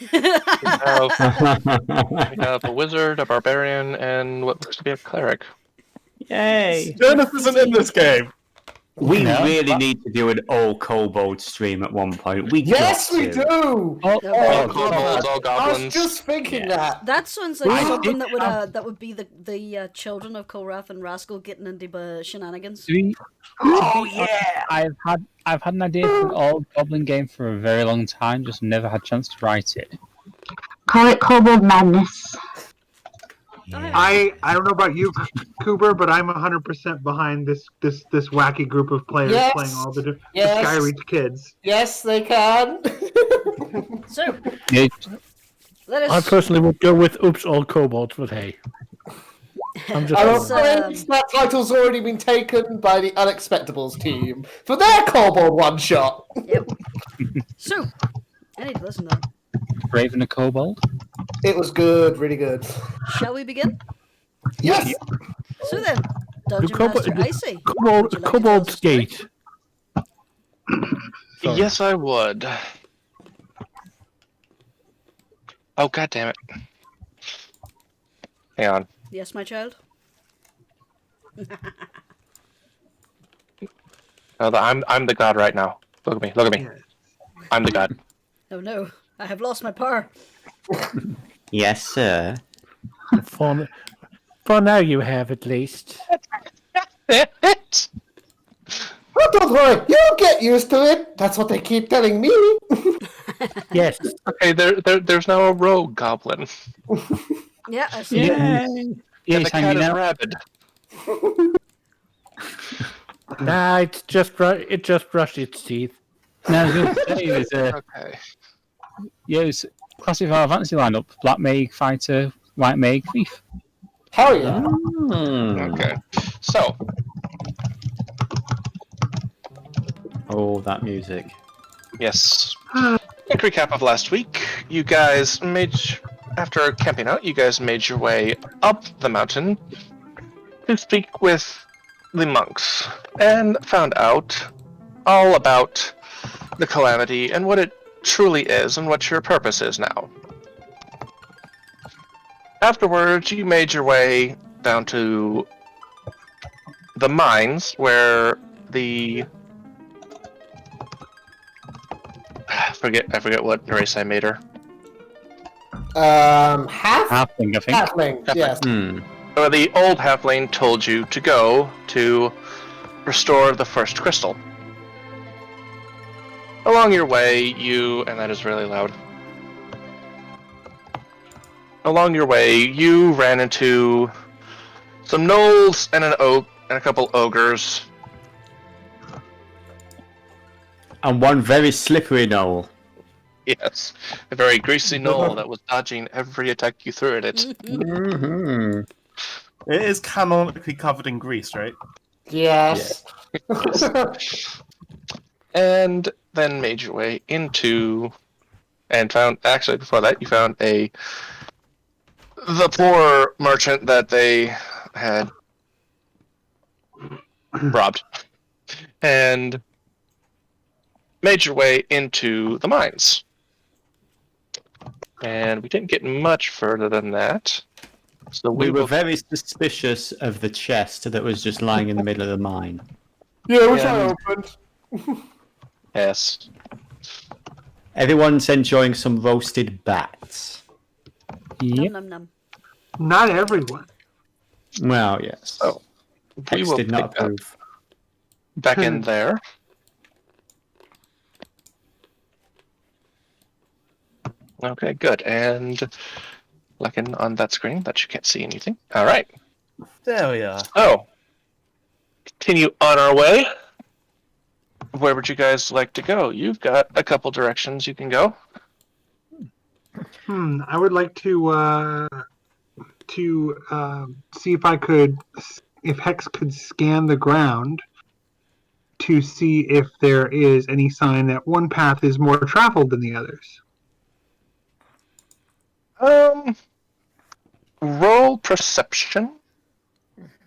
We have a wizard, a barbarian, and what looks to be a cleric. Yay! Jurnis isn't in this game. We really need to do an all kobold stream at one point. Yes, we do. All kobolds, all I goblins. was just thinking that. That sounds like something that would be the children of Kolrath and Rascal getting into shenanigans. Oh yeah! I've had an idea for an old goblin game for a very long time, just never had a chance to write it. Call it Kobold Madness. Yeah. I don't know about you, Kubur, but I'm 100% behind this wacky group of players playing all the Skyreach kids. Yes, they can. So, Yeah. I personally would go with Oops All Kobolds, but hey. I'm just I'm afraid that title's already been taken by the Unexpectables team for their kobold one-shot. Yep. So, I need to listen to that. Raven a kobold? It was good, really good. Shall we begin? Yes! So then, Dungeon Master Icey. Kobold Skate. Yes, I would. Oh, god damn it. Hang on. Yes, my child? I'm the god right now. Look at me. I'm the god. Oh no, I have lost my power. Yes, sir. For now, you have at least. Oh, don't worry, you'll get used to it. That's what they keep telling me. Yes. Okay, there's now a rogue goblin. Yeah, I see. Yeah. And He's the cat hanging is out. rabid. Nah, it just brushed its teeth. No, I was going to say, there's a Okay. it's classic Final Fantasy lineup: Black Mage, Fighter, White Mage, Thief. Hell yeah. Okay. So, Oh, that music. yes. Quick recap of last week. You guys after camping out, you guys made your way up the mountain to speak with the monks and found out all about the calamity and what it truly is and what your purpose is now. Afterwards, you made your way down to the mines where the I forget what race I made her. Halfling, I think. Halfling, yes. Where the old halfling told you to go to restore the first crystal. Along your way, and that is really loud. Along your way, you ran into some gnolls and an oak and a couple ogres. And one very slippery knoll. Yes, a very greasy gnoll that was dodging every attack you threw at it. Mm-hmm. It is canonically covered in grease, right? Yes. And then made your way into, and found, actually before that, you found the poor merchant that they had robbed. And made your way into the mines. And we didn't get much further than that. So We were very suspicious of the chest that was just lying in the middle of the mine. Yeah, which I opened. Yes. Everyone's enjoying some roasted bats. Yep. Num, num, num. Not everyone. Well, yes. Oh, we Hex will did not pick up approve. back in there. Okay, good. And looking on that screen, that you can't see anything. All right. There we are. Oh, continue on our way. Where would you guys like to go? You've got a couple directions you can go. I would like to see if Hex could scan the ground to see if there is any sign that one path is more traveled than the others. Roll perception.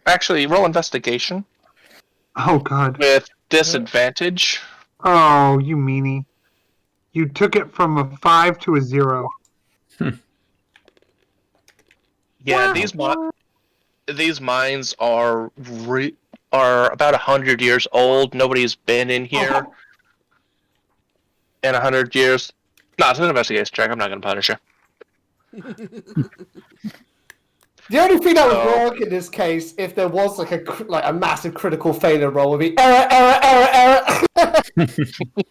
Actually, roll investigation Oh, God. with disadvantage. Oh, you meanie. You took it from a 5 to a 0. Yeah, these mines are about 100 years old. Nobody's been in here in 100 years. No, it's an investigation check. I'm not going to punish you. The only thing that would Oh. work in this case, if there was like a massive critical failure roll, would be error.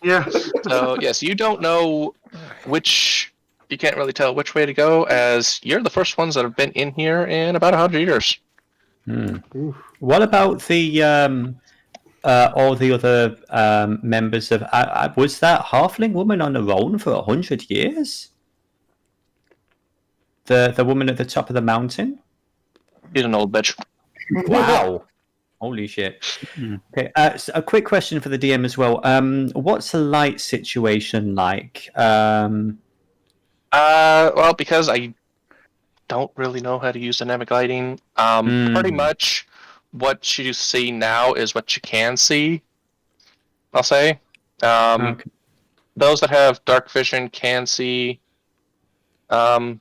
Yeah. So yes, you don't know which. You can't really tell which way to go, as you're the first ones that have been in here in about 100 years. What about the all the other members of? Was that halfling woman on her own for 100 years? The woman at the top of the mountain. She's an old bitch. Wow. Holy shit. Okay, so a quick question for the DM as well. What's the light situation like? Well, because I don't really know how to use dynamic lighting. Pretty much what you see now is what you can see. I'll say. Okay. Those that have dark vision can see. The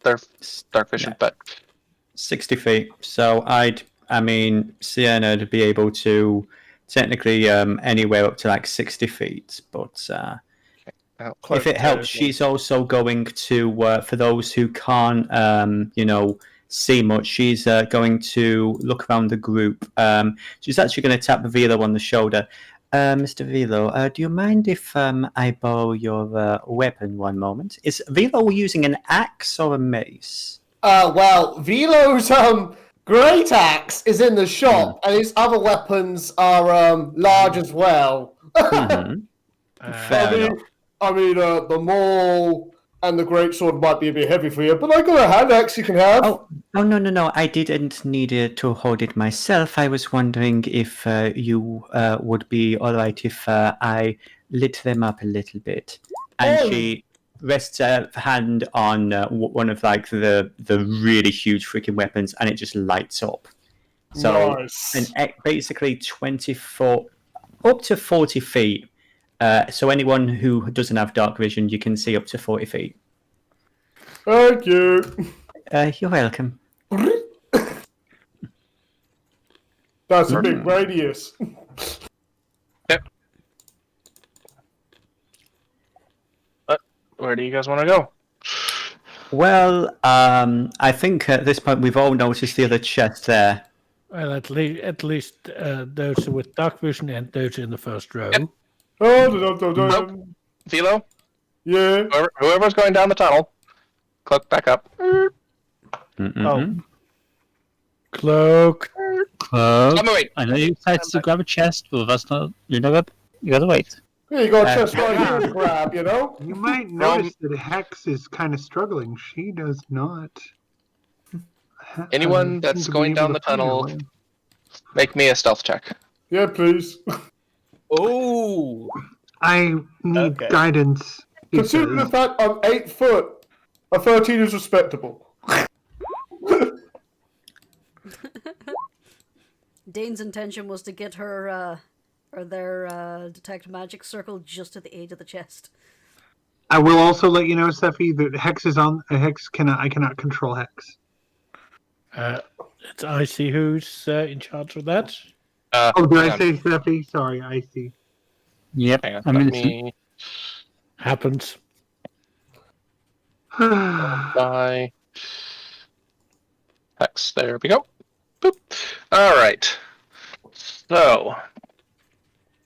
their dark vision, but 60 feet. So I mean, Cerna to be able to technically anywhere up to like 60 feet, but. If it helps, she's also going to, for those who can't, see much, she's going to look around the group. She's actually going to tap Vilo on the shoulder. Mr. Vilo, do you mind if I borrow your weapon one moment? Is Vilo using an axe or a mace? Well, Vilo's great axe is in the shop, and his other weapons are large as well. Fair enough. I mean, the maul and the greatsword might be a bit heavy for you, but I got a hand axe you can have. Oh, no. I didn't need to hold it myself. I was wondering if you would be all right if I lit them up a little bit. And she rests her hand on one of like the really huge freaking weapons, and it just lights up. So, nice. and basically 24 up to 40 feet. So anyone who doesn't have dark vision, you can see up to 40 feet. Thank you. You're welcome. That's a big radius. Yep. Where do you guys want to go? Well, I think at this point we've all noticed the other chest there. Well, at least those with dark vision and those in the first row. Yep. Vilo? Yeah. Whoever's going down the tunnel, cloak back up. Oh. Cloak. Wait. I know you decided to grab a chest, but that's not. You gotta wait. Yeah, you got a chest right here to grab, you know? You might notice that Hex is kind of struggling. She does not. Anyone that's going down the tunnel, make me a stealth check. Yeah, please. Oh, I need guidance. Considering the fact I'm 8 foot, a 13 is respectable. Dane's intention was to get her or their detect magic circle just at the edge of the chest. I will also let you know, Sephi, that Hex is on. I cannot control Hex. It's Icey who's in charge of that. Did I say Sephi? Sorry, Icey. Yep. Hang on, I let mean, me Happens. by Hex. There we go. Boop. All right. So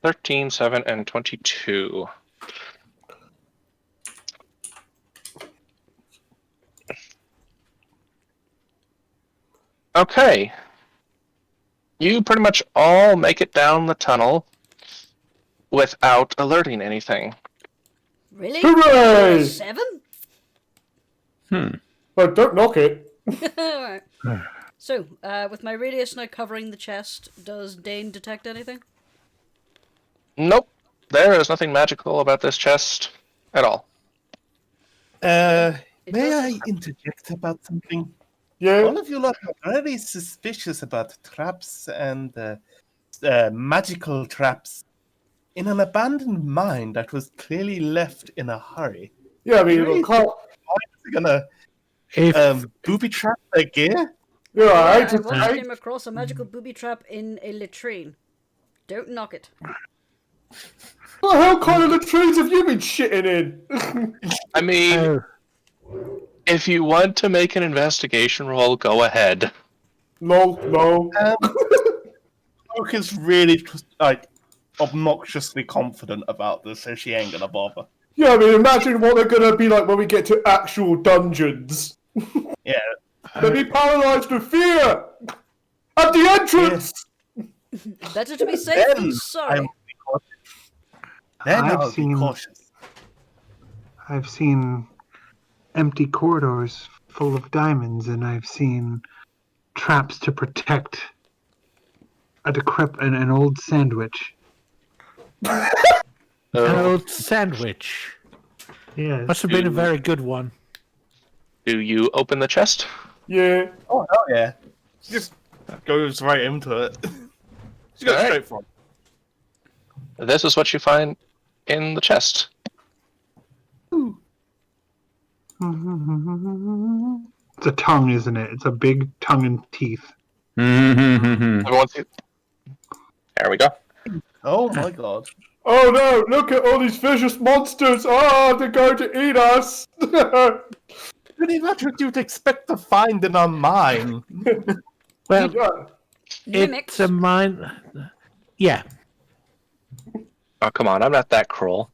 13, 7, and 22. Okay. You pretty much all make it down the tunnel without alerting anything. Really? Hooray! 7? But don't knock it. Alright. So, with my radius now covering the chest, does Dane detect anything? Nope. There is nothing magical about this chest at all. may I interject about something? Yeah. All of you lot are very suspicious about traps and magical traps in an abandoned mine that was clearly left in a hurry. Yeah, I mean, Really? Cloak. Why is he gonna If booby trap their gear? You're I right. once came across a magical booby trap in a latrine. Don't knock it. What the hell kind of latrines have you been shitting in? I mean, if you want to make an investigation roll, go ahead. No. Cloak is really like obnoxiously confident about this, so she ain't gonna bother. Yeah, I mean, imagine what they're gonna be like when we get to actual dungeons. Yeah. They'll be paralyzed with fear at the entrance. Better to be safe than Then sorry. I'll be cautious. I've seen empty corridors full of diamonds, and I've seen traps to protect an old sandwich. an old sandwich. Yes. Must have been a very good one. Do you open the chest? Yeah. Oh hell yeah! She just goes right into it. She goes Alright. straight for it. This is what you find in the chest. It's a tongue, isn't it? It's a big tongue and teeth. Everyone see? There we go. Oh my god! Oh no! Look at all these vicious monsters! Oh, they're going to eat us! Pretty much what you'd expect to find in a mine. Well, Mimics. it's a mine. Yeah. Oh, come on, I'm not that cruel.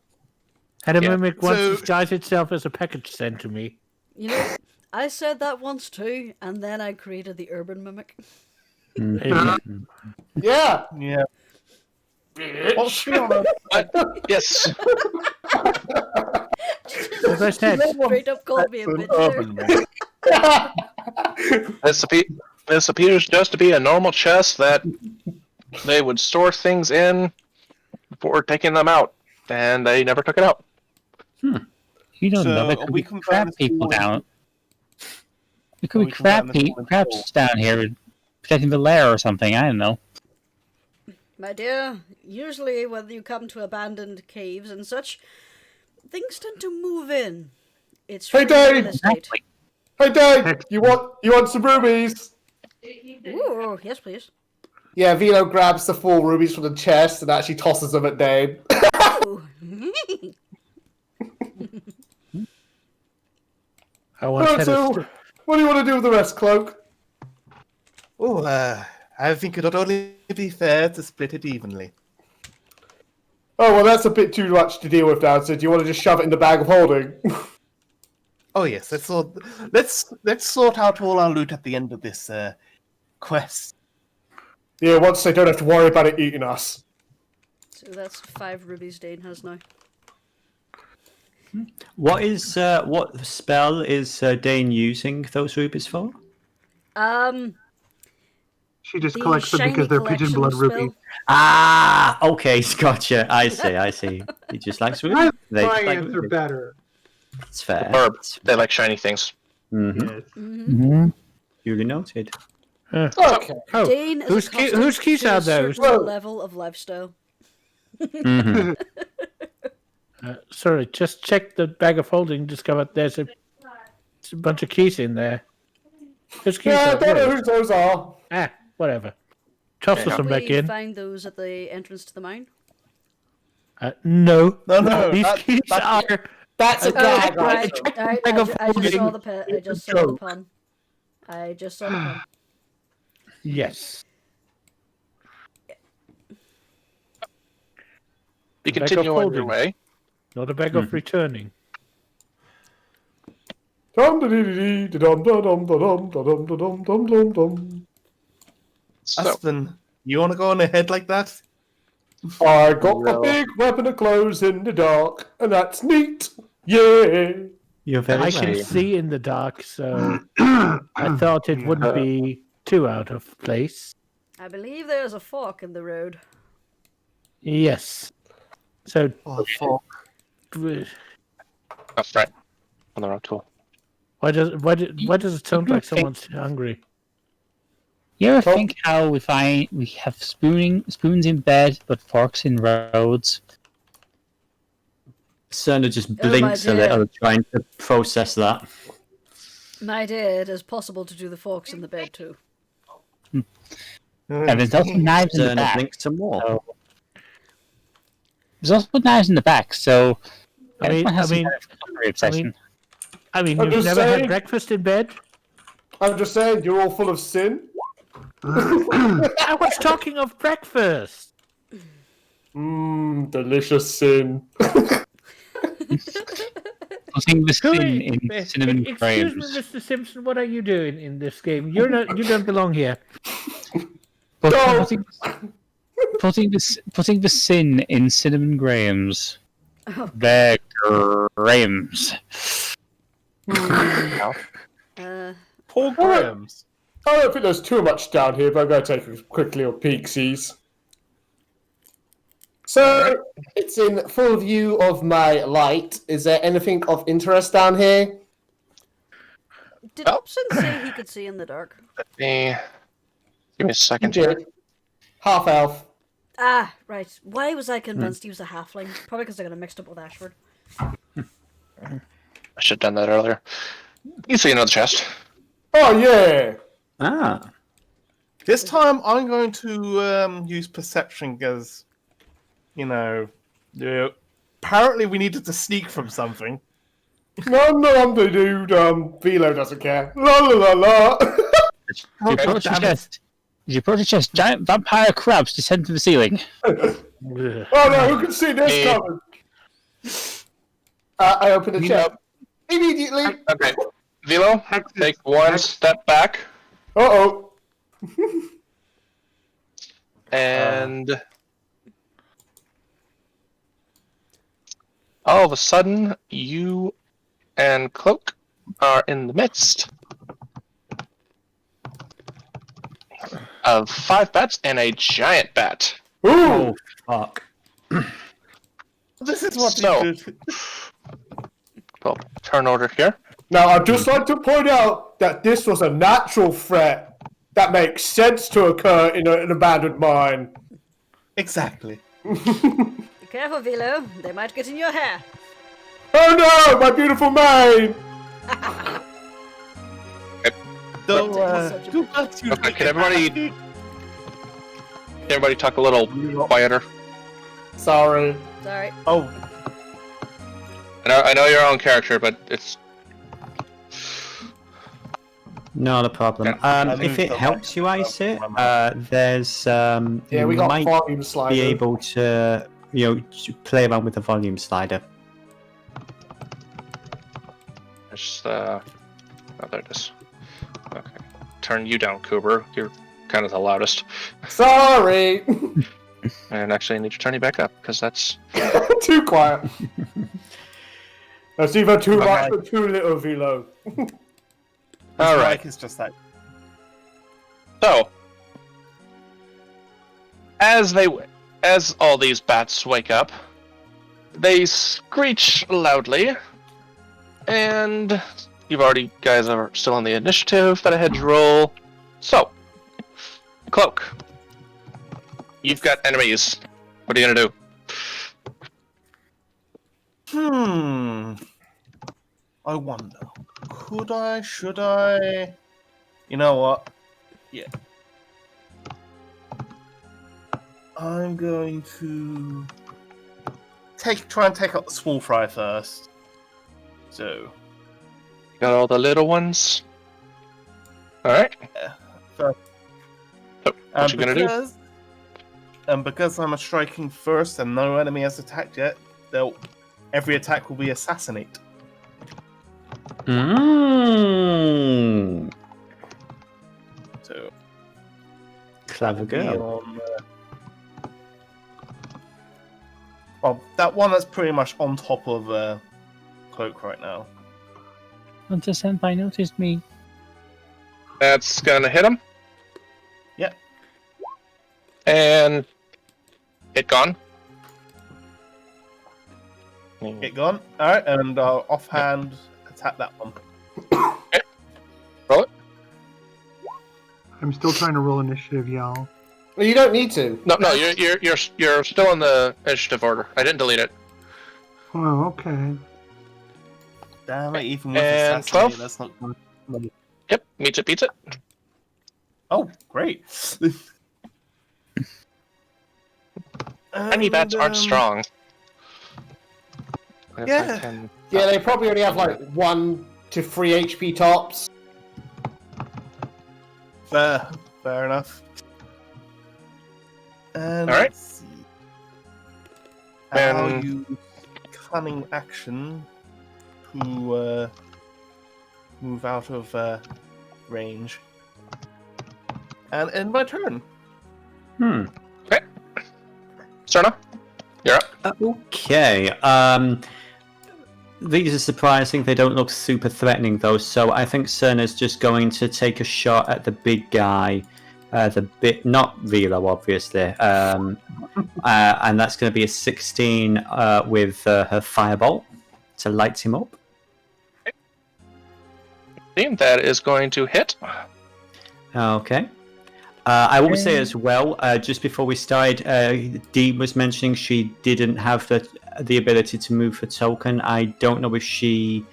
Had a Yeah. mimic once So- disguised itself as a package sent to me. You know, I said that once too, and then I created the urban mimic. Yeah. Yeah. What's the other? Yes. As I said, Straight up called me a An bitch urban there. myth. This appears just to be a normal chest that they would store things in before taking them out, and they never took it out. You don't So, know. There are could we be confirming crab this people all- down. There could Are be we confirming this all crabs down here protecting the lair or something. I don't know. My dear, usually when you come to abandoned caves and such, things tend to move in. It's Hey, free Dave! real estate. Hey Dave, you want some rubies? Ooh, yes please. Yeah, Vilo grabs the 4 rubies from the chest and actually tosses them at Dane. Ooh. I once Alright, had so, what do you want to do with the rest, Cloak? Oh, I think it would only be fair to split it evenly. Oh, well, that's a bit too much to deal with now, so do you want to just shove it in the bag of holding? Oh yes, let's sort out all our loot at the end of this quest. Yeah, once they don't have to worry about it eating us. So that's 5 rubies Dane has now. What spell is Dane using those rubies for? She just The collects them shiny because they're pigeon collection blood spell. rubies. Ah, okay, gotcha. I see. He just likes rubies. They My just like answer rubies. better. It's fair. Herb. They like shiny things. Mm-hmm. Yes. Mm-hmm. Duly noted. Okay. Oh, Dane is whose keys are those? certain level of lifestyle. Mhm. Sorry, just check the bag of holding. Discovered there's a bunch of keys in there. Whose keys Yeah, I are don't know those? who those are. Ah, whatever. Toss them back We in. find those at the entrance to the mine. No. No, These keys that's- are. That's a gag, Oh, right? right. I Bag of just saw holding. the I just saw the pun. I just saw the pun. Yes. You Back continue up on your holding. way. Not a bag of returning. Dum-da-dee-dee-dee-dum-da-dum-da-dum-da-dum-da-dum-da-dum-dum. So, Aspen, you want to go on ahead like that? I got a big weapon of clothes in the dark, and that's neat. Yeah. You're very I can right. see in the dark, so I thought it wouldn't be too out of place. I believe there's a fork in the road. Yes. So, Oh, fuck. that's right. On the road tool. why does it sound like someone's hungry? You ever think how we have spoons in bed but forks in roads? Cerna just blinks a little, trying to process that. My dear, it is possible to do the forks in the bed too. And there's also knives in the Cerna back. blinks some more. So... There's also knives in the back, so... I mean, you've never had breakfast in bed? I'm just saying, you're all full of sin. I was talking of breakfast. Delicious sin. Putting the sin in cinnamon Excuse frames. me, Mr. Simpson, what are you doing in this game? You don't belong here. Putting the sin in cinnamon grahams. Oh. They're grahams. Poor Grahams. I don't think there's too much down here, but I'm going to take quickly a peek-sees. So, it's in full view of my light. Is there anything of interest down here? Did Upson say he could see in the dark? Give me a second He here. did. Half-elf. Ah, right. Why was I convinced he was a halfling? Probably because I got him mixed up with Ashford. I should have done that earlier. You see another chest. Oh, yeah! Ah. This time I'm going to use perception because, apparently we needed to sneak from something. No, I'm the dude. Vilo doesn't care. La la la la. You approach the chest. Giant vampire crabs descend to the ceiling. Oh no, who can see this coming? I open the chest. Immediately. Okay. Vilo, take one step back. Uh-oh. And all of a sudden, you and Cloak are in the midst of 5 bats and a giant bat. Ooh. Oh, fuck. This is what So- you do. Well, turn order here. Now, I'd just like to point out that this was a natural threat that makes sense to occur in an abandoned mine. Exactly. Be careful, Vilo. They might get in your hair. Oh no, my beautiful mane! Okay, can everybody talk a little quieter? Sorry. Sorry. Oh, I know you're on character, but it's Not a problem. If it helps you, Icey, there's Yeah, we you got might volume slider. be able to play around with the volume slider. just oh, there it is. Okay, turn you down, Kubur. You're kind of the loudest. Sorry. And actually, I need to turn you back up because that's Too quiet. That's either too much or too little, Vilo. all right. It's just like So, as all these bats wake up, they screech loudly, and guys are still on the initiative that I had to roll. So, Cloak, you've got enemies. What are you gonna do? I wonder. Should I? You know what? Yeah. I'm going to try and take out the small fry first. So. Got all the little ones. All right. Yeah. So, what you gonna do? And because I'm striking first and no enemy has attacked yet, every attack will be assassinate. So Clever girl. Well, that one that's pretty much on top of Cloak right now. Hunter Senpai noticed me. That's gonna hit him. Yep. And hit gone. Get gone. Alright, and offhand attack that one. Okay. Roll it. I'm still trying to roll initiative, y'all. Well, you don't need to. No, you're still in the initiative order. I didn't delete it. Oh, okay. Damn it, even with And assassinate, 12? that's not going to... Yep, meets it, beats it. Oh, great. Tiny bats aren't strong. If I Yeah. can- Yeah, they probably only have like 1 to 3 HP tops. Fair enough. And All right. let's see. And- I'll use cunning action to move out of range. And end my turn. Okay. Cerna, you're up. Okay. These are surprising. They don't look super threatening, though. So I think Cerna's just going to take a shot at the big guy. Not Vilo, obviously. And that's going to be a 16 with her firebolt to light him up. That is going to hit. Okay. I will say as well, just before we started, Dee was mentioning she didn't have the ability to move her token. I don't know if she...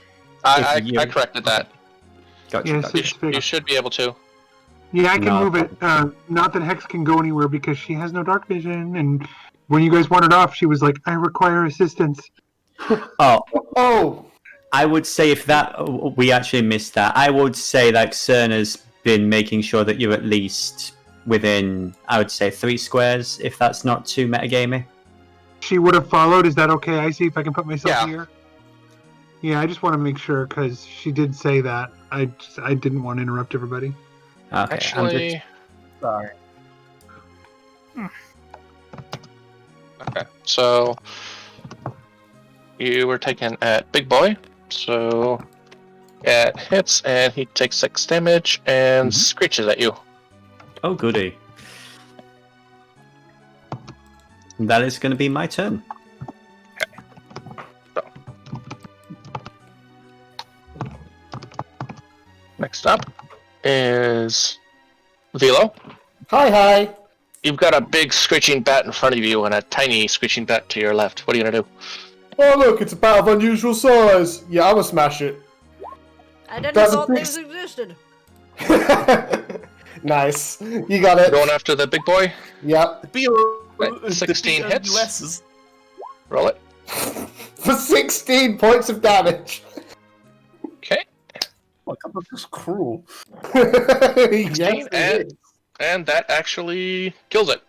I corrected that. Gotcha, Yes, gotcha. it's fixed. You should be able to. Yeah, I can No. move it. Not that Hex can go anywhere because she has no dark vision. And when you guys wandered off, she was like, "I require assistance." Oh, I would say if that... We actually missed that. I would say like Cerna's been making sure that you're at least within, I would say, 3 squares, if that's not too metagamey. She would have followed. Is that okay, Icey, if I can put myself Yeah. here? Yeah, I just want to make sure because she did say that. I didn't want to interrupt everybody. Okay, I'm Actually, just... Sorry. okay. So you were taken at Big Boy. So it hits, and he takes 6 damage and screeches at you. Oh, goody. That is going to be my turn. Next up is Vilo. hi. You've got a big screeching bat in front of you and a tiny screeching bat to your left. What are you gonna do? Oh, look, it's a bat of unusual size. Yeah, I'm gonna smash it. I didn't Doesn't thought think these existed. Nice. You got it. Going after the big boy. Yep. Wait, 16 the hits. US's. Roll it. For 16 points of damage. Okay. Oh, that's just cruel. Yes, it and, is. and that actually kills it.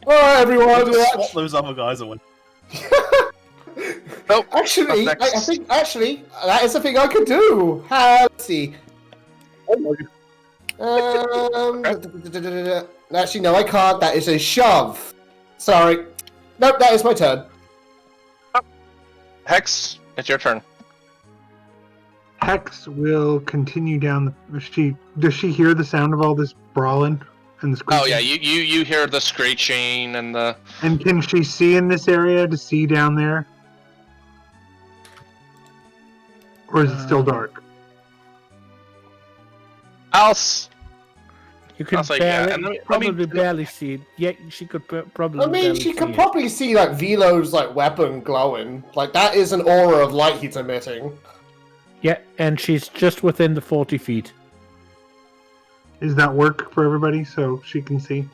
Alright, everyone. Swap those other guys away. Nope. Actually, Up I next. think that is a thing I could do. Let's see. Actually, no, I can't. That is a shove. Sorry. Nope, that is my turn. Hex, it's your turn. Hex will continue down the... Does she hear the sound of all this brawling and the screeching? Oh yeah, you hear the screeching and the... And can she see in this area to see down there? Or is it still dark? You can I'll say yeah, barely, and let me- probably barely see it. Yeah, she could probably. I mean, barely she could see it. probably see like Vilo's like weapon glowing. Like that is an aura of light he's emitting. Yeah, and she's just within the 40 feet. Does that work for everybody so she can see?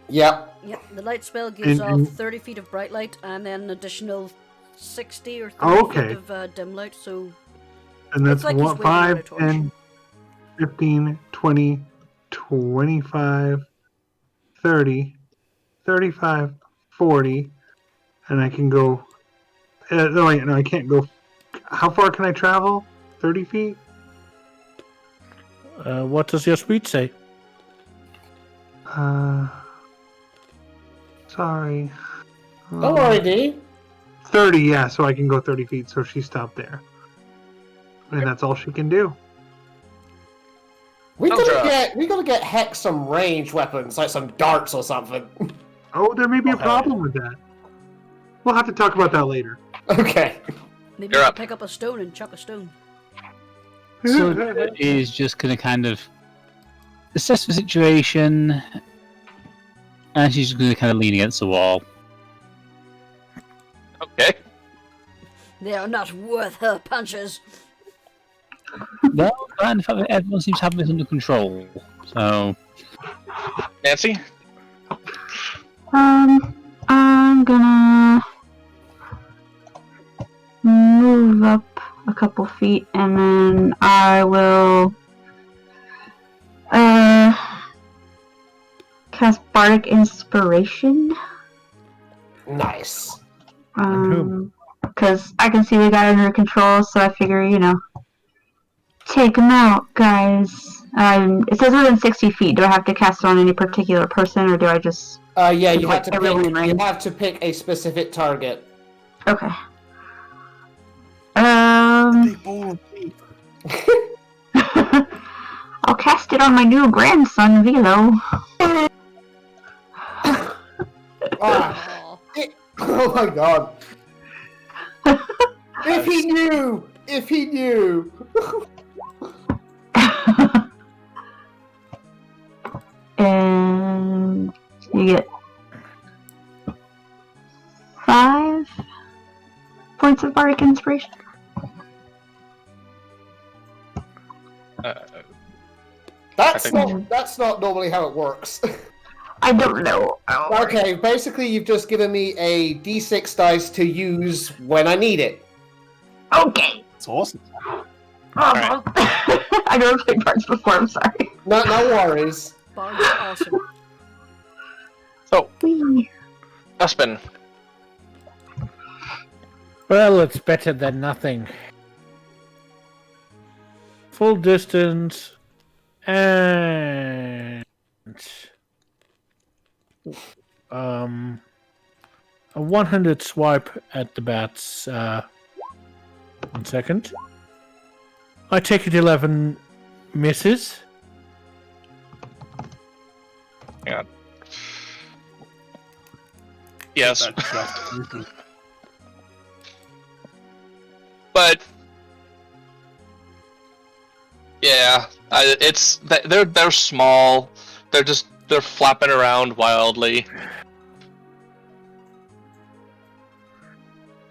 Yep. Yep, the light spell gives And- off 30 feet of bright light and then an additional 60 or 30 Oh, okay. feet of dim light, so And that's It's like he's what, waving out a 5, torch. 10, 15, 20, 25, 30, 35, 40, and I can go... no, wait, no, I can't go... How far can I travel? 30 feet? What does your speed say? Sorry. Don't worry, D. 30, yeah, so I can go 30 feet, so she stopped there. And that's all she can do. We Syldra. gotta get Hex some ranged weapons, like some darts or something. Oh, there may be a Okay. problem with that. We'll have to talk about that later. Okay. maybe You're you up. pick up a stone and chuck a stone. So is just going to kind of assess the situation, and she's going to kind of lean against the wall. Okay. They are not worth her punches. No, and the fact that everyone seems to have this under control. So, Nancy? I'm gonna move up a couple feet and then I will cast Bardic Inspiration. Nice. Because I can see we got it under control, so I figure, take them out, guys. It says within 60 feet. Do I have to cast it on any particular person, or do I just... Yeah, you have to pick a specific target. Okay. Big ball of meat. I'll cast it on my new grandson, Vilo. Oh my god. If he knew! If he knew! And you get 5 points of Bardic Inspiration. That's not normally how it works. I don't know. Okay, basically you've just given me a d6 dice to use when I need it. Okay. It's awesome. Right. I never played cards before, I'm sorry. No worries. Bards are awesome. So, Uspon. Well, it's better than nothing. Full distance and a 100 swipe at the bats. 1 second. I take it 11 misses. Hang on. Yes. But yeah, they're small. They're flapping around wildly.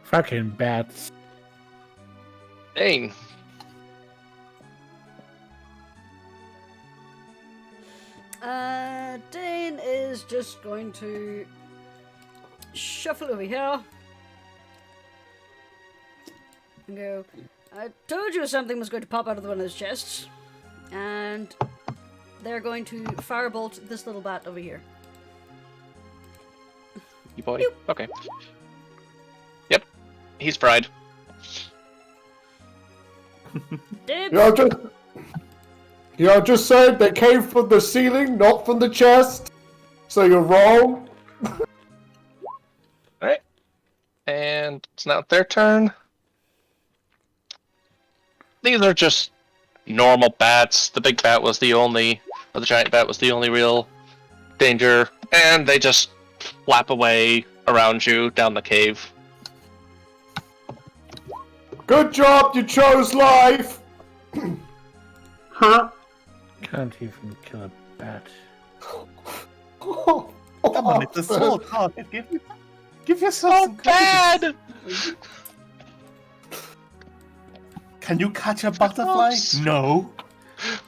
Fucking bats. Dane. Dane is just going to shuffle over here and go, I told you something was going to pop out of one of those chests, and they're going to firebolt this little bat over here. You boy? Okay. Yep. He's fried. You just said they came from the ceiling, not from the chest. So you're wrong. Alright. And it's now their turn. These are just normal bats. The big bat was the giant bat was the only real danger. And they just flap away around you down the cave. Good job, you chose life! Huh? Can't even kill a bat. Come on, it's a small target. Give yourself some bad! Can you catch a butterfly? No.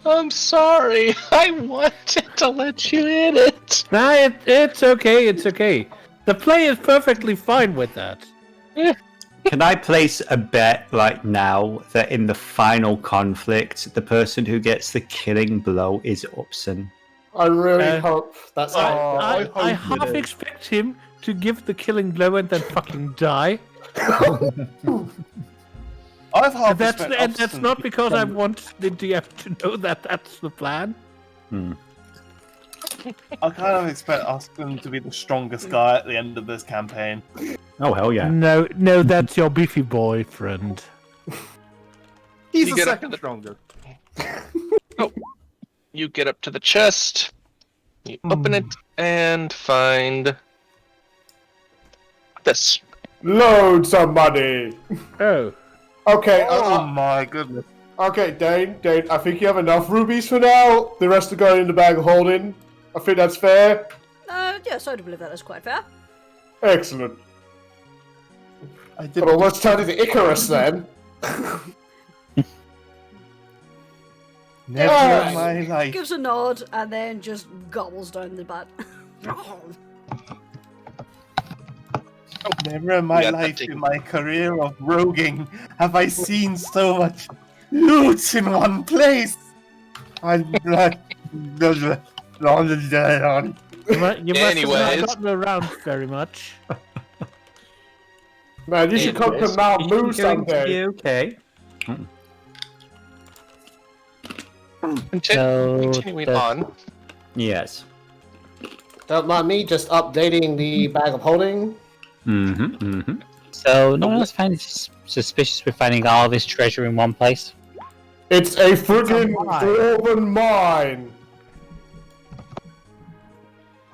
I'm sorry. I wanted to let you in it. Nah, it's okay. It's okay. The play is perfectly fine with that. Can I place a bet right now that in the final conflict, the person who gets the killing blow is Upson? I really hope that's how. I half expect him to give the killing blow and then fucking die. I've That's not because I want the DM to know that that's the plan. I kind of expect Uspon to be the strongest guy at the end of this campaign. Oh, hell yeah. No, that's your beefy boyfriend. He's You a get second stronger. Oh. You get up to the chest. You open it and find this. Loads of money! Oh. Okay, Oh my goodness. Okay, Dane, I think you have enough rubies for now. The rest are going in the bag of holding. I think that's fair. Yes, I do believe that is quite fair. Excellent. I did. Well, let's turn into Icarus then. Never in my life. Gives a nod and then just gobbles down the bat. Never in my life, in my career of roguing, have I seen so much loot in one place. I'm blood. You must have Anyways. not gotten around very much. Man, you should come to Mount Moo someday. Okay. Continuing on. Yes. Don't mind me just updating the bag of holding. So no one else finds suspicious with finding all this treasure in one place? It's a friggin' dwarven mine.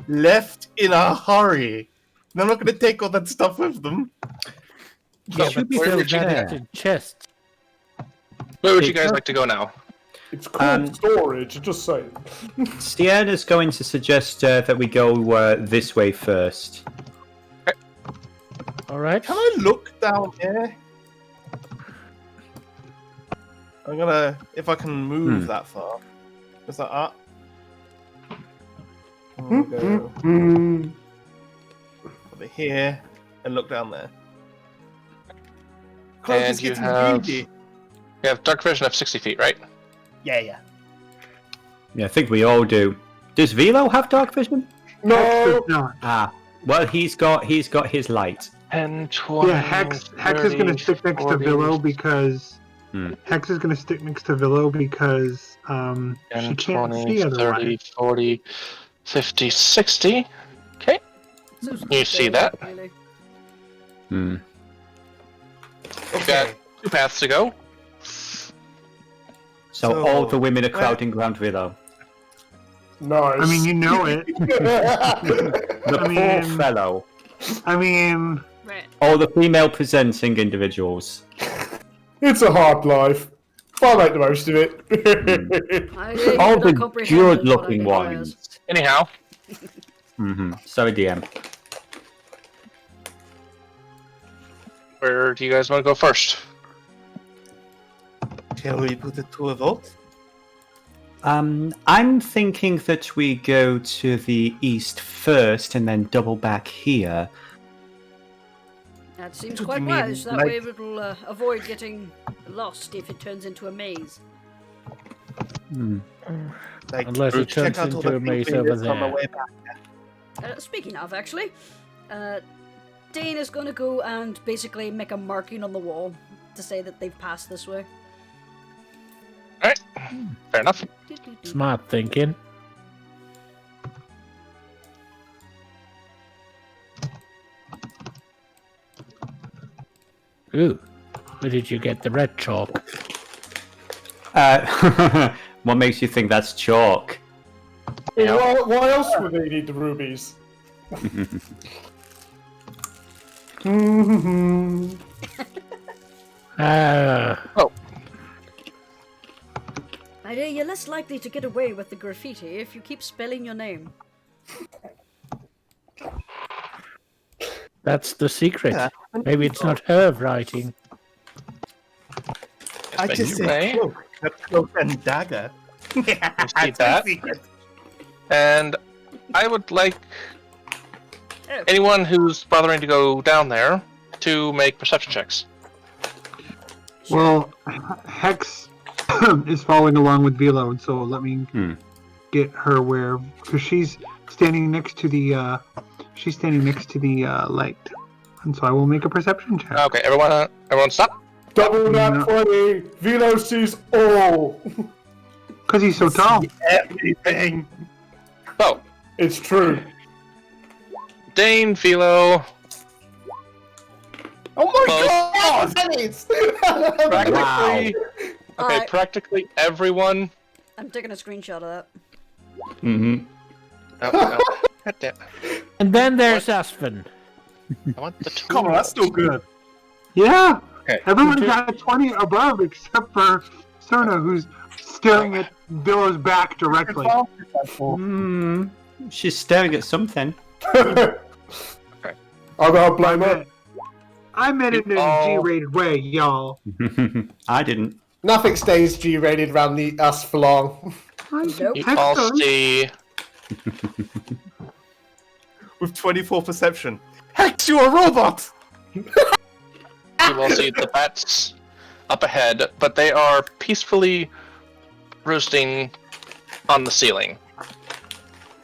Left in a hurry. They're not going to take all that stuff with them. Yeah, but still, that is in chests. Where would you guys like to go now? It's called storage, just saying. Sienna's going to suggest that we go this way first. Alright. Can I look down here? I'm gonna, if I can move that far. Is that up? I'm gonna go over here and look down there. Cloak is And you getting have greedy. dark vision of 60 feet, right? Yeah. Yeah, I think we all do. Does Vilo have dark vision? No. Ah, well, he's got his light. 10, 20, Yeah, Hex is going to stick next to Vilo because Hex is going to stick next to Vilo because she 10, can't 20, see 30, otherwise. 40, 50, 60. Okay. You see that? Really. We've got 2 paths to go. So all the women are crowding around Vilo. Nice. I mean, you know it. The poor fellow. I mean, Right. All the female presenting individuals. It's a hard life. I'll make the most of it. I really All cannot the comprehend what good-looking it requires. ones. Anyhow, Sorry, DM. where do you guys want to go first? Shall we put it to a vote? I'm thinking that we go to the east first and then double back here. That seems Do quite you mean, wise. That like- way it'll avoid getting lost if it turns into a maze. Like, Unless it check turns out all into the a maze things over on the there. way back. Speaking of, actually, Dane is going to go and basically make a marking on the wall to say that they've passed this way. Alright, fair enough. Smart thinking. Ooh, where did you get the red chalk? What makes you think that's chalk? Why else would they need the rubies? Oh, Idea, you're less likely to get away with the graffiti if you keep spelling your name. That's the secret. Yeah. Maybe it's not her writing. I bet just you said may. cloak. A cloak-and-dagger. You see That's my that? secret. And I would like anyone who's bothering to go down there to make perception checks. well, Hex is following along with Vilo, and so let me get her where, because she's standing next to the light, and so I will make a perception check. Okay, everyone stop. Double nat 20. Vilo sees all. Because he's so tall. Everything. So, It's true. Dane, Vilo, Oh my Close. god! practically, Alright. practically everyone. I'm taking a screenshot of that. Oh, no. God damn. And then there's Aspen. I want the two. Come on, that's still good. Yeah. Okay. Everyone's got 20 above except for Cerna, who's staring at Vilo's back directly. She's staring at something. I'm gonna blame it. I meant it in a G-rated way, y'all. I didn't. Nothing stays G-rated around us for long. Nope. You all see. With 24 perception. Hex, you're a robot! You all see the bats up ahead, but they are peacefully roosting on the ceiling.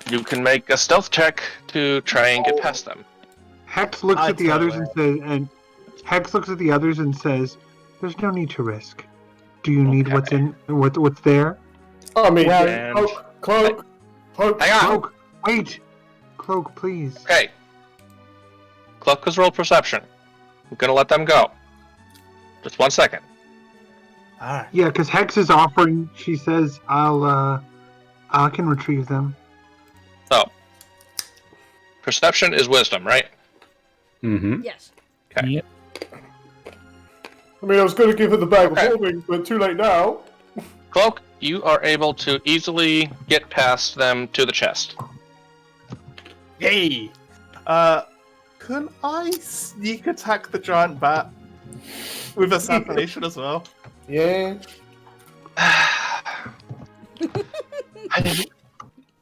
You can make a stealth check to try and get past them. Hex looks at the others and says, "There's no need to risk. Do you need what's there?" I mean, Well, Cloak. Hang on! Cloak, wait! Cloak, please. Okay. Cloak has rolled perception. I'm gonna let them go. Just 1 second. Alright. Yeah, because Hex is offering. She says, I can retrieve them." So, perception is wisdom, right? Mm-hmm. Yes. Okay. Yep. I mean, I was going to give her the bag Okay. of holding, but too late now. Cloak, you are able to easily get past them to the chest. Yay! Can I sneak attack the giant bat with assassination as well? Yeah.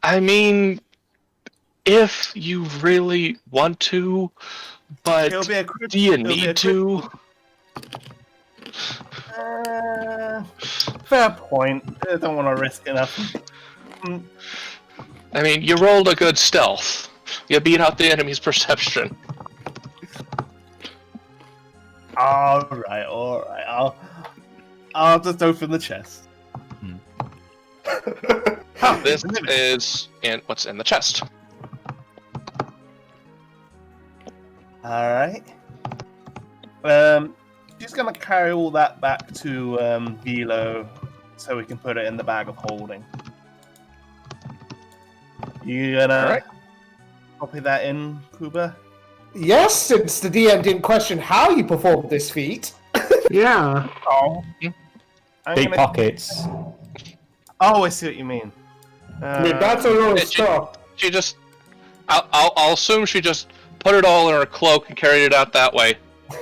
I mean, if you really want to, but It'll be a crit- do you it'll be a need crit- to? Fair point. I don't want to risk enough. I mean, you rolled a good stealth. You beat out the enemy's perception. Alright. I'll just open the chest. This is what's in the chest. Alright. She's gonna carry all that back to Vilo so we can put it in the bag of holding. You gonna copy that in, Kubur? Yes, since the DM didn't question how you performed this feat. Yeah. Oh. Big pockets. Oh, I see what you mean. I mean, that's a lot of She stuff. just, I'll assume she just put it all in her cloak and carried it out that way.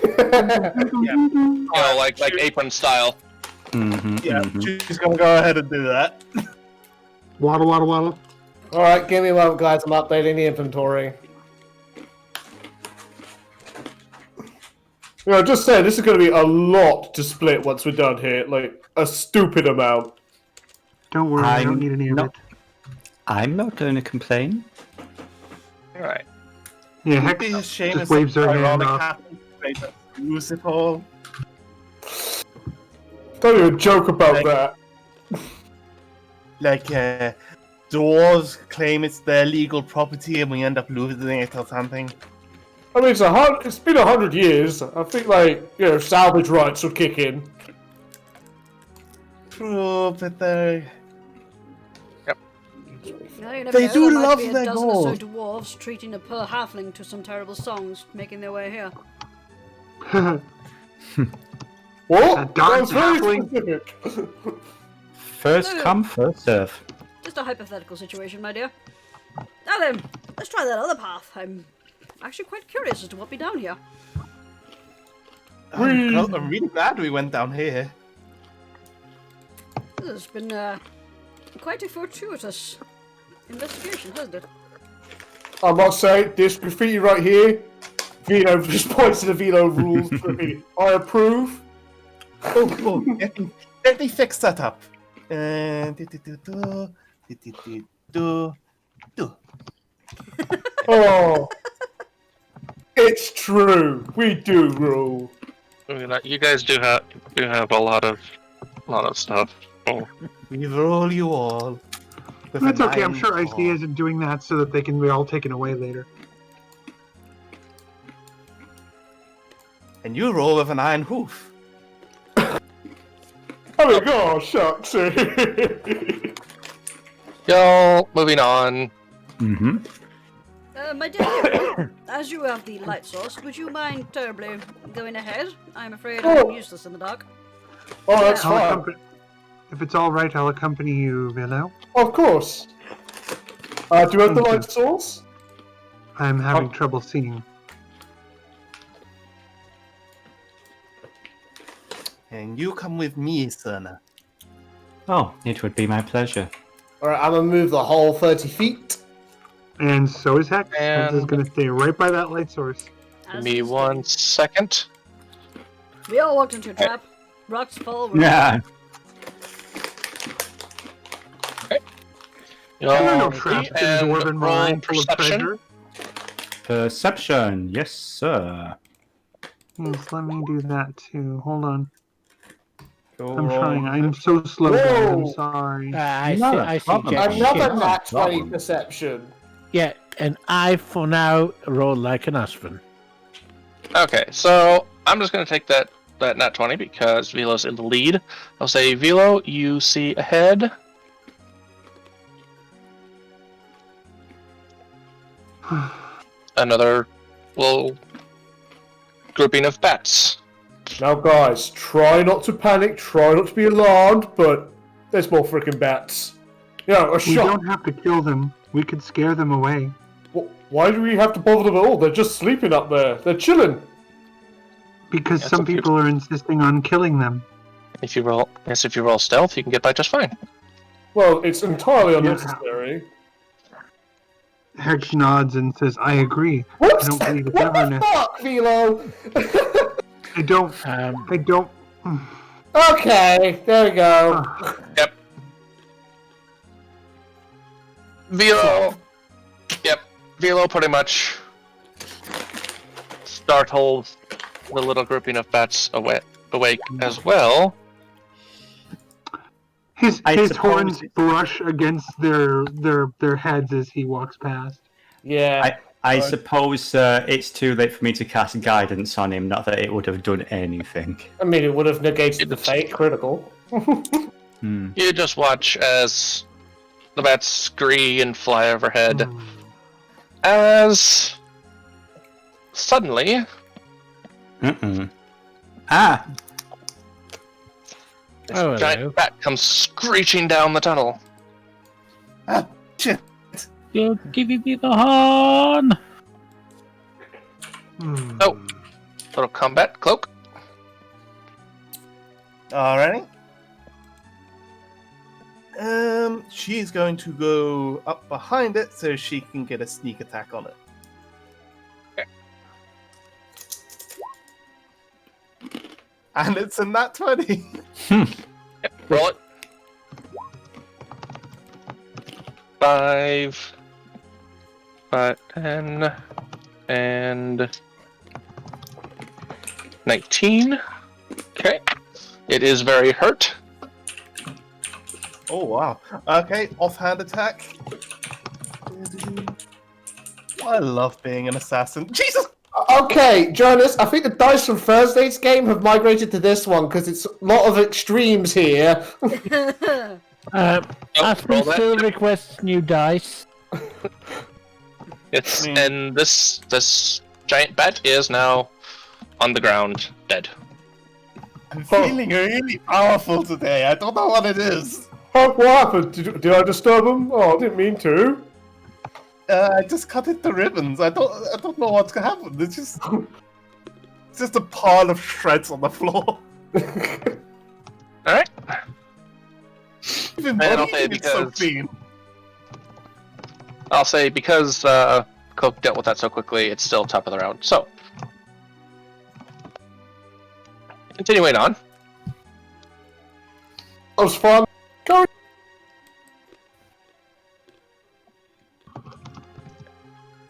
You know, like apron style. Mm-hmm, Yeah, she's gonna go ahead and do that. Waddle, waddle, waddle. Alright, give me a moment, guys. I'm updating the inventory. You know, just saying, this is going to be a lot to split once we're done here. Like, a stupid amount. Don't worry, I don't need any of it. I'm not going to complain. Alright. Yeah, Hex It'd be a shame just if waves her something hand ironic off. happened. They just lose it all. Don't even joke about that. Like, dwarves claim it's their legal property and we end up losing it or something. I mean, it's been 100 years. I think, like, you know, salvage rights would kick in. True, but they... Well, you never They know, do there might love be a their dozen or so gold. dwarves treating a poor halfling to some terrible songs, making their way here. What? A dark That's very halfling? specific. First come, first serve. Just a hypothetical situation, my dear. Now then, let's try that other path. I'm actually quite curious as to what be down here. I'm really glad we went down here. This has been quite a fortuitous investigation, hasn't it? I must say, this graffiti right here, Vilo just points to the Vilo rules graffiti. I approve. Oh, let me fix that up. Oh, it's true. We do rule. I mean, you guys do have a lot of stuff. Oh. We roll you all. with That's a okay, I'm sure 9 Icey isn't doing that so that they can be all taken away later. And you roll with an iron hoof. I mean, oh, shucks. Yo, moving on. Mm-hmm. My dear, as you have the light source, would you mind terribly going ahead? I'm afraid I'm useless in the dark. Oh, that's I'll fine. if it's all right, I'll accompany you, Vilo. Of course. Do you have the light source? I'm having trouble seeing. And you come with me, Cerna. Oh, it would be my pleasure. Alright, I'm gonna move the whole 30 feet. And so is Hex. Hex is And- going to stay right by that light source. Give me 1 second. We all walked into a trap. Rocks fall. We're Yeah. There are no All traps in and Dwarven roll mine full of perception. treasure. Perception, yes, sir. Yes, let me do that too. Hold on. Go I'm roll. trying. I'm so slow, guys. I'm Whoa. sorry. I see. Not a I see. problem. Jack. Another shit. nat 20 Problem. perception. Yeah, and I for now roll like an aspen. Okay, so I'm just going to take that nat 20 because Vilo's in the lead. I'll say, Vilo, you see ahead. Another little grouping of bats. Now, guys, try not to panic, try not to be alarmed, but there's more freaking bats. Yeah, a We shot. don't have to kill them. We could scare them away. Why do we have to bother them at all? They're just sleeping up there. They're chilling. Because That's some okay. people are insisting on killing them. If you roll stealth, you can get by just fine. Well, it's entirely unnecessary. Hex nods and says, I agree. What? I don't believe it's What ever the fuck, Vilo? I don't. I don't. Okay, there we go. Yep. Vilo. Yep. Vilo pretty much startles the little grouping of bats awake as well. His I suppose horns it- brush against their heads as he walks past. Yeah. I suppose it's too late for me to cast guidance on him, not that it would have done anything. I mean, it would have negated the fate critical. You just watch as the bats scree and fly overhead. As suddenly, Ah! this Oh, hello. giant bat comes screeching down the tunnel. Ah, shit. You're giving me the horn! Oh, little combat cloak. Alrighty. She's going to go up behind it so she can get a sneak attack on it. And it's a nat 20. Yep, roll it. 5, 10, and 19. Okay. It is very hurt. Oh, wow. Okay, offhand attack. I love being an assassin. Jesus! Okay, Jurnis, I think the dice from Thursday's game have migrated to this one because it's a lot of extremes here. Aspen roll that. still requests new dice. It's and this giant bat is now on the ground, dead. I'm feeling really powerful today. I don't know what it is. Oh, what happened? Did I disturb him? Oh, I didn't mean to. I just cut it to ribbons. I don't know what's gonna happen. It's just a pile of shreds on the floor. Alright. Even And I'll body say is so because- clean. I'll say because Coke dealt with that so quickly, it's still top of the round. So, continuing on. That was fun. Go.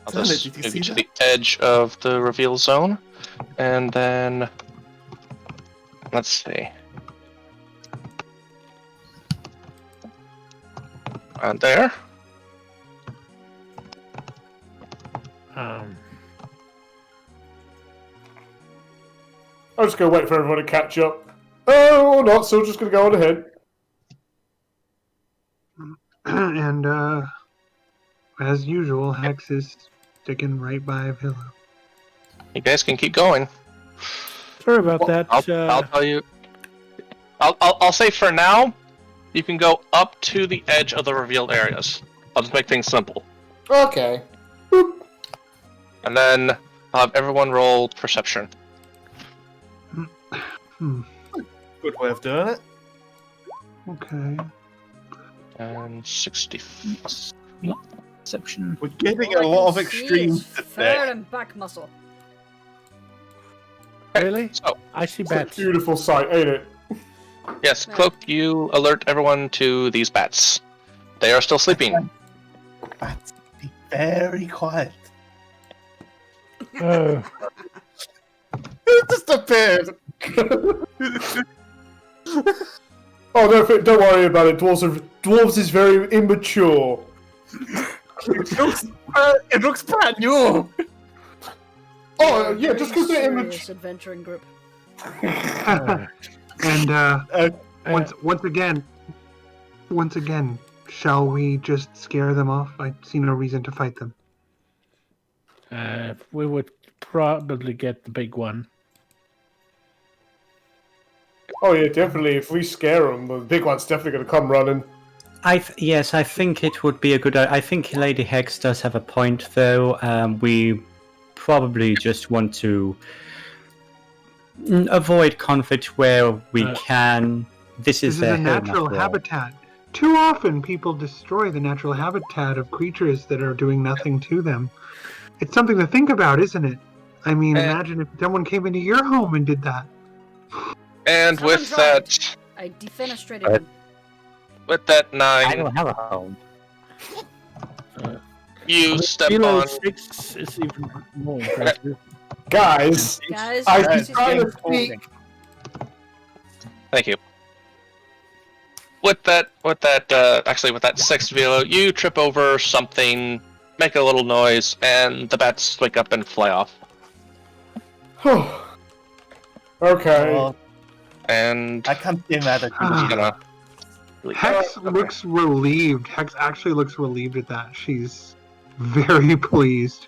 I'll Cerna, just did you move see to that? the edge of the reveal zone, and then let's see. And there. Um, I'm just gonna wait for everyone to catch up. Oh, or not, so just gonna go on ahead. And as usual, Hex is sticking right by Vilo. You guys can keep going. sorry about that. I'll tell you. I'll say for now, you can go up to the edge of the revealed areas. I'll just make things simple, Okay. and then I'll have everyone roll perception. Good way of doing it. Okay. And 60. Perception. We're getting All a I lot can of see extremes is fur today. and back muscle. Really? So, I see It's a bats. beautiful sight, ain't it? yes, Cloak, you alert everyone to these bats. They are still sleeping. Bats, be very quiet. Oh, It just appeared. Oh no! Don't worry about it. Dwarves is very immature. It looks brand new. Oh yeah, just because they're immature. Serious adventuring group. And uh, once again, shall we just scare them off? I see no reason to fight them. we would probably get the big one. Oh yeah, definitely. If we scare them, the big one's definitely going to come running. Yes, I think it would be a good. I think Lady Hex does have a point, though. We probably just want to avoid conflict where we can. This is their a home, natural after all. habitat. Too often, people destroy the natural habitat of creatures that are doing nothing to them. It's something to think about, isn't it? I mean, imagine if someone came into your home and did that. And Someone with tried. that, I defenestrated him. with that I 9, don't have a home. you step Vilo on. 6 is even more impressive. Guys, Guys, I this was is trying good. to speak. Thank you. With that 6th Vilo, you trip over something, make a little noise, and the bats wake up and fly off. Okay. Oh, And I can't be mad at you. gonna Hex looks relieved. Hex actually looks relieved at that. She's very pleased.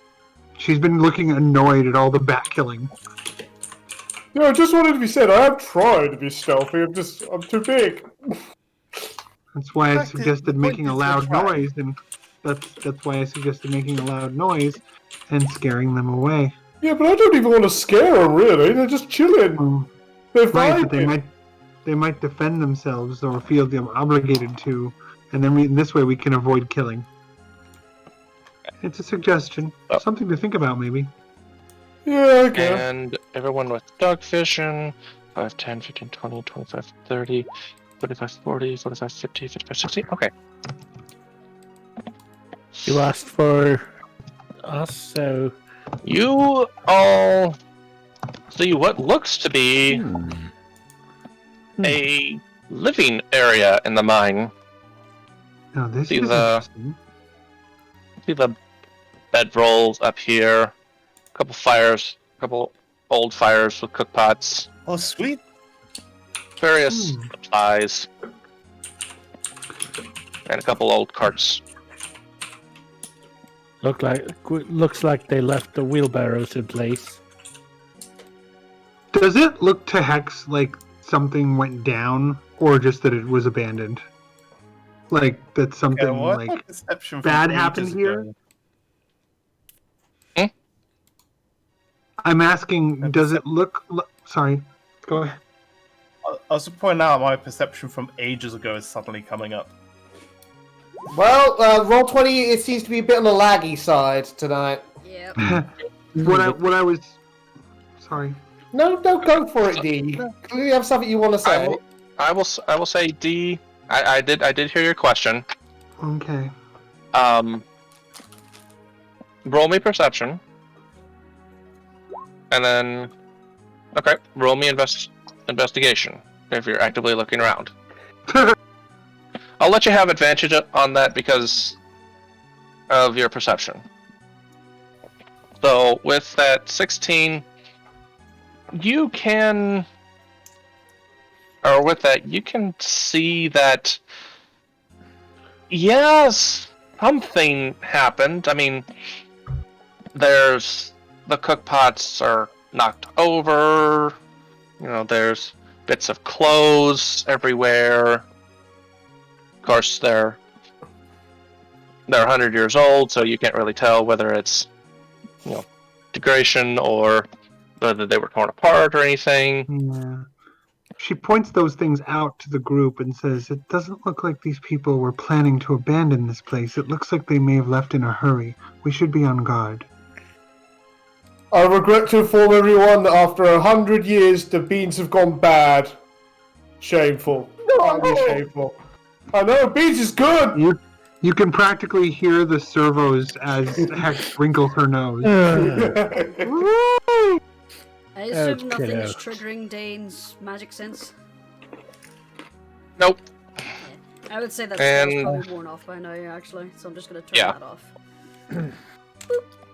She's been looking annoyed at all the bat killing. Yeah, I just wanted to be said. I have tried to be stealthy. I'm too big. That's why I Fact is, suggested the making a point is loud you're trying. noise, and that's why I suggested making a loud noise and scaring them away. Yeah, but I don't even want to scare them. Really, they're just chilling. They're Right, but vibing. they might defend themselves or feel them obligated to, and then this way we can avoid killing. It's a suggestion, something to think about, maybe. Yeah, I guess. And everyone with dog vision, 5, 10, 15, 20, 25, 30, 45, 40, 45, 50, 55, 60. Okay. You asked for us, so You all see what looks to be a living area in the mine. Now this See is the- interesting. See the bedrolls up here, a couple fires, a couple old fires with cook pots, Oh, sweet. various supplies, and a couple old carts. looks like they left the wheelbarrows in place. Does it look to Hex like something went down, or just that it was abandoned? Like that something Yeah, what like perception bad from happened ages here? ago? I'm asking, does it look? Sorry, go ahead. I was pointing out my perception from ages ago is suddenly coming up. Well, Roll20, it seems to be a bit on the laggy side tonight. Yep. What I was. Sorry. No, don't go for it, D. You clearly have something you want to say. I will say D. I did hear your question. Okay. Roll me perception, and then roll me investigation if you're actively looking around. I'll let you have advantage on that because of your perception. So with that 16, you can see that, yes, something happened. I mean, there's the cook pots are knocked over, there's bits of clothes everywhere. Of course, they're 100 years old, so you can't really tell whether it's, degradation or whether they were torn apart or anything. Yeah. she points those things out to the group and says, "It doesn't look like these people were planning to abandon this place. It looks like they may have left in a hurry. We should be on guard." I regret to inform everyone that after 100 years, the beans have gone bad. Shameful. Highly shameful. I know, beans is good! You can practically hear the servos as Hex wrinkles her nose. I assume Okay, nothing is okay. triggering Dane's magic sense. Nope. I would say that And- spell's probably worn off by now, actually, so I'm just gonna turn Yeah. that off.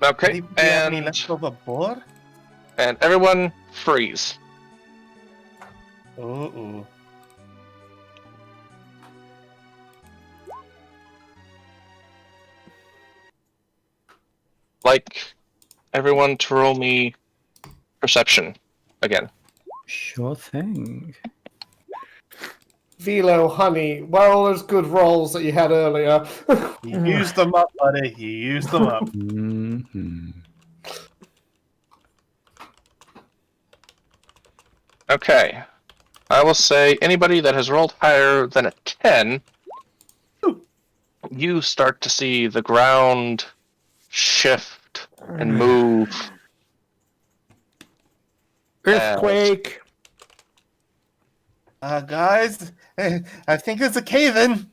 Okay, Do you have any and leftover board? everyone freeze. Ooh. Like everyone to roll me perception again. Sure thing. Vilo, honey, where are all those good rolls that you had earlier? You used them up, buddy. You used them up. Mm-hmm. Okay. I will say anybody that has rolled higher than a 10, you start to see the ground shift and move. Earthquake. Guys, I think it's a cave-in.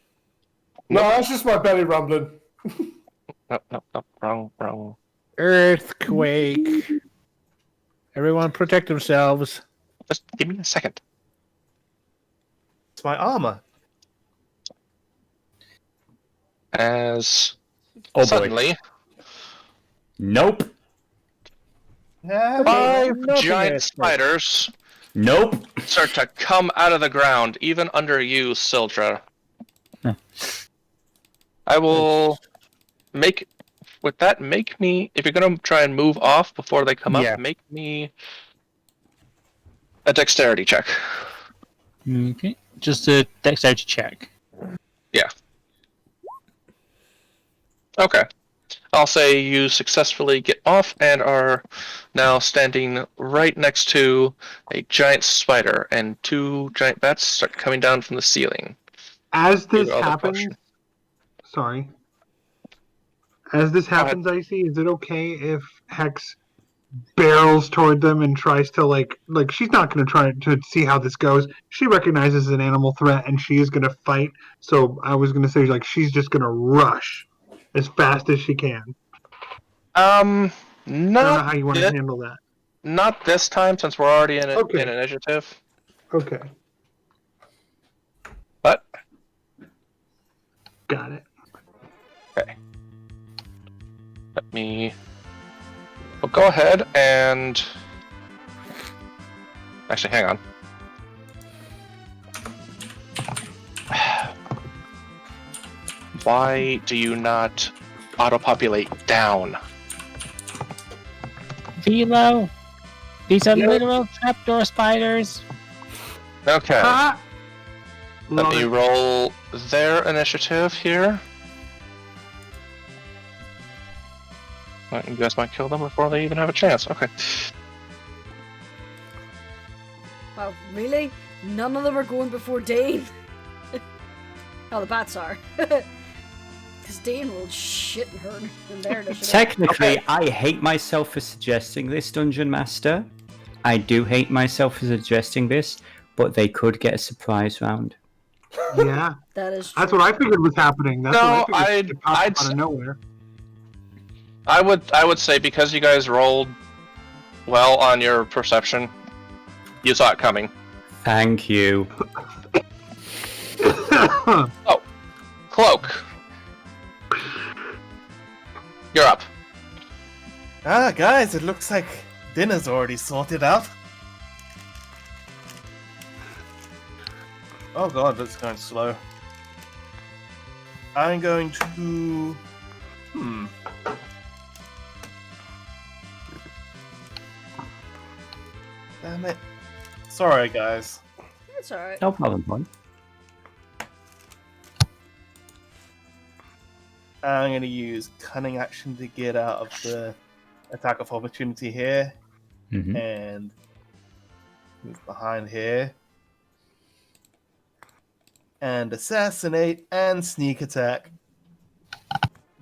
No, that's just my belly rumbling. No, wrong. Earthquake. Everyone protect themselves. Just give me a second. It's my armor. As Oh suddenly, boy. Nope. Yeah, five nothing giant is- spiders Nope. start to come out of the ground, even under you, Syldra. Huh. I will make me, if you're gonna try and move off before they come Yeah. up, make me a dexterity check. Okay. Just a dexterity check. Okay. I'll say you successfully get off and are now standing right next to a giant spider, and two giant bats start coming down from the ceiling. As this Give all the happens, potion. sorry. As this happens, Icey, is it okay if Hex barrels toward them and tries to like she's not going to try to see how this goes. She recognizes an animal threat and she is going to fight. So I was going to say like she's just going to rush as fast as she can. I don't know how you want to handle that. Not this time, since we're already in Okay. in initiative. Okay, But got it. okay, let me. Well, go ahead and actually, hang on. Why do you not auto-populate down? Vilo! These are literal trapdoor spiders! Okay. Ah! Let Love me it. roll their initiative here. You guys might kill them before they even have a chance. Okay. Wow, really? None of them are going before Dane? Oh, the bats are. Because Dane rolled shit in her in their initiative. Technically, I hate myself for suggesting this, Dungeon Master. I do hate myself for suggesting this, but they could get a surprise round. Yeah, That is true. that's what I figured was happening. That's No, what I figured. I'd out of nowhere. I would say because you guys rolled well on your perception, you saw it coming. Thank you. Cloak. You're up. Guys, it looks like dinner's already sorted out. Oh god, that's going slow. I'm going to... Damn it. Sorry, guys. It's alright. No problem, boy. I'm going to use Cunning Action to get out of the attack of opportunity here. Mhm. And move behind here. and assassinate and sneak attack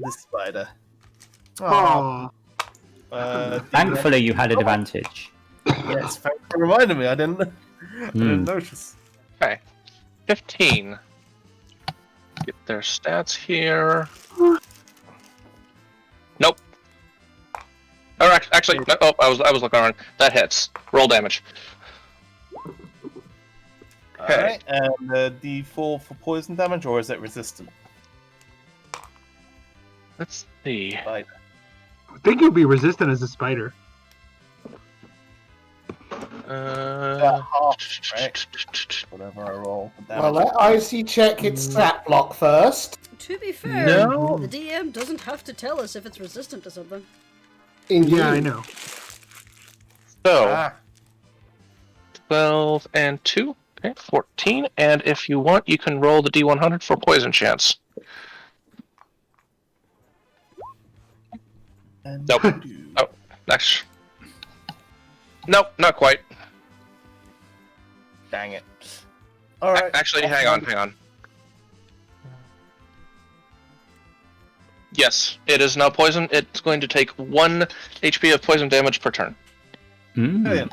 this spider. Oh, Thankfully, you had advantage. Yes, thanks for reminding me. I didn't notice. Okay. 15. Get their stats here. Nope. Or actually, no, oh, I was looking wrong. That hits. Roll damage. Okay. Alright, and D4 for poison damage, or is it resistant? Let's see. Spider. I think you'll be resistant as a spider. Half, right? Whatever I roll. For damage. Well, let Icey check its stat block first. To be fair, No. the DM doesn't have to tell us if it's resistant to something. Indeed. Yeah, I know. So, Ah, 12 and 2. Okay, 14. And if you want, you can roll the D100 for poison chance. and Nope. Oh, next. Nope, not quite. Dang it. Alright. Actually, hang on. Yes, it is now poison. It's going to take 1 HP of poison damage per turn. Brilliant.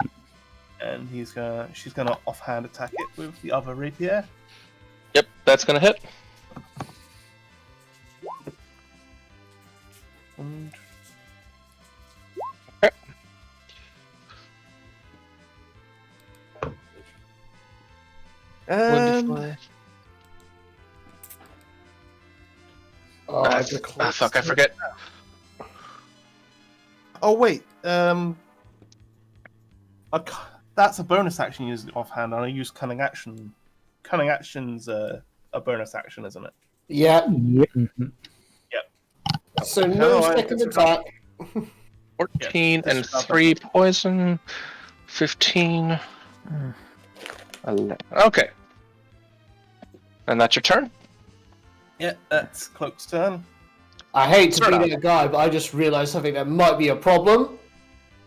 And she's gonna offhand attack it with the other rapier. Yep, that's going to hit. And Okay. Oh, I just Fuck, I forget. oh wait, that's a bonus action used offhand, and I use cunning action. Cunning action's a bonus action, isn't it? Yeah. So no No, I second disregard. attack. 14 Yeah, and disregard 3 poison. 15. 11. Okay. And that's your turn? Yeah, that's Cloak's turn. I hate to Cerna. be that guy, but I just realized something that might be a problem.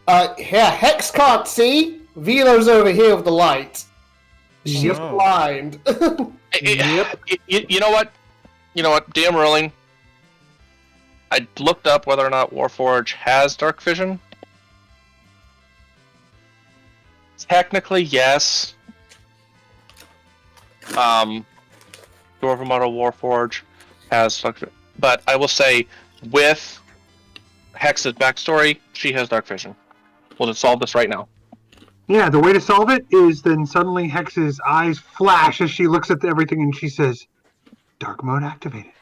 Yeah, Hex can't see. Vilo's over here with the light. She's Yep. blind. Yep. You know what? DM rolling. I looked up whether or not Warforged has dark vision. Technically, yes. Dwarven Model Warforged has dark vision. But I will say, with Hex's backstory, she has dark vision. We'll just solve this right now. Yeah, the way to solve it is then suddenly Hex's eyes flash as she looks at everything and she says, "Dark mode activated.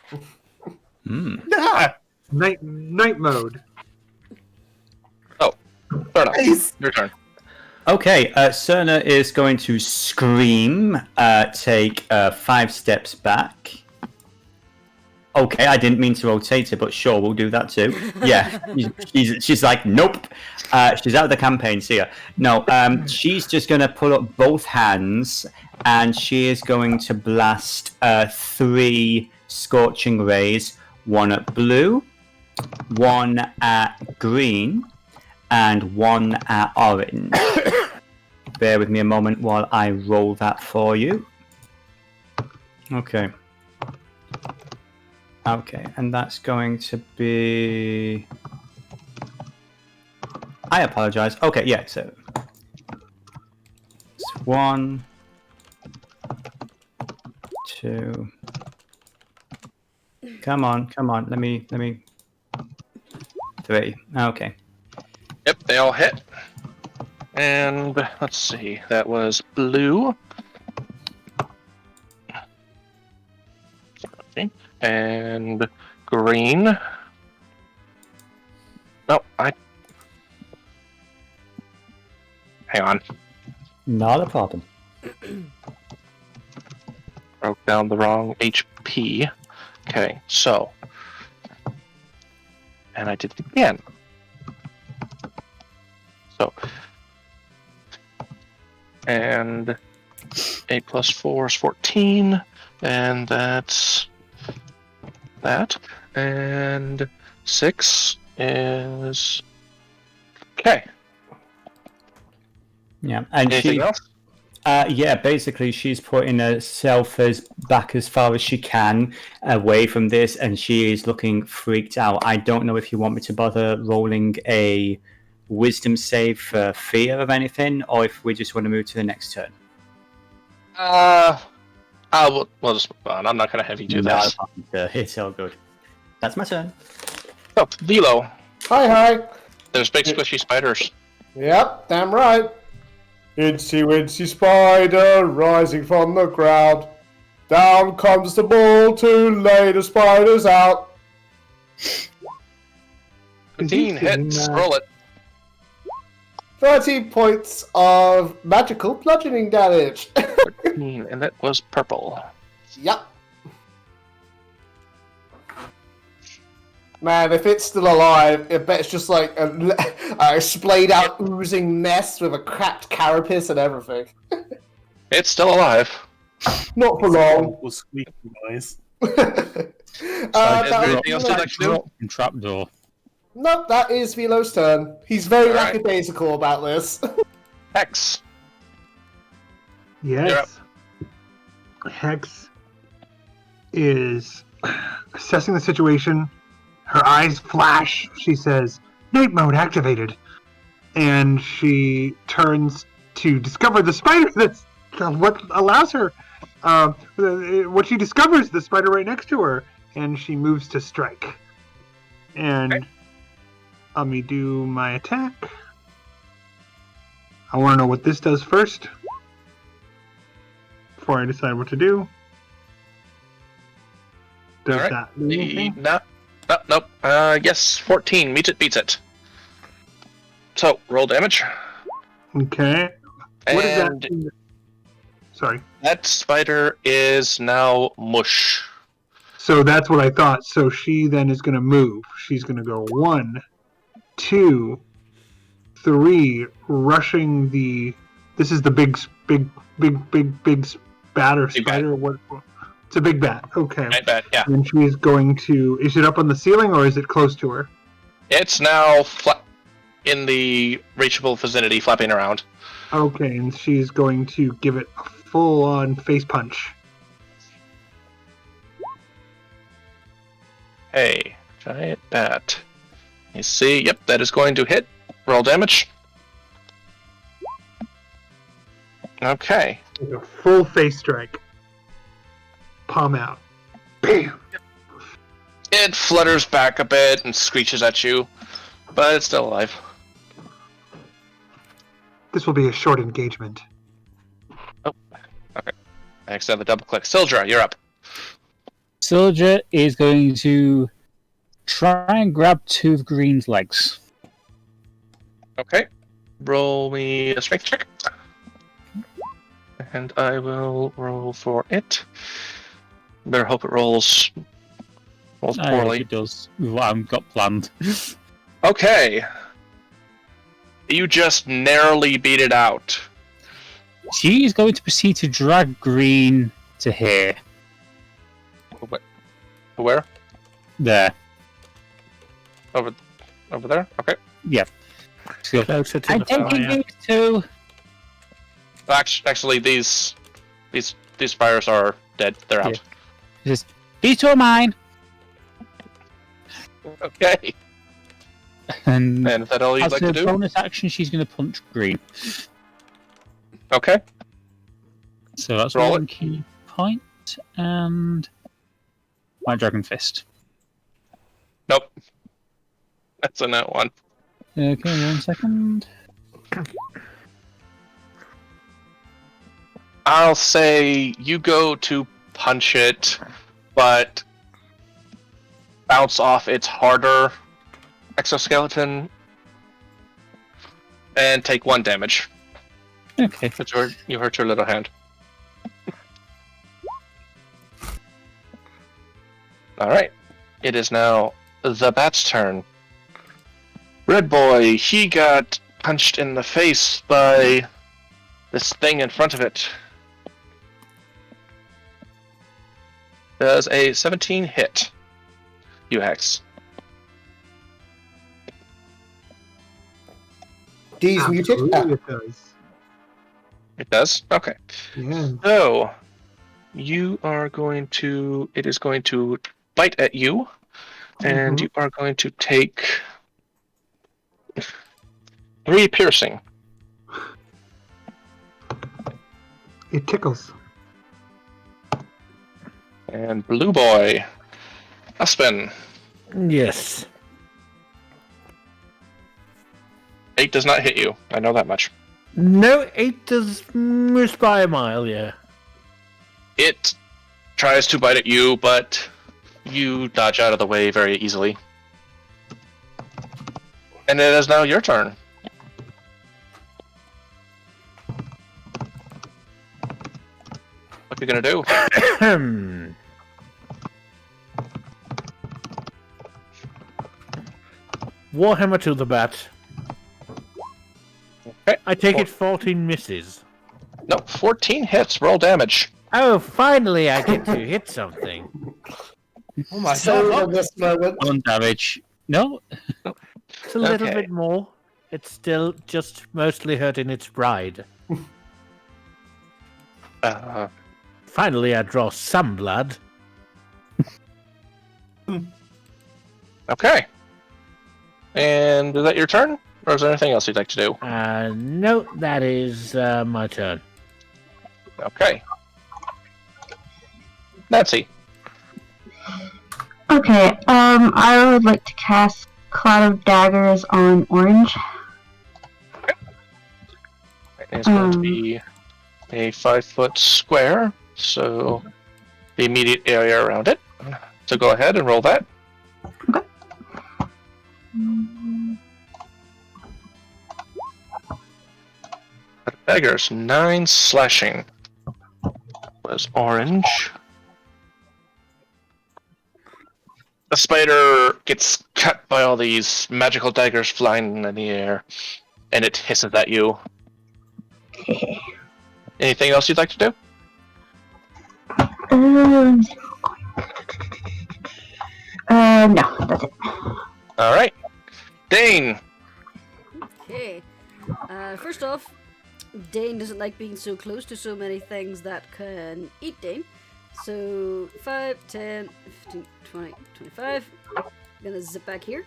Ah, Night mode." Fair enough. nice. Your turn. Okay, Cerna is going to scream, take 5 steps back. Okay, I didn't mean to rotate her, but sure, we'll do that too. Yeah, she's like, nope. She's out of the campaign, see ya. No, she's just going to pull up both hands, and she is going to blast 3 scorching rays, 1 at blue, 1 at green, and 1 at orange. Bear with me a moment while I roll that for you. Okay. Okay, and that's going to be... I apologize. Okay, yeah, so... It's 1... 2... Come on, let me... 3. Okay. Yep, they all hit. And let's see, that was blue. Okay. And green. No, hang on. Not a problem. Broke down the wrong HP. Okay, so. And I did it again. So. And 8 plus 4 is 14. And that's that. And 6 is... Okay. Yeah, and Anything else? Yeah, basically she's putting herself back as far as she can away from this, and she is looking freaked out. I don't know if you want me to bother rolling a wisdom save for fear of anything, or if we just want to move to the next turn. We'll just move on. I'm not going to have you do this. It's all good. That's my turn. Oh, Vilo. Hi. There's big squishy spiders. Yep, damn right. Incy wincy spider rising from the ground. Down comes the ball to lay the spiders out. 15 hits. Roll it. 30 points of magical bludgeoning damage. 14, and that was purple. Yep. Man, if it's still alive, I bet it's just like a splayed out oozing mess with a cracked carapace and everything. It's still alive. Not for long. Was squeaky noise. Anything else you'd like to do? Trapdoor. Nope, that is Vilo's turn. He's very All right. lackadaisical about this. Hex. Yes. Hex is assessing the situation. Her eyes flash. She says, "Night mode activated." And she turns to discover the spider that's what allows her. What she discovers, the spider right next to her. And she moves to strike. And let me do my attack. I want to know what this does first. Before I decide what to do. Does All right. that do anything? Nope. Yes, 14. Beats it. So, roll damage. Okay. What is And that? Sorry. that spider is now mush. So that's what I thought. So she then is going to move. She's going to go 1, 2, 3, rushing the. This is the big spatter Big spider. What? It's a big bat. Okay. Right, bad, yeah. And she is going to. Is it up on the ceiling or is it close to her? It's now in the reachable vicinity, flapping around. Okay, and she's going to give it a full-on face punch. Hey, giant bat. You see? Yep, that is going to hit. Roll damage. Okay. With a full face strike. Palm out. Bam! It flutters back a bit and screeches at you, but it's still alive. This will be a short engagement. Oh, okay. I accidentally double click. Syldra, you're up. Syldra is going to try and grab two of Green's legs. Okay. Roll me a strength check. And I will roll for it. Better hope it rolls poorly. It does. With what I've got planned. Okay. You just narrowly beat it out. She is going to proceed to drag Green to here. Where? There. Over there? Okay. Yeah. So, Closer to I'm the taking fire. these two. Actually, these fires are dead. They're out. These two are mine. Okay. And And is that all you'd as like a to do? bonus action, she's going to punch Green. Okay. So that's Roll one it. key point. And my Dragon Fist. Nope. That's a nat one. Okay, 1 second. I'll say you go to punch it, but bounce off its harder exoskeleton and take 1 damage. Okay. You hurt your little hand. Alright. It is now the bat's turn. Red boy, he got punched in the face by this thing in front of it. Does a 17 hit. You Hex. These muted. Absolutely it does. It does? Okay. Yeah. So, you are going to... It is going to bite at you, and Mhm. you are going to take 3 piercing. It tickles. And Blue Boy, Uspon. Yes. 8 does not hit you. I know that much. No, 8 does miss by a mile, yeah. It tries to bite at you, but you dodge out of the way very easily. And it is now your turn. What are you gonna do? Warhammer to the bat. Okay. I take it 14 misses. No, 14 hits. Roll damage. Oh, finally I get to hit something. Oh my So god. at this moment. 1 damage. No. It's a little Okay. bit more. It's still just mostly hurting its bride. Finally I draw some blood. Okay. And is that your turn? Or is there anything else you'd like to do? No, that is my turn. Okay. Nancy. Okay, I would like to cast Cloud of Daggers on Orange. It's going to be a 5-foot square, so the immediate area around it. So go ahead and roll that. Okay. Daggers, 9 slashing. Was orange. The spider gets cut by all these magical daggers flying in the air, and it hisses at you. Anything else you'd like to do? No, that's it. All right, Dane. Okay. First off, Dane doesn't like being so close to so many things that can eat Dane. So 5, 10, 15, 20, 25. I'm gonna zip back here.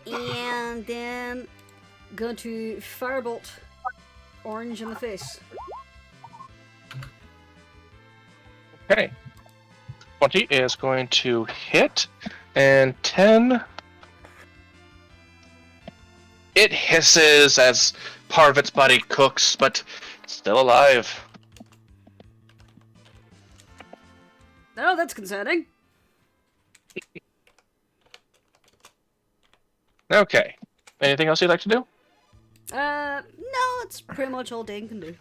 And then going to firebolt Orange in the face. Okay. 20 is going to hit, and 10. It hisses as part of its body cooks, but it's still alive. Oh, that's concerning. Okay. Anything else you'd like to do? No, that's pretty much all Dane can do.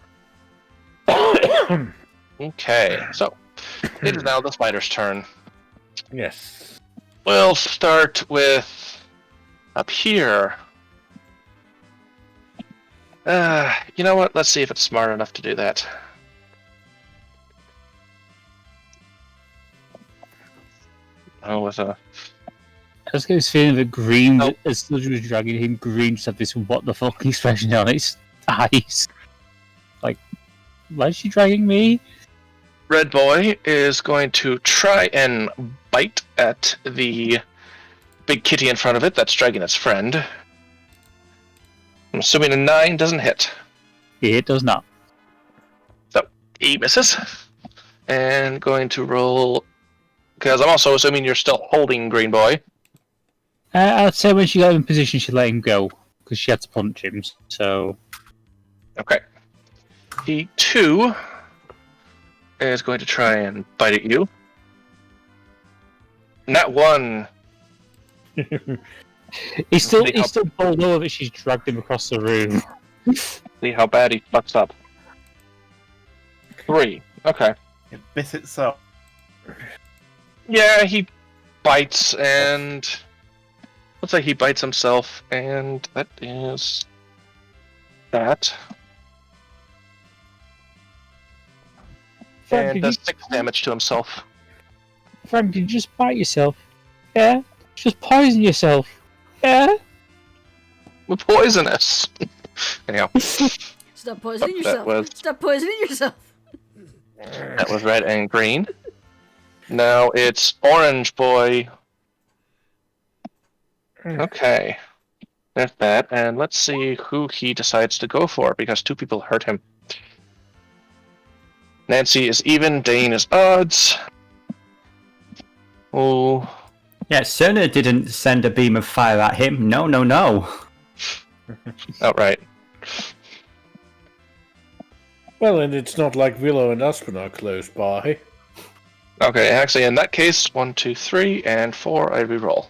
Okay, so it is now the spider's turn. Yes. We'll start with up here. You know what? Let's see if it's smart enough to do that. Oh, with a... I just get this feeling that Green, Oh. as Syldra was dragging him, Green just had this what the fuck expression on its eyes. Like, why is she dragging me? Red Boy is going to try and bite at the big kitty in front of it that's dragging its friend. I'm assuming a 9 doesn't hit. It does not. So, he misses. And going to roll... Because I'm also assuming you're still holding Green Boy. I'd say when she got in position, she let him go, because she had to punch him, so... Okay. The 2 is going to try and bite at you. Not 1. He's still bowled over, but she's dragged him across the room. See how bad he fucks up. 3. Okay. It bit itself. Yeah, he bites and... Looks like he bites himself, and that is... that. Frank, And does 6 damage to himself. Frank, you just bite yourself. Yeah? Just poison yourself. Yeah? We're poisonous. Anyhow. Stop poisoning yourself. Stop poisoning yourself. That was red and green. Now it's orange boy. Okay. There's that, and let's see who he decides to go for, because 2 people hurt him. Nancy is even, Dane is odds. Oh. Yeah, Cerna didn't send a beam of fire at him. No. Outright. Well, and it's not like Vilo and Uspon are close by. Okay, actually, in that case, 1, 2, 3, and 4, I reroll.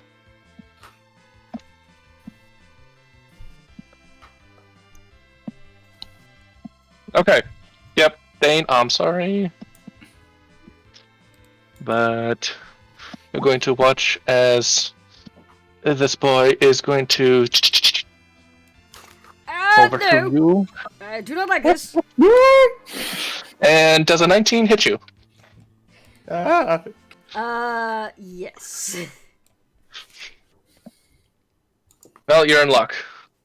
Okay. Yep, Dane, I'm sorry. But we're going to watch as this boy is going to over to you. I do not like this. And does a 19 hit you? Yes. Well, you're in luck.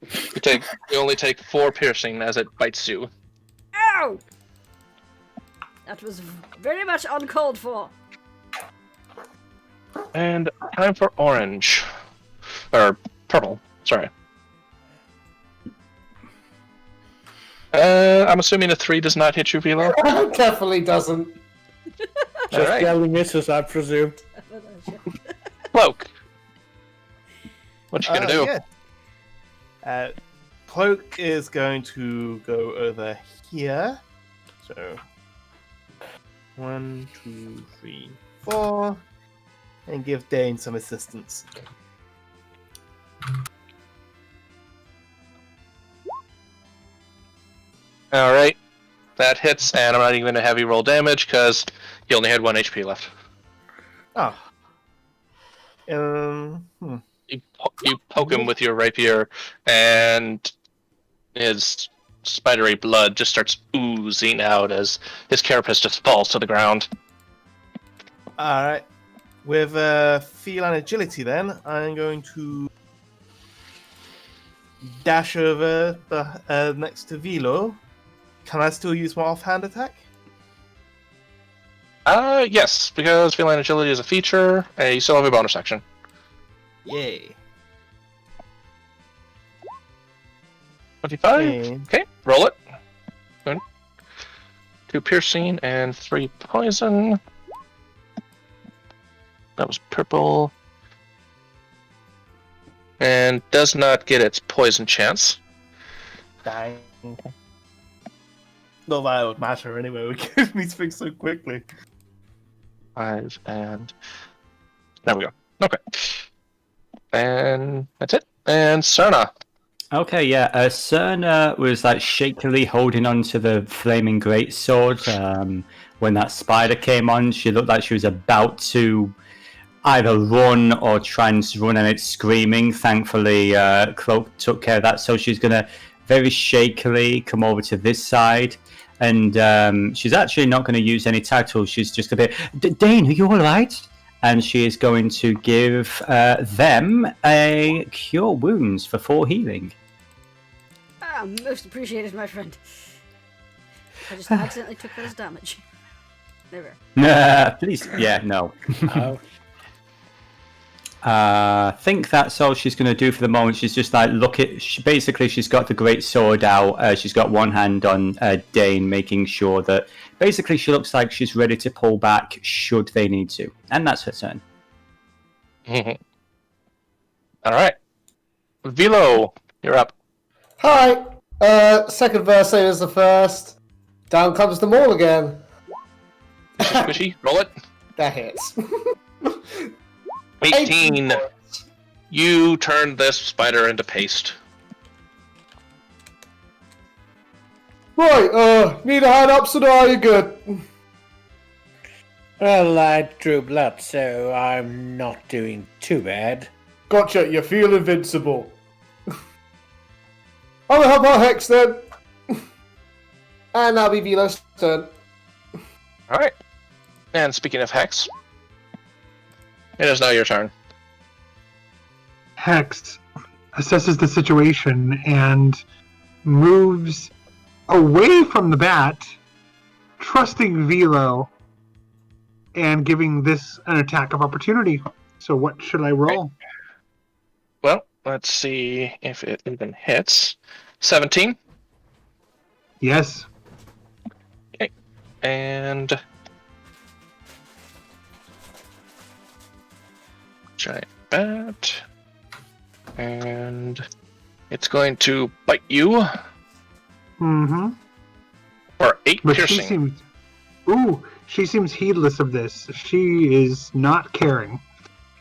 You only take 4 piercing as it bites you. Ow! That was very much uncalled for. And time for orange. Or purple, sorry. I'm assuming a 3 does not hit you, Vilo? Definitely doesn't. Just right. barely misses, I presume. Cloak. What you gonna do? Yeah. Cloak is going to go over here. So 1, 2, 3, 4, and give Dane some assistance. Alright. That hits, and I'm not even going to have you roll damage, because he only had 1 HP left. Oh. You poke him with your rapier, and his spidery blood just starts oozing out as his carapace just falls to the ground. Alright. With feline agility then, I'm going to dash over next to Vilo. Can I still use my offhand attack? Yes, because feline agility is a feature, and you still have a bonus action. Yay. 25? Okay, roll it. Good. 2 piercing and 3 poison. That was purple. And does not get its poison chance. Dang. Not that it would matter anyway, we give these things so quickly. 5 and... There we go. Okay. And that's it. And Cerna. Okay, yeah. Cerna was like shakily holding on to the flaming greatsword when that spider came on. She looked like she was about to either run or try and run, and it's screaming. Thankfully, Cloak took care of that, so she's gonna very shakily come over to this side, and she's actually not going to use any titles. She's just going to be, Dane, are you all right? And she is going to give them a cure wounds for 4 healing. Ah, most appreciated, my friend. I just accidentally took those damage. There we are. Please, yeah, no. I think that's all she's going to do for the moment. She's just like, basically she's got the great sword out. She's got one hand on Dane, making sure that basically she looks like she's ready to pull back should they need to. And that's her turn. All right. Vilo, you're up. Hi. Second verse, same as the first. Down comes the maul again. Squishy, roll it. That hits. 18. You turned this spider into paste. Right, need a hand up, so are you good? Well, I drew blood, so I'm not doing too bad. Gotcha, you feel invincible. I'll help our Hex then. And that'll be Vilo's turn. Alright. And speaking of Hex, it is now your turn. Hex assesses the situation and moves away from the bat, trusting Vilo, and giving this an attack of opportunity. So what should I roll? Okay. Well, let's see if it even hits. 17. Yes. Okay. And giant bat. And it's going to bite you Mm-hmm. for 8 But piercing. she seems heedless of this. She is not caring.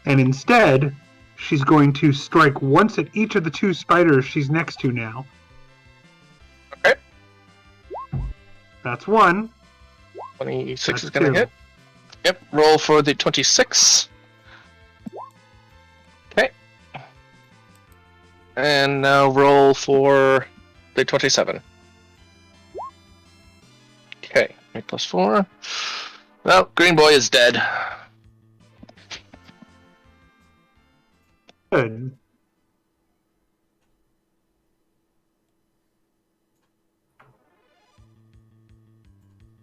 And instead, she's going to strike once at each of the 2 spiders she's next to now. Okay. That's 1. 26 That's is going to 2. hit. Yep, roll for the 26. Okay. And now roll for the 27. Okay, 8 plus 4. Well, Green Boy is dead. Good.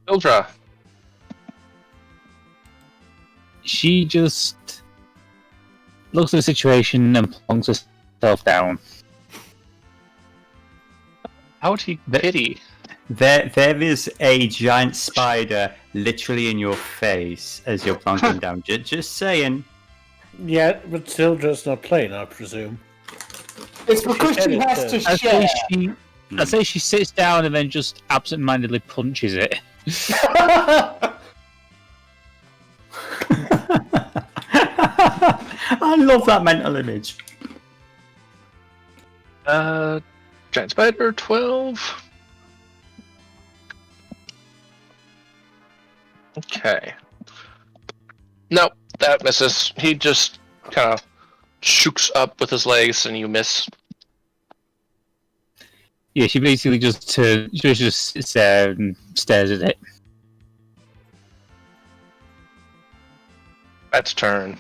Syldra. She just looks at the situation and plunks herself down. How'd he pity? There is a giant spider literally in your face as you're plunking down. Just saying. Yeah, but Syldra's not playing, I presume. It's because she has to share. I say she sits down and then just absent-mindedly punches it. I love that mental image. Giant spider, 12. Okay. Nope, that misses. He just kind of shooks up with his legs and you miss. Yeah, she basically just sits there and stares at it. That's turn.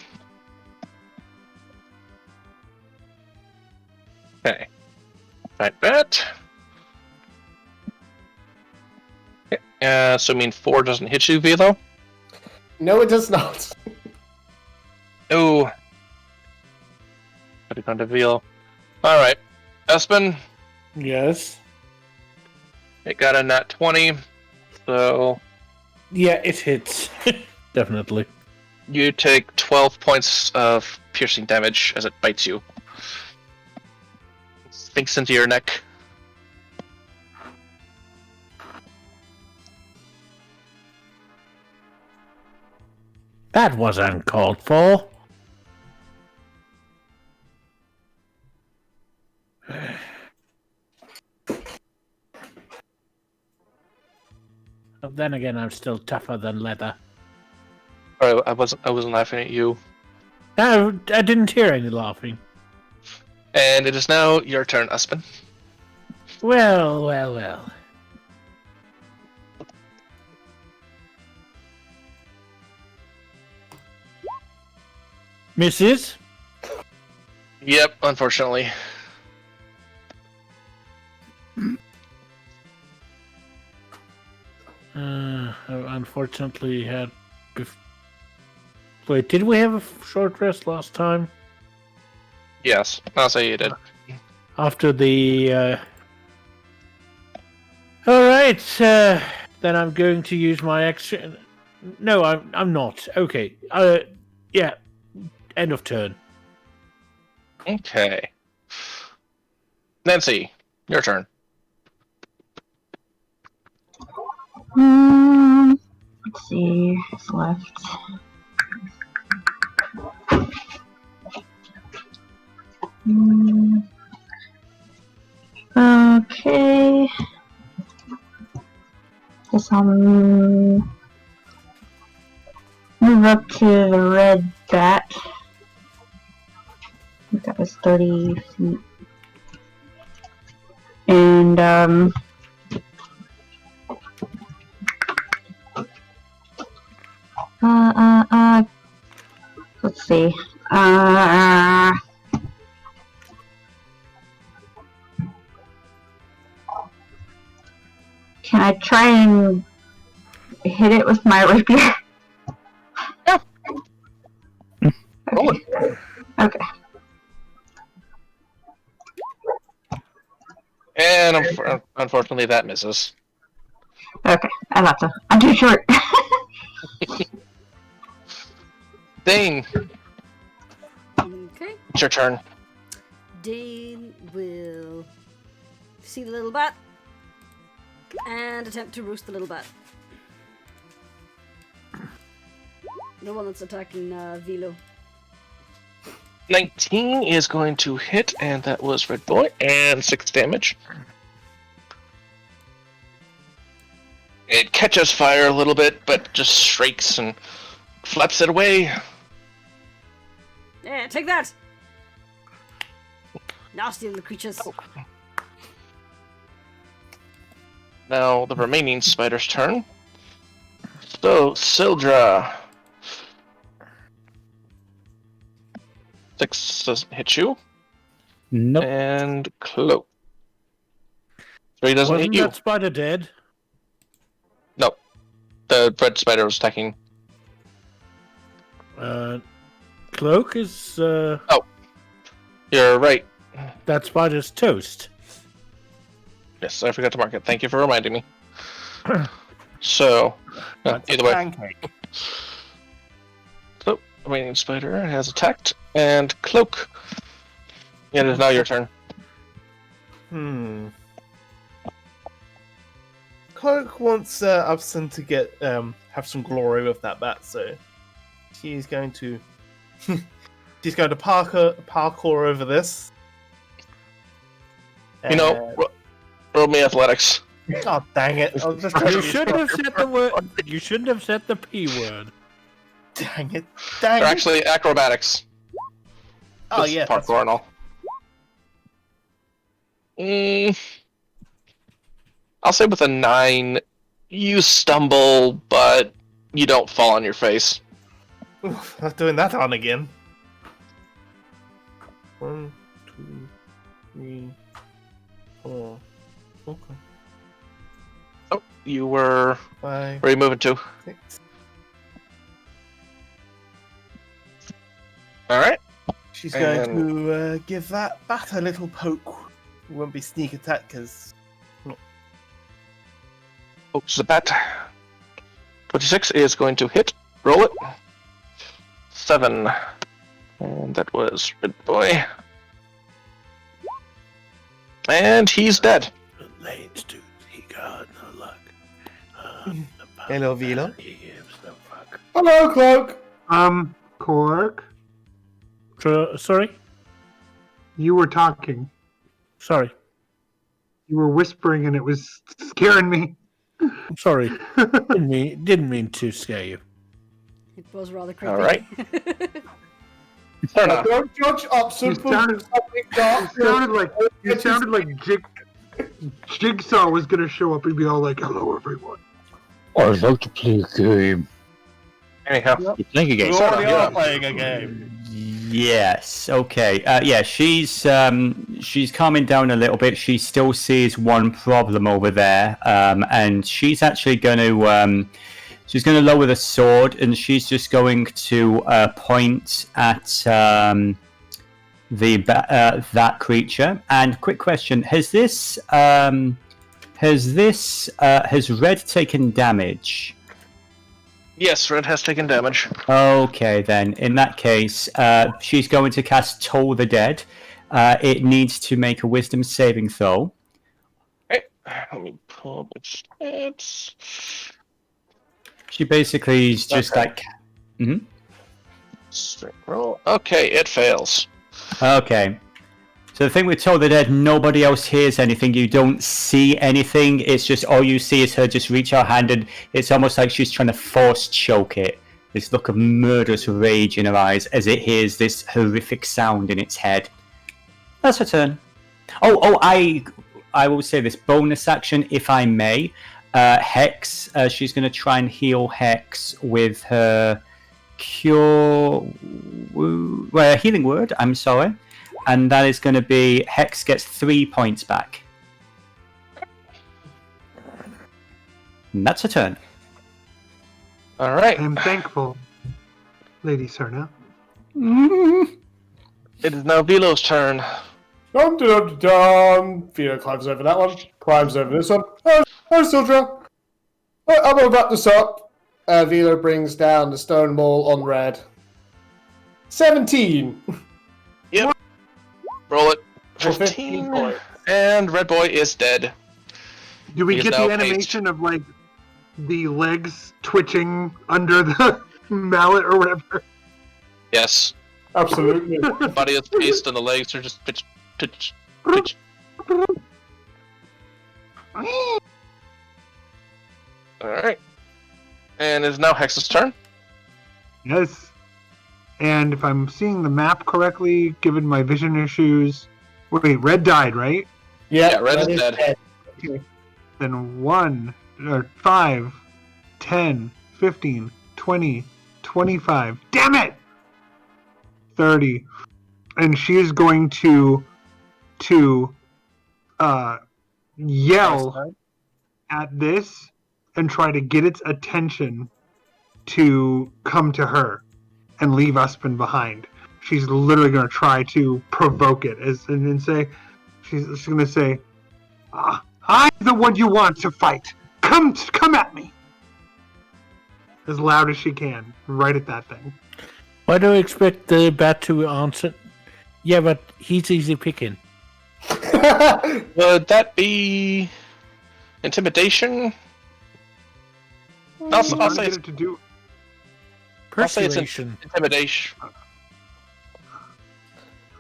Okay. Right, bet. Okay. So I mean 4 doesn't hit you, Vilo? No, it does not. Oh. Put it on to Vilo. Alright. Uspon, Yes. it got a nat 20. So Yeah, it hits. Definitely. you take 12 points of piercing damage as it bites you. Sinks into your neck. That was uncalled for. But then again, I'm still tougher than leather. Sorry, I wasn't laughing at you. No, I didn't hear any laughing. And it is now your turn, Uspon. Well, well, well. Misses? Yep, unfortunately. Unfortunately had... Wait, did we have a short rest last time? Yes, I'll say you did. After the... Alright, then I'm going to use my action... No, I'm not. Okay. Yeah. End of turn. Okay. Nancy, your turn. Let's see what's left. Okay. Guess I'll move up to the red bat. I think that was 30 feet. And let's see. try and hit it with my rapier? Yeah. Okay. Okay. And unfortunately, that misses. Okay, I thought so. I'm too short. Dane, Okay. it's your turn. Dane will see the little bat and attempt to roast the little bat. The one that's attacking Vilo. 19 is going to hit, and that was Red Boy, and 6 damage. It catches fire a little bit, but just shrieks and flaps it away. Yeah, take that! Nasty little creatures. Now the remaining spider's turn. So, Syldra. 6 doesn't hit you. Nope. And Cloak. 3 doesn't Wasn't hit you. that spider dead? No. The red spider was attacking. Cloak is... You're right. That spider's toast. Yes, I forgot to mark it. Thank you for reminding me. So, either way. Pancake. So, remaining spider has attacked, and Cloak. It is now your turn. Cloak wants Upson to get have some glory with that bat, so she's going to parkour over this. You know, roll me athletics. God dang it! I was just trying You to be shouldn't have smart. said the word. You shouldn't have said the P word. Dang it! Or Dang it! actually, acrobatics. Oh Just yeah, that's parkour and all. I'll say with a 9, you stumble, but you don't fall on your face. Oof, not doing that on again. 1, 2, 3, 4. Okay. Oh, you were... 5, Where are you moving to? 6. Alright. She's going to give that bat a little poke. It won't be sneak attack because. Pokes the bat. 26 is going to hit. Roll it. 7. And that was Red Boy. And he's dead. Lainstoots, he got no luck. Hello, Vilo. He gives no fuck. Hello, Cloak. Cork, Sorry? you were talking. Sorry. You were whispering, and it was scaring me. I'm sorry. Didn't mean to scare you. It was rather creepy. Alright. Cerna. Don't judge Upson You for sounded- something dark. You sounded like Jigsaw was gonna show up and be all like, "Hello, everyone." I'd like to play a game. Anyhow. You're playing a game. We already yeah. are playing a game. Yes. Okay. Yeah. She's calming down a little bit. She still sees one problem over there, and she's actually going to lower the sword, and she's just going to point at that creature. And quick question: has Red taken damage? Yes, Red has taken damage. Okay, then. In that case, she's going to cast Toll the Dead. It needs to make a Wisdom saving throw. Okay. Let me pull up its stats. She basically is just like... Straight roll. Okay, it fails. Okay. So the thing with Toll the Dead, nobody else hears anything. You don't see anything. It's just all you see is her just reach her hand, and it's almost like she's trying to force choke it. This look of murderous rage in her eyes as it hears this horrific sound in its head. That's her turn. I will say this bonus action, if I may. Hex. She's going to try and heal Hex with her healing word. I'm sorry. And that is going to be Hex gets 3 points back. And that's a turn. All right. I am thankful, Lady Cerna. It is now Vilo's turn. Dum dum dum dum. Vilo climbs over that one. Climbs over this one. Oh, Syldra. I'm gonna wrap this up. Vilo brings down the stone wall on red. 17. Yep. Roll it. For 15. points. And Red Boy is dead. Do we He is get now the animation of like the legs twitching under the mallet or whatever? Yes. Absolutely. The body is paced and the legs are just pitch, pitch, pitch. Alright. And it is now Hex's turn. Yes. And if I'm seeing the map correctly, given my vision issues, wait, red died, right? Yeah, Red is dead. Then 1, or 5, 10, 15, 20, 25. Damn it! 30. And she is going to yell at this and try to get its attention to come to her and leave Uspon behind. She's literally going to try to provoke it and say, she's going to say, I'm the one you want to fight. Come at me. As loud as she can, right at that thing. Why do I expect the bat to answer? Yeah, but he's easy picking. Would that be intimidation? I'll say it's to do. Persuasion. intimidation.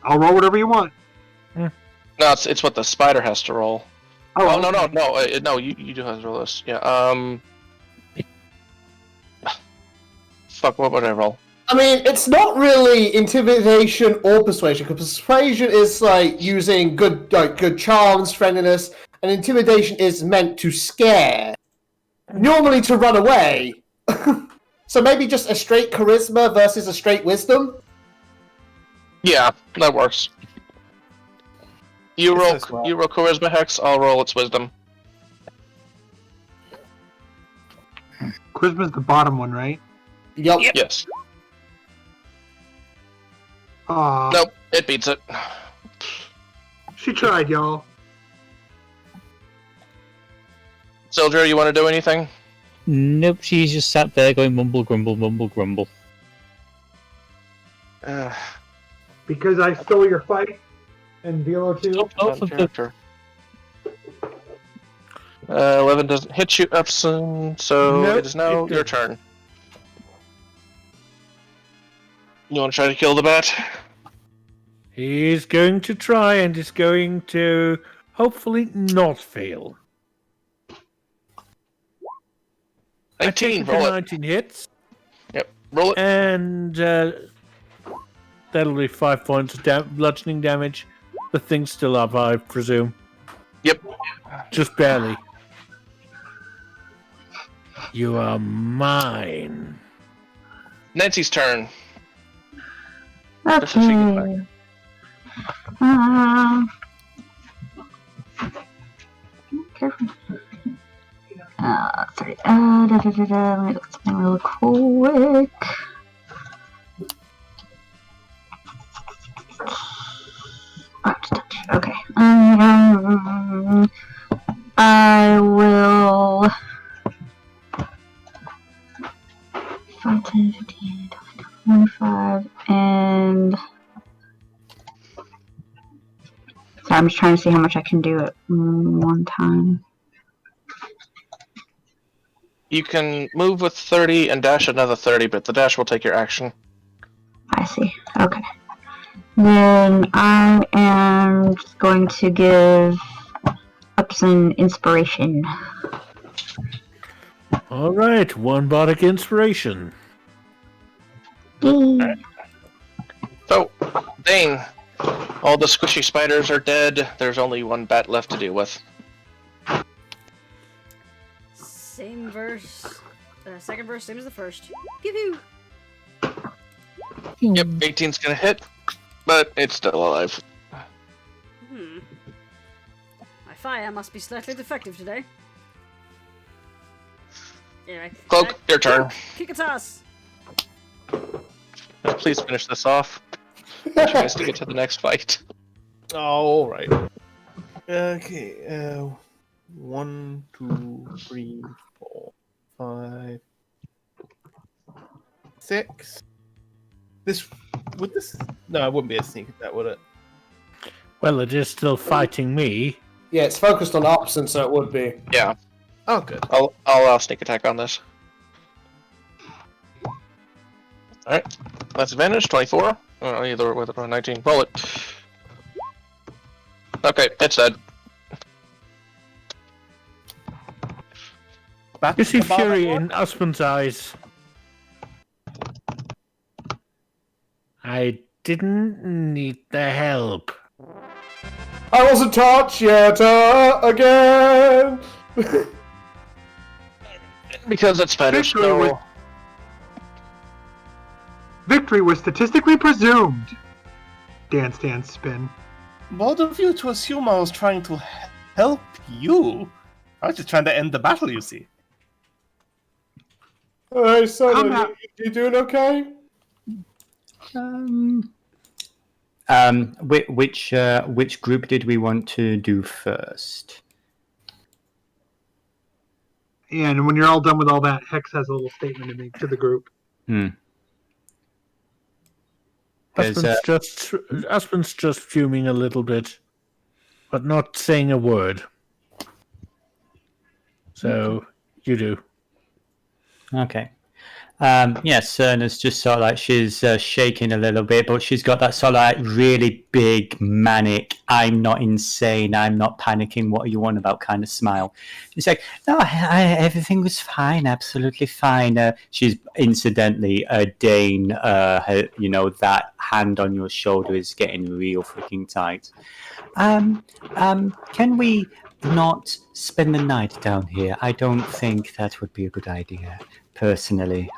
I'll roll whatever you want. No, it's what the spider has to roll. Oh, No, you do have to roll this. Yeah, fuck, what would I roll? I mean, it's not really intimidation or persuasion, because persuasion is like using good charms, friendliness, and intimidation is meant to scare. Normally to run away. So maybe just a straight charisma versus a straight wisdom? Yeah, that works. You roll charisma, Hex, I'll roll its wisdom. Charisma's the bottom one, right? Yep. Yes. Aw. Nope, it beats it. She tried, y'all. Syldra, you want to do anything? Nope, she's just sat there going mumble grumble, mumble grumble. Because I stole your fight, and Vilo too. Character. 11 doesn't hit you, Upson, so Nope, it is now it your turn. You want to try to kill the bat? He's going to try and is going to hopefully not fail. 19, roll it. 19 hits. Yep, roll it. And that'll be 5 points of bludgeoning damage. The thing's still up, I presume. Yep. Just barely. You are mine. Nancy's turn. Okay. Careful. Sorry. Let me look at something real quick. Okay. I will 5, 10, 15, 25, and so I'm just trying to see how much I can do at one time. You can move with 30 and dash another 30, but the dash will take your action. I see. Okay. Then I am just going to give up some inspiration. Alright, one bardic inspiration. Yay. So, Dane, all the squishy spiders are dead. There's only one bat left to deal with. Same verse. Second verse, same as the first. Give you. Yep, 18's gonna hit, but it's still alive. My fire must be slightly defective today. Anyway. Cloak, your turn. Kick its ass. Please finish this off. I want you guys to get to the next fight. All right. Okay. 1, 2, 3, 4, 5, 6. Would this? No, it wouldn't be a sneak attack, would it? Well, it is still fighting me. Yeah, it's focused on option, so it would be. Yeah. Oh, good. I'll sneak attack on this. Alright. That's advantage, 24. Either with it or 19. Roll it. Okay, it's dead. You see fury in Uspon's eyes. I didn't need the help. I wasn't touched yet again. Because it's Spanish, so... Victory was statistically presumed. Dance, dance, spin. Bold of you to assume I was trying to help you. I was just trying to end the battle, you see. Hey, son, you doing okay? Which group did we want to do first? Yeah, and when you're all done with all that, Hex has a little statement to make to the group. Uspon's just fuming a little bit, but not saying a word. So, you do. Okay. Yes, Cerna's just sort of like she's shaking a little bit, but she's got that sort of like really big, manic, I'm not insane, I'm not panicking, what are you on about kind of smile. She's like, no, everything was fine, absolutely fine. She's incidentally, Dane, that hand on your shoulder is getting real freaking tight. Can we not spend the night down here? I don't think that would be a good idea. Personally,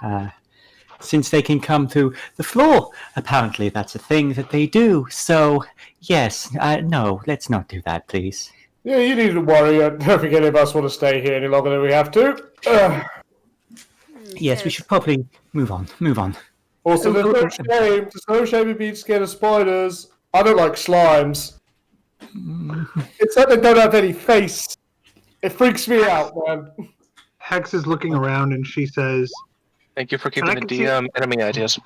since they can come through the floor, apparently that's a thing that they do. So, yes, no, let's not do that, please. Yeah, you needn't worry. I don't think any of us want to stay here any longer than we have to. Yes, we should probably move on. Also, there's no shame. There's no shame in being scared of spiders. I don't like slimes. It's that they don't have any face. It freaks me out, man. Hex is looking around and she says, "Thank you for keeping the DM enemy ideas."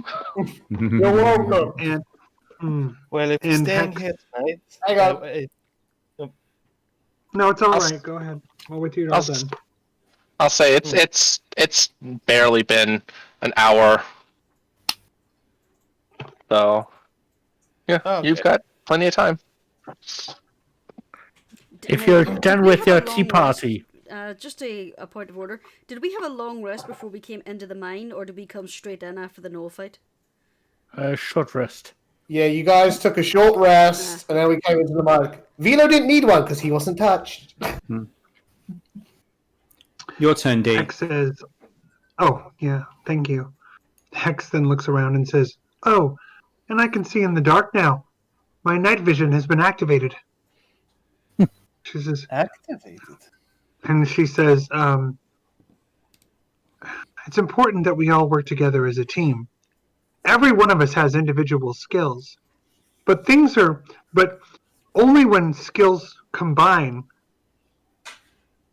You're welcome. And well, if you're staying here tonight, hang on. No, it's all right. Go ahead. I'll wait till you're all done. I'll say it's barely been an hour, so yeah, You've got plenty of time. If you're done with your tea party. Just a point of order. Did we have a long rest before we came into the mine, or did we come straight in after the Knoll fight? Short rest. Yeah, you guys took a short rest, and then we came into the mine. Vilo didn't need one because he wasn't touched. Your turn, Dane. Hex says, "Oh, yeah, thank you." Hex then looks around and says, "Oh, and I can see in the dark now. My night vision has been activated." She says, "Activated?" And she says, "It's important that we all work together as a team. Every one of us has individual skills, but only when skills combine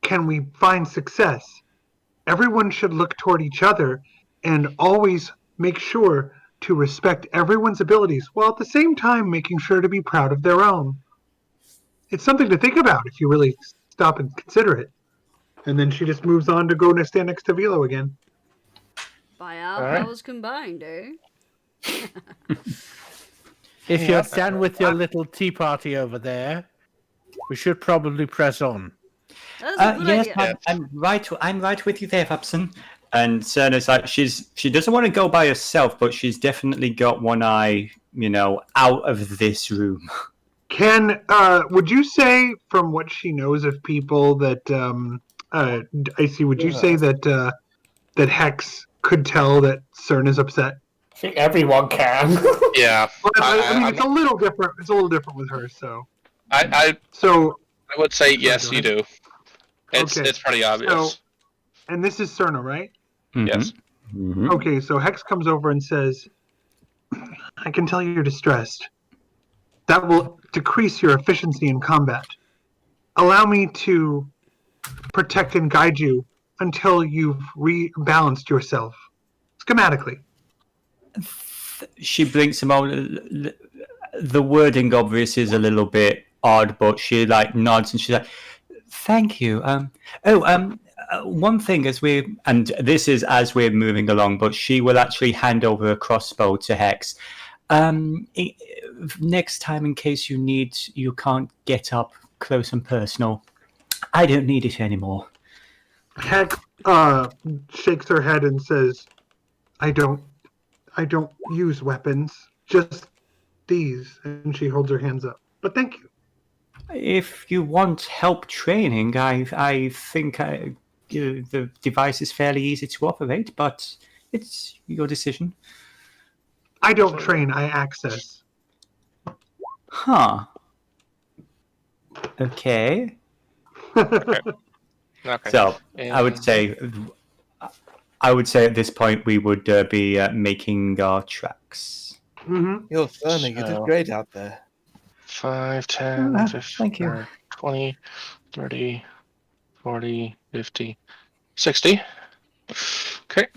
can we find success. Everyone should look toward each other and always make sure to respect everyone's abilities while at the same time making sure to be proud of their own. It's something to think about if you really stop and consider it." And then she just moves on to go and stand next to Vilo again. By our powers combined, eh? If you're done with your little tea party over there, we should probably press on. Yes, I'm right with you there, Upson. And Cerna's like she doesn't want to go by herself, but she's definitely got one eye, out of this room. Would you say from what she knows of people that Icey, would you say that Hex could tell that Cerna's upset? I think everyone can. Yeah. Well, I mean, it's a little different. It's a little different with her. So. I would say yes, you do. It's pretty obvious. And this is Cerna, right? Yes. Mm-hmm. Okay, so Hex comes over and says, I can tell you're distressed. That will decrease your efficiency in combat. Allow me to protect and guide you until you've rebalanced yourself. Schematically. She blinks him out. The wording obviously is a little bit odd, but she like nods and she's like, "Thank you." One thing and this is as we're moving along, but she will actually hand over a crossbow to Hex. Next time, in case you can't get up close and personal, I don't need it anymore. Hex shakes her head and says, I don't use weapons, just these. And she holds her hands up. But thank you. If you want help training, I think the device is fairly easy to operate, but it's your decision. I don't train, I access. Huh. Okay. Okay. So I would say at this point we would be making our tracks. Mm-hmm. You're learning. You did great out there. 5, 10, 15, thank you. 20, 30, 40, 50, 60. Okay.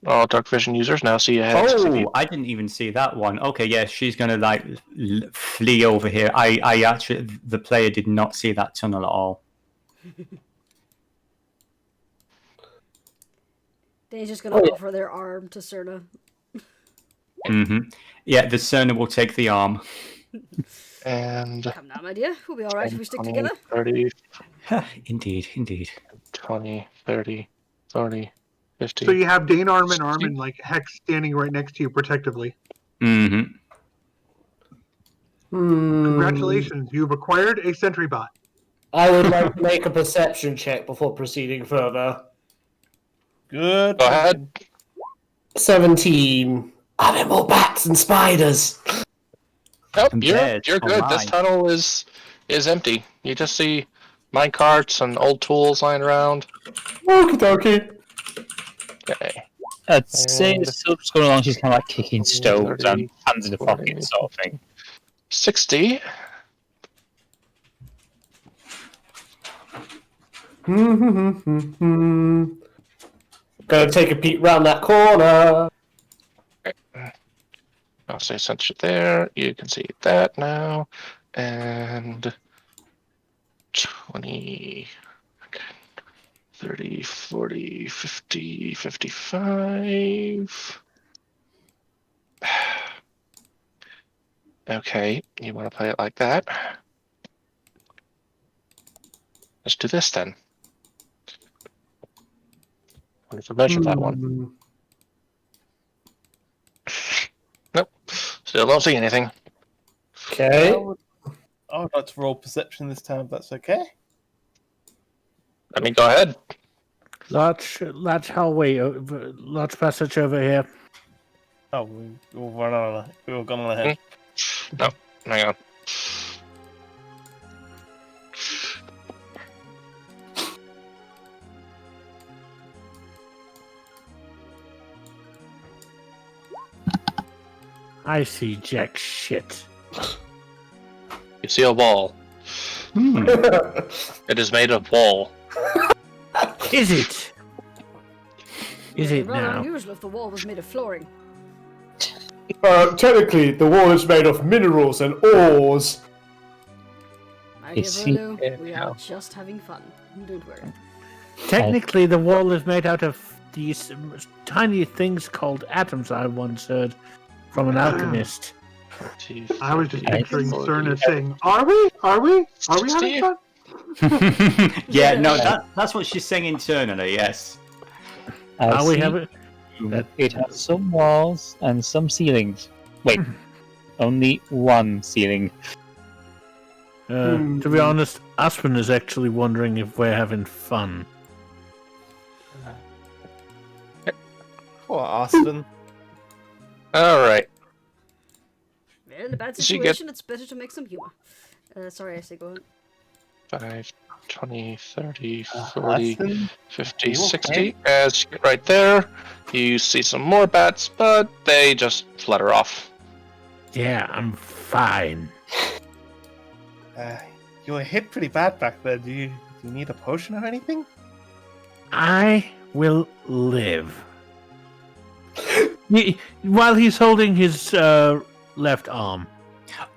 All dark vision users now see ahead. 60 feet. I didn't even see that one. Okay, yeah, she's gonna like flee over here. I actually, the player did not see that tunnel at all. Dane's just gonna offer their arm to Cerna. Mm-hmm. Yeah, the Cerna will take the arm. And Come now, my dear. We'll be alright if we stick 20, together. 30, Indeed. 20, 30, 40, 50. So you have Dane arm in arm and like Hex standing right next to you protectively. Mm-hmm. Congratulations, you've acquired a sentry bot. I would like to make a perception check before proceeding further. Good. Go ahead. 17. Are there more bats and spiders? Nope, Compared you're to good. This mine. tunnel is empty. You just see mine carts and old tools lying around. Okie dokie. Okay. I'd say And- as Syldra's going along, she's kind of like kicking stones 30, and hands in the 40. pocket sort of thing. 60. Gonna take a peek round that corner. I'll say since you're there, you can see that now. And 20, okay, 30, 40, 50, 55. Okay, you want to play it like that? Let's do this then. What is the measure that one? Nope. Still don't see anything. Okay. I would like to roll perception this time, if that's okay. I mean, go ahead. Large hallway, large passage over here. Oh, we've run on. We've gone on ahead. No, hang on. I see jack shit. You see a wall. It is made of wool. Is it? Is it Rather now? unusual if the wall was made of flooring. Technically, the wall is made of minerals and ores. My dear Is he Vilo, there we now? are just having fun. Don't worry. Technically, the wall is made out of these tiny things called atoms. I once heard from an alchemist. I was just 50, picturing 40, Cerna saying, Are we having 60? fun? Yeah, no, that's what she's saying internally. Yes. Are we having? It has some walls and some ceilings. Wait, only one ceiling. To be honest, Uspon is actually wondering if we're having fun. Poor Austin. Alright. Well, in a bad Did you get- situation, it's better to make some humor. Sorry, Icey, go ahead. 5, 20, 30, 40, Hudson, 50, you 60. okay? As you get right there, you see some more bats, but they just flutter off. Yeah, I'm fine. You were hit pretty bad back there. Do you need a potion or anything? I will live. While he's holding his left arm.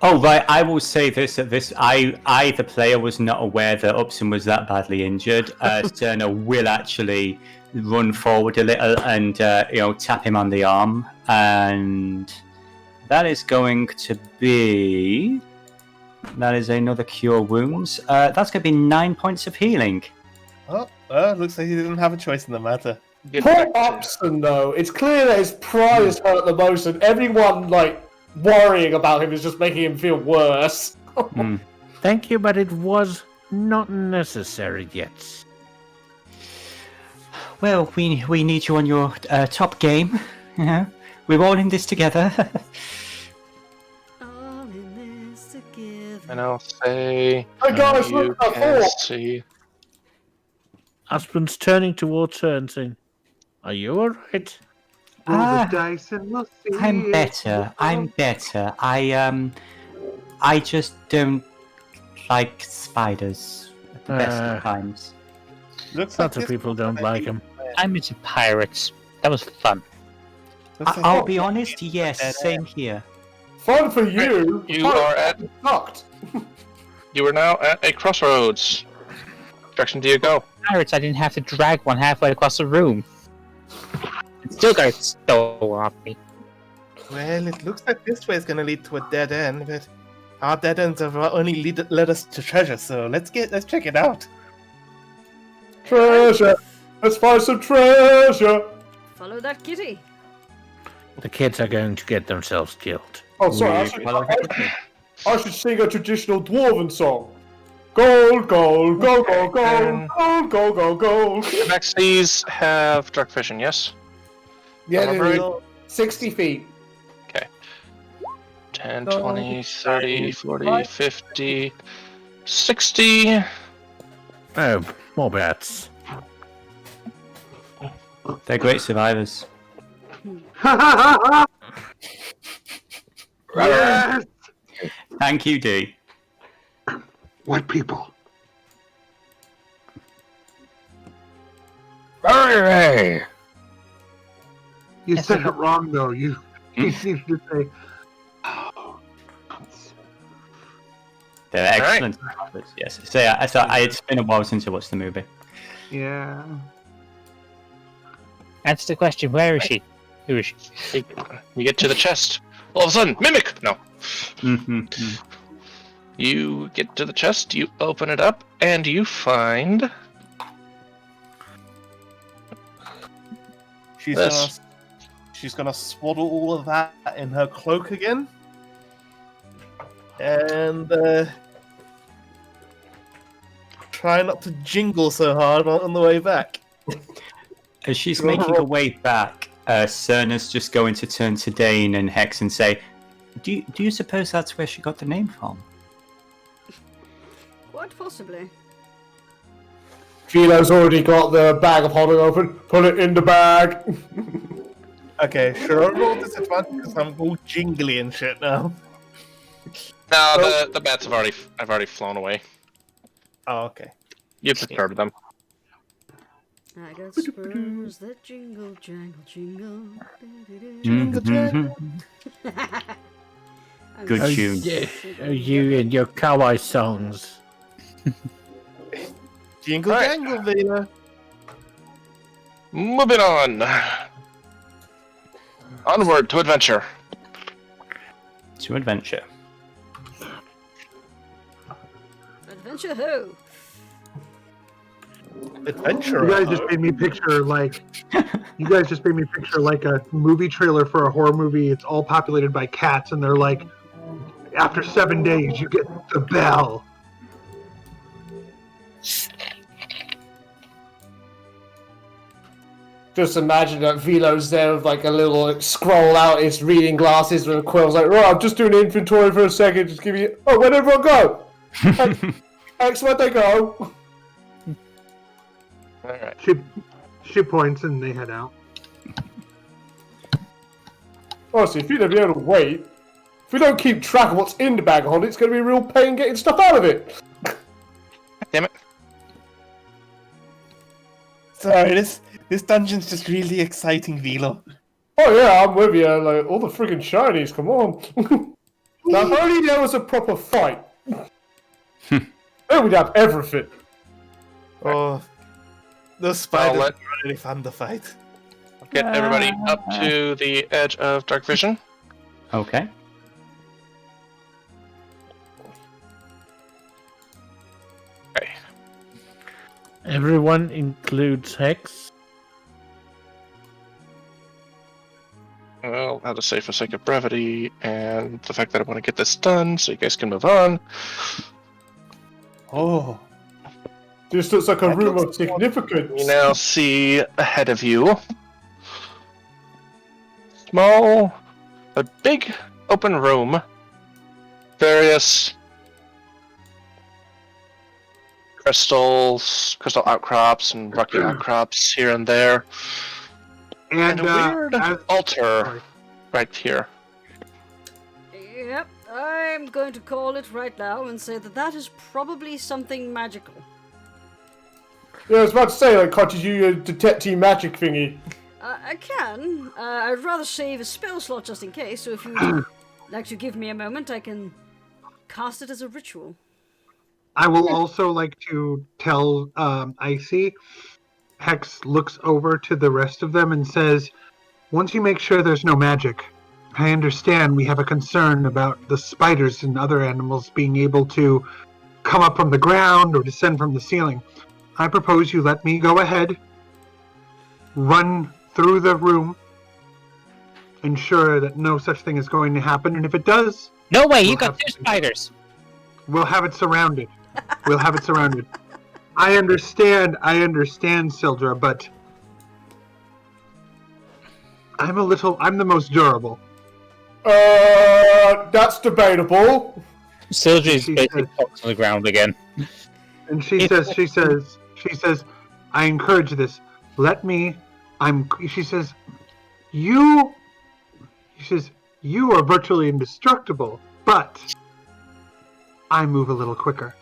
Oh right, I will say this: I, the player, was not aware that Upson was that badly injured. Cerna will actually run forward a little and tap him on the arm, and that is going to be another cure wounds. That's going to be 9 points of healing. Oh, looks like he didn't have a choice in the matter. Poor Upson, though. It's clear that his pride is hurt the most, and everyone, worrying about him is just making him feel worse. Thank you, but it was not necessary yet. Well, we need you on your top game. We're all in this together. All in this together. And I'll say... Hey guys, look at that fork! See. Uspon's turning towards her and saying, "Are you alright?" Roll the dice and we'll see. I'm better. I just don't like spiders at the best of times. Looks Lots like of people don't like him. I'm into pirates. That was fun. I'll be honest, yes, same here. Fun for you! You are at... Sucked. You are now at a crossroads. Which direction do you go? Pirates, I didn't have to drag one halfway across the room. It still got stolen off me. Well, it looks like this way is going to lead to a dead end, but our dead ends have only led us to treasure, so let's check it out. Treasure! Let's find some treasure! Follow that kitty. The kids are going to get themselves killed. Oh, sorry, I should sing a traditional dwarven song. Gold, gold, gold, gold, gold, gold, gold, gold, gold. Tabaxis have dark vision, yes? Yeah, However, they're 60 feet. 10, 20, 30, 40, 50, 60. Oh, more bats. They're great survivors. Yes! Thank you, D. What people? Hooray! You said it wrong, though. You needed to say, They're excellent survivors, yes. So yeah, it's been a while since I watched the movie. yeah. Answer the question, where is she? Who is she? You get to the chest. All of a sudden, mimic! No. Mm-hmm. You get to the chest, you open it up, and you find... She's gonna swaddle all of that in her cloak again. And try not to jingle so hard on the way back. As she's making her way back, Cerna's just going to turn to Dane and Hex and say, Do you suppose that's where she got the name from? Quite possibly. Vilo's already got the bag of holding open. Put it in the bag. Okay, should I roll disadvantage because I'm all jingly and shit now? No, the bats have already flown away. Oh, okay. You've disturbed them. I got spurs that jingle, jangle, jingle. Jingle, jangle. Good Oh, tune. yeah. Oh, you and your kawaii songs. Jingle, Right. jangle, Vilo. Moving on. Onward to adventure. To adventure. Adventure ho! Adventure. You guys just made me picture like a movie trailer for a horror movie. It's all populated by cats, and they're like, after 7 days, you get the bell. Just imagine that Vilo's there with like a little scroll out his reading glasses with a quill. Like, right, I'm just doing inventory for a second. Just give me. Oh, where'd everyone go? Hex, where'd they go? Alright. She points and they head out. Honestly, if you'd be able to wait, if we don't keep track of what's in the bag of holding, it's going to be a real pain getting stuff out of it. Damn it. Sorry, this dungeon's just really exciting, Vilo. Oh yeah, I'm with you. Like all the friggin' shinies, come on. Now, if only there was a proper fight. Then we'd have everything. Oh, those spiders are really fun to fight. Get everybody up to the edge of dark vision. Okay. Okay. Everyone includes Hex. Well, I'll just say for sake of brevity and the fact that I want to get this done so you guys can move on. Oh. This looks like a room of significance. You now see ahead of you small but big open room. Various crystal outcrops and rocky outcrops here and there. And a weird altar right here. Yep, I'm going to call it right now and say that is probably something magical. Yeah, I was about to say, like, can't you do your detecting magic thingy? I can. I'd rather save a spell slot just in case, so if you'd like to give me a moment, I can cast it as a ritual. I will also like to tell Icey. Hex looks over to the rest of them and says, once you make sure there's no magic, I understand we have a concern about the spiders and other animals being able to come up from the ground or descend from the ceiling. I propose you let me go ahead, run through the room, ensure that no such thing is going to happen, and if it does... No way, you got 2 spiders! We'll have it surrounded. We'll have it surrounded. I understand, Syldra, but... I'm the most durable. That's debatable. Syldra is basically popped on the ground again. And she says, I encourage this. She says, you are virtually indestructible, but I move a little quicker.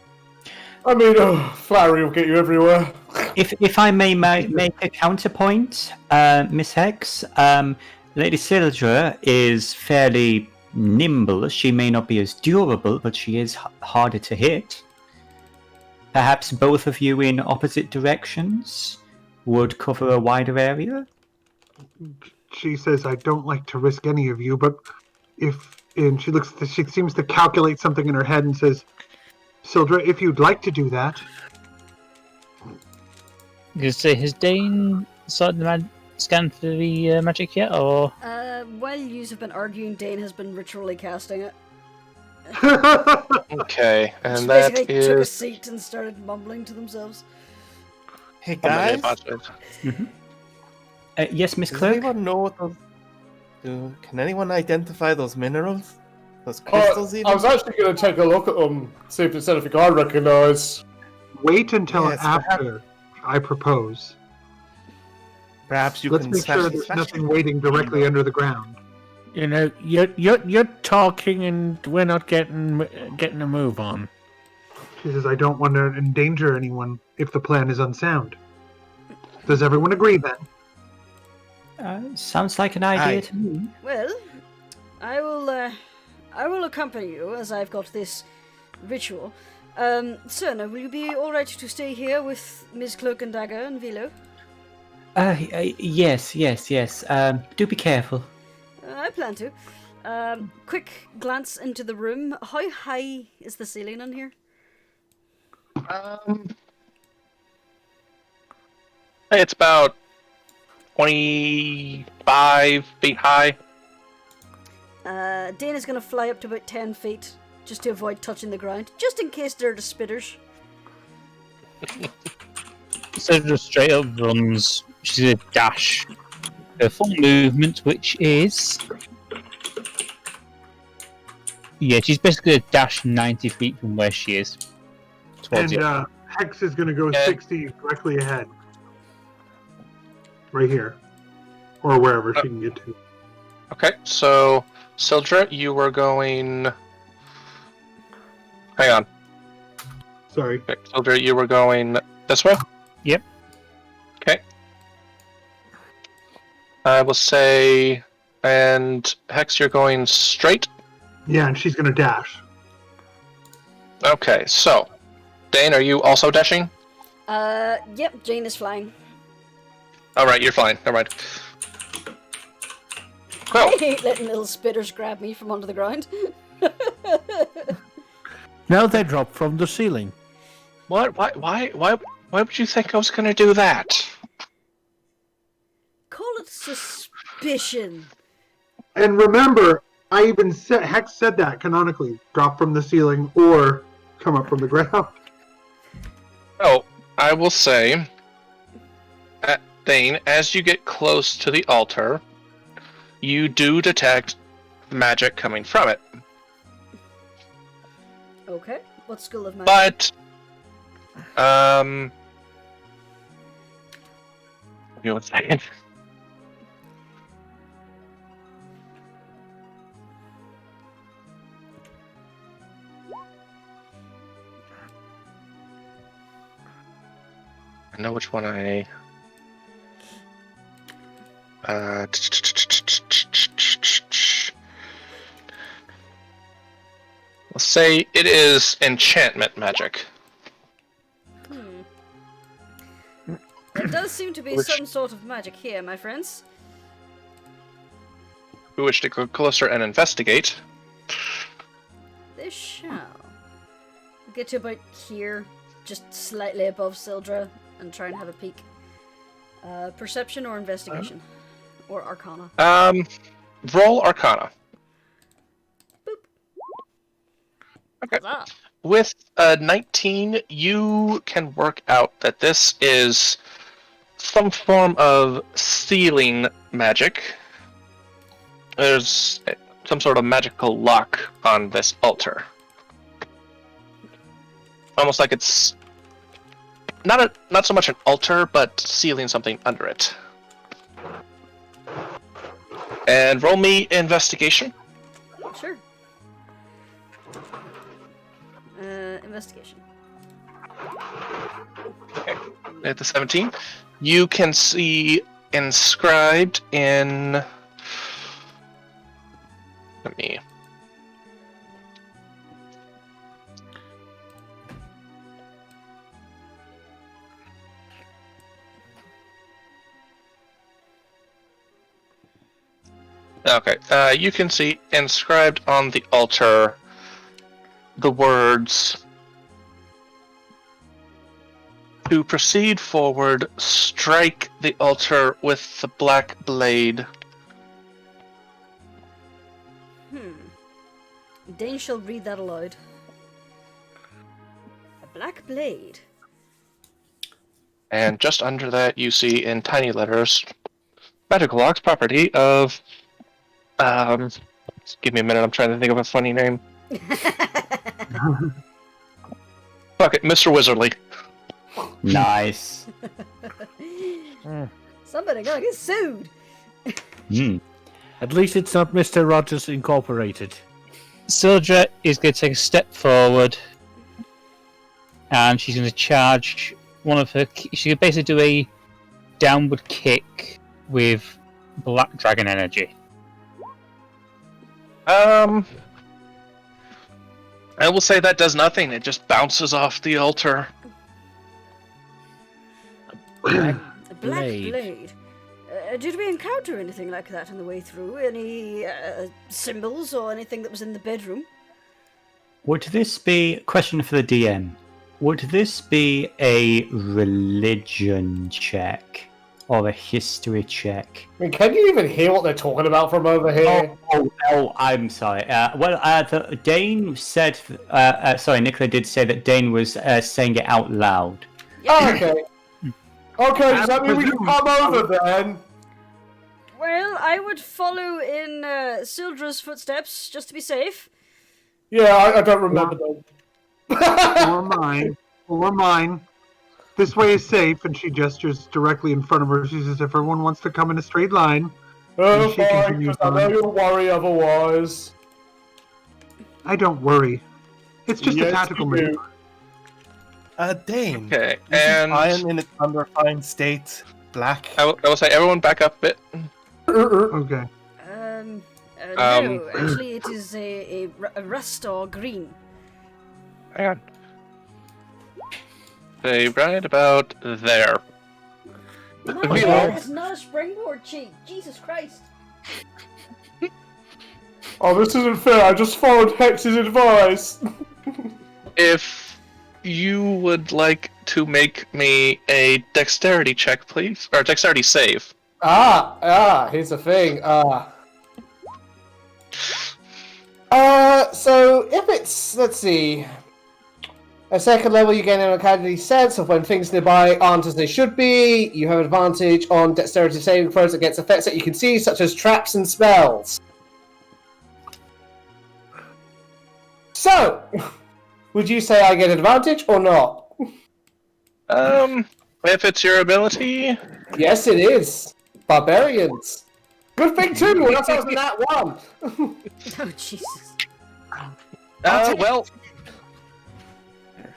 I mean, flattery will get you everywhere. If I may make a counterpoint, Miss Hex, Lady Syldra is fairly nimble. She may not be as durable, but she is harder to hit. Perhaps both of you in opposite directions would cover a wider area? She says, I don't like to risk any of you, but and she seems to calculate something in her head and says, Syldra, if you'd like to do that. You say, has Dane started the scan for the magic yet, or? While you have been arguing, Dane has been ritually casting it. Okay, and She that basically took a is... seat and started mumbling to themselves. Hey guys, Yes, Miss does Clerk? anyone know what those... Can anyone identify those minerals? Those crystals even? I was actually going to take a look at them, see if there's anything I recognise. Wait until Yes, after I propose. Perhaps you Let's can make smash sure the there's nothing waiting directly under the ground. You know, you're talking and we're not getting a move on. She says, I don't want to endanger anyone if the plan is unsound. Does everyone agree then? Sounds like an idea to me. Well, I will accompany you as I've got this ritual. Cerna, will you be alright to stay here with Ms. Cloak-and-Dagger and Vilo? Yes. Do be careful. I plan to. Quick glance into the room. How high is the ceiling in here? It's about 25 feet high. Dane is going to fly up to about 10 feet just to avoid touching the ground, just in case there are the spitters. So just straight up runs. She's a dash. Her full movement, which is... Yeah, she's basically a dash 90 feet from where she is. towards you. And Hex is going to go 60 directly ahead. Right here. Or wherever she can get to. Okay, so Syldra, you were going. Hang on. Sorry. Okay, Syldra, you were going this way? Yep. Okay. I will say. And Hex, you're going straight? Yeah, and she's going to dash. Okay, so. Dane, are you also dashing? Yep, Jane is flying. Alright, you're fine. Never mind. I hate letting little spitters grab me from under the ground. Now they drop from the ceiling. What? Why would you think I was gonna do that? Call it suspicion. And remember, I even said, Hex said that canonically. Drop from the ceiling or come up from the ground. Oh, I will say, Dane, as you get close to the altar, you do detect magic coming from it. Okay, what skill of magic? But, give me 1 second. I know which one I. Let's say it is enchantment magic. There does seem to be some sort of magic here, my friends. We wish to go closer and investigate. They shall. Get to about here, just slightly above Syldra, and try and have a peek. Perception or investigation? Or Arcana? Roll Arcana. Boop. Okay. Huzzah. With a 19, you can work out that this is some form of sealing magic. There's some sort of magical lock on this altar. Almost like it's not so much an altar, but sealing something under it. And roll me investigation. Sure. Investigation. Okay. At the 17, you can see inscribed in. Let me. Okay, you can see inscribed on the altar the words, "To proceed forward, strike the altar with the black blade." Dane shall read that aloud. A black blade. And just under that, you see in tiny letters, "Magical Lock's property of." Just give me a minute. I'm trying to think of a funny name. Fuck it, Mr. Wizardly. Nice. Somebody gotta get sued. At least it's not Mr. Rogers Incorporated. Syldra is going to take a step forward, and she's going to charge one of her. She's going to basically do a downward kick with black dragon energy. I will say that does nothing. It just bounces off the altar. A black blade. Did we encounter anything like that on the way through? Any symbols or anything that was in the bedroom? Would this be, question for the DM, would this be a religion check or a history check? I mean, can you even hear what they're talking about from over here? Oh, I'm sorry. Dane said, Nicola did say that Dane was saying it out loud. Oh, okay. Okay, does that mean we can come over then? Well, I would follow in Syldra's footsteps, just to be safe. Yeah, I don't remember them. Or mine. Or mine. This way is safe, and she gestures directly in front of her. She says, if everyone wants to come in a straight line... Oh, And she fine, continues because I know on. you'll worry otherwise. I don't worry. It's just a Yes, tactical you do. maneuver. Dane. Okay, Isn't and iron in its unrefined state black? I will say, everyone back up a bit. Okay. No, actually, it is a rust or green. Hang on. Say right about there. It's not a springboard cheat. Jesus Christ. Oh, this isn't fair. I just followed Hex's advice. If you would like to make me a dexterity check, please, or dexterity save. Here's the thing. So if it's, let's see, a second level, you gain an uncanny sense of when things nearby aren't as they should be. You have advantage on dexterity saving throws against effects that you can see, such as traps and spells. So, would you say I get advantage or not? If it's your ability. Yes, it is. Barbarians. Good thing too. Else I was in that one. Oh Jesus. Well,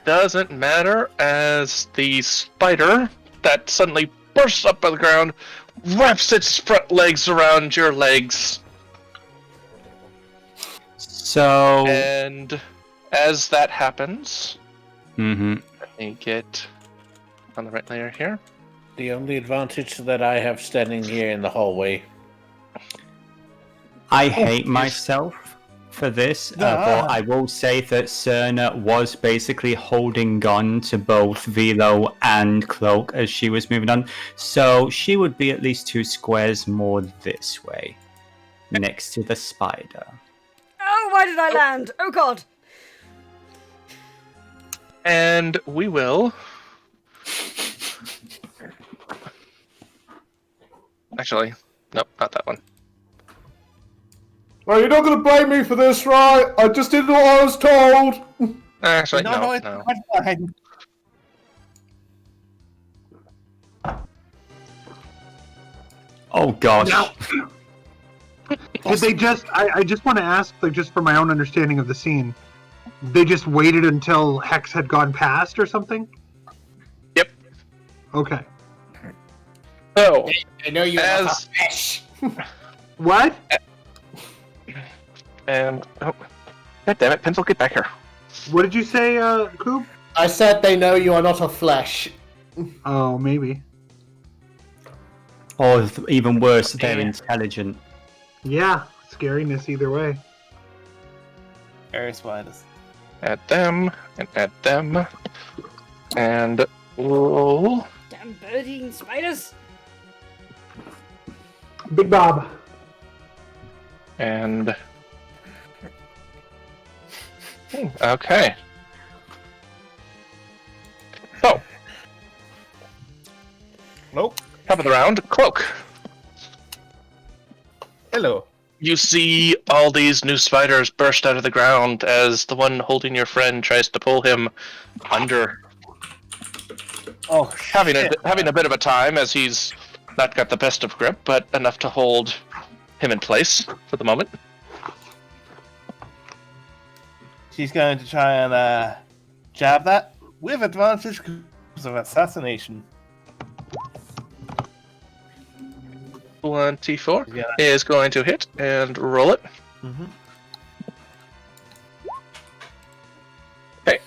doesn't matter, as the spider that suddenly bursts up by the ground wraps its front legs around your legs. So... And as that happens, Mm-hmm. let me get on the right layer here. The only advantage that I have standing here in the hallway. I hate myself for this, but I will say that Cerna was basically holding on to both Vilo and Cloak as she was moving on, so she would be at least 2 squares more this way, next to the spider. Oh, why did I land? Oh God. And we will... Actually, nope, not that one. Well, you're not going to blame me for this, right? I just did what I was told. Actually, no. It's fine. Oh gosh. Did they just... I just want to ask, like, just for my own understanding of the scene, they just waited until Hex had gone past or something? Yep. Okay. So, I know you as... have a fish. What? And... Oh, God damn it, Pencil, get back here. What did you say, Coop? I said they know you are not a flesh. Oh, maybe. Or even worse, they're intelligent. Yeah, scariness either way. Very spiders. Add them, and add them. And roll. Damn bird-eating spiders. Big Bob. And... Okay. So. Nope. Top of the round, Cloak. Hello. You see all these new spiders burst out of the ground as the one holding your friend tries to pull him under. Oh, Having a bit of a time, as he's not got the best of grip, but enough to hold him in place for the moment. She's going to try and jab that with advantage because of assassination. 24 is going to hit, and roll it. Mm-hmm. Okay.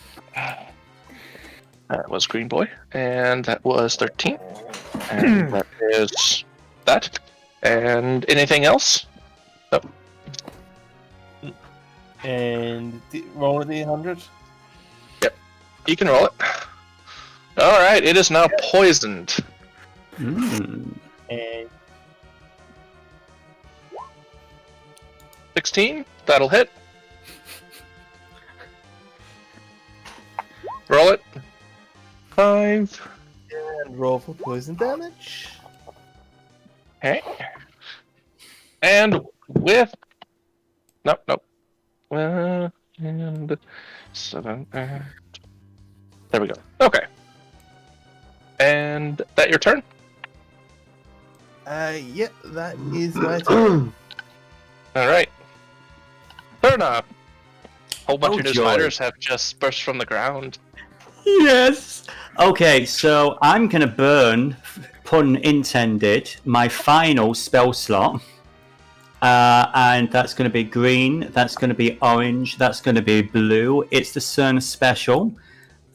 That was Green Boy, and that was 13. And that is that. And anything else? Oh. And roll the 100. Yep. You can roll it. Alright, it is now poisoned. Mm. And 16, that'll hit. Roll it. 5. and roll for poison damage. Okay. And with... Nope. And 7, There we go. Okay. And that your turn? Yeah, that is my turn. All right. Cerna. A whole bunch Oh, of new joy. spiders have just burst from the ground. Yes. Okay, so I'm gonna burn, pun intended, my final spell slot. And that's going to be green, that's going to be orange, that's going to be blue. It's the Cerna special.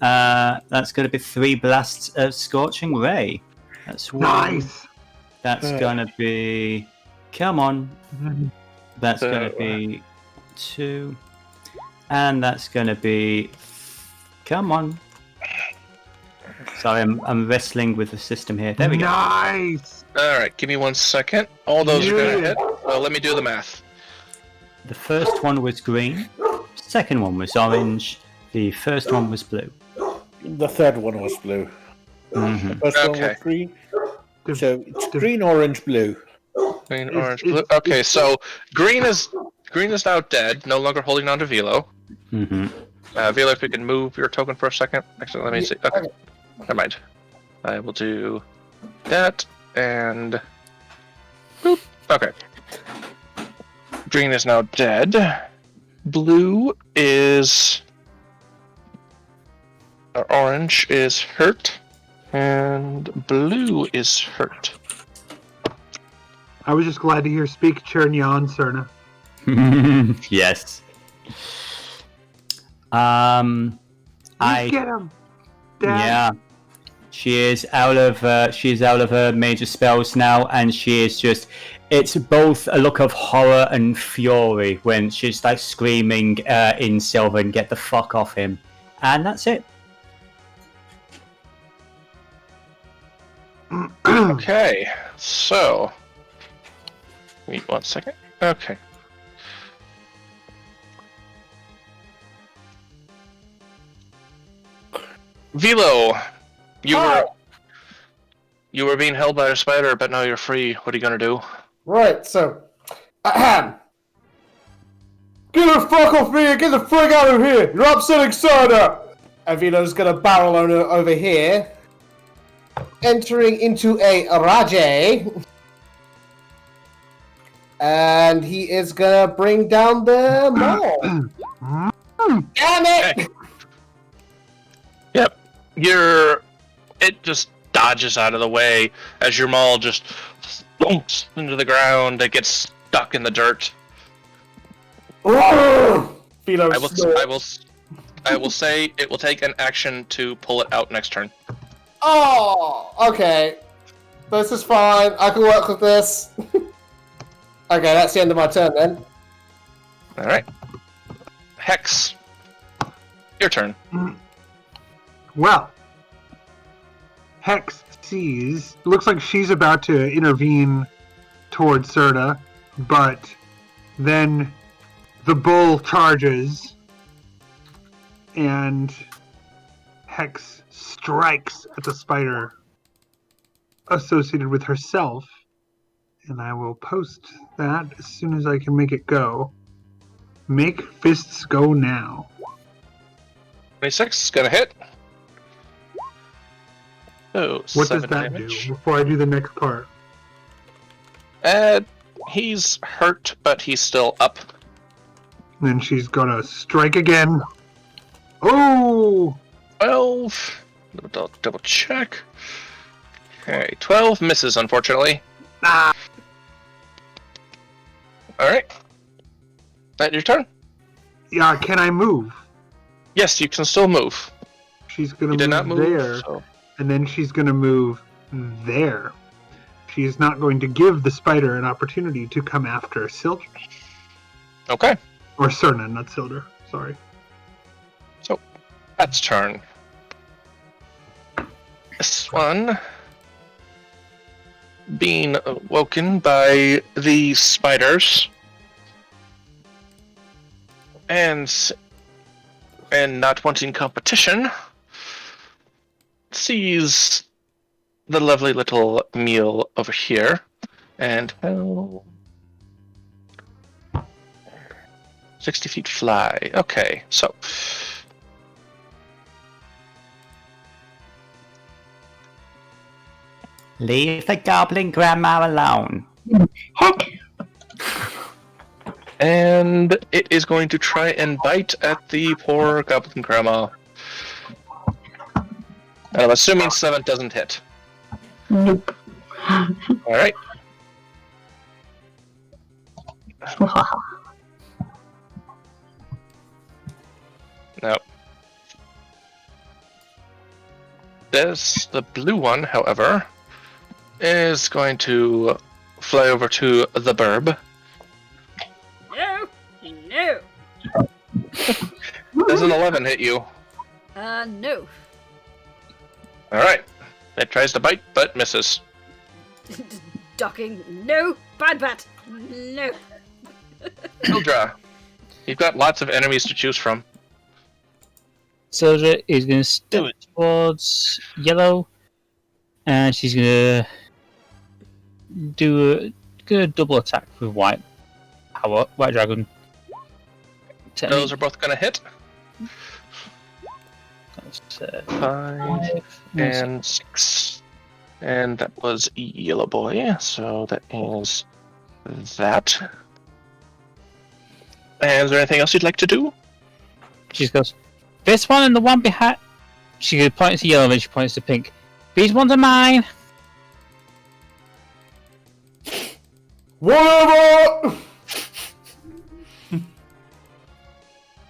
That's going to be 3 blasts of Scorching Ray. That's 1. Nice. That's going to be... Come on. That's going to be 2. And that's going to be... Come on. Sorry, I'm wrestling with the system here. There we go. Nice. Alright, give me 1 second. All those are going to hit. Well, let me do the math. The first one was green. Second one was orange. The first one was blue. The third one was blue. Mm-hmm. The first one was green. So it's green, orange, blue. Green, orange, blue. Okay, so green is now dead, no longer holding on to Vilo. Mm-hmm. Vilo, if you can move your token for a second. Actually, let me see. Okay, never mind. I will do that and boop. Okay. Green is now dead. Blue is... Orange is hurt. And blue is hurt. I was just glad to hear speak Chernyan, Cerna. Yes. Get him. Dad. Yeah. She is out of her major spells now, and she is just... It's both a look of horror and fury when she's like screaming in Sylvan, "Get the fuck off him!" And that's it. Okay, so... Wait 1 second. Okay. Vilo, you were being held by a spider, but now you're free. What are you gonna do? Right, so... Get the fuck off me! Get the frick out of here! You're upsetting Cerna! And Vilo's gonna barrel on over here. Entering into a Rage. And he is gonna bring down the maul. Damn it! Yep. It just dodges out of the way as your maul just thumps into the ground. It gets stuck in the dirt. I will say it will take an action to pull it out next turn. Oh, okay. This is fine. I can work with this. Okay, that's the end of my turn then. Alright. Hex. Your turn. Well, Hex sees... Looks like she's about to intervene towards Cerna, but then the bull charges, and Hex strikes at the spider associated with herself, and I will post that as soon as I can make it go. Make fists go now. 26 is gonna hit. Oh, What 7 does that damage. do before I do the next part? He's hurt, but he's still up. Then she's gonna strike again. Oh! 12. Double check. Okay, 12 misses, unfortunately. Ah! Alright. That your turn? Yeah, can I move? Yes, you can still move. She's gonna You did not move move, there, so... and then she's gonna move there. She's not going to give the spider an opportunity to come after Syldra. Okay. Or Cerna, not Syldra. Sorry. So, that's turn. This one... being woken by the spiders... and not wanting competition... sees the lovely little meal over here, and 60 feet fly. Okay, so Leave the goblin grandma alone. Heck. And it is going to try and bite at the poor goblin grandma. And I'm assuming 7 doesn't hit. Nope. Alright. No. The blue one, however, is going to fly over to the burb. No! No! Does an 11 hit you? No. Alright. It tries to bite, but misses. Ducking. No! Bad bat! No! Syldra, you've got lots of enemies to choose from. Syldra is going to step towards yellow, and she's going to do a double attack with white dragon. Those are both going to hit. That's, 5 and 6. And that was yellow boy, so that is that. And is there anything else you'd like to do? She goes, this one and the one behind. She points to yellow, and then she points to pink. These ones are mine. Whatever!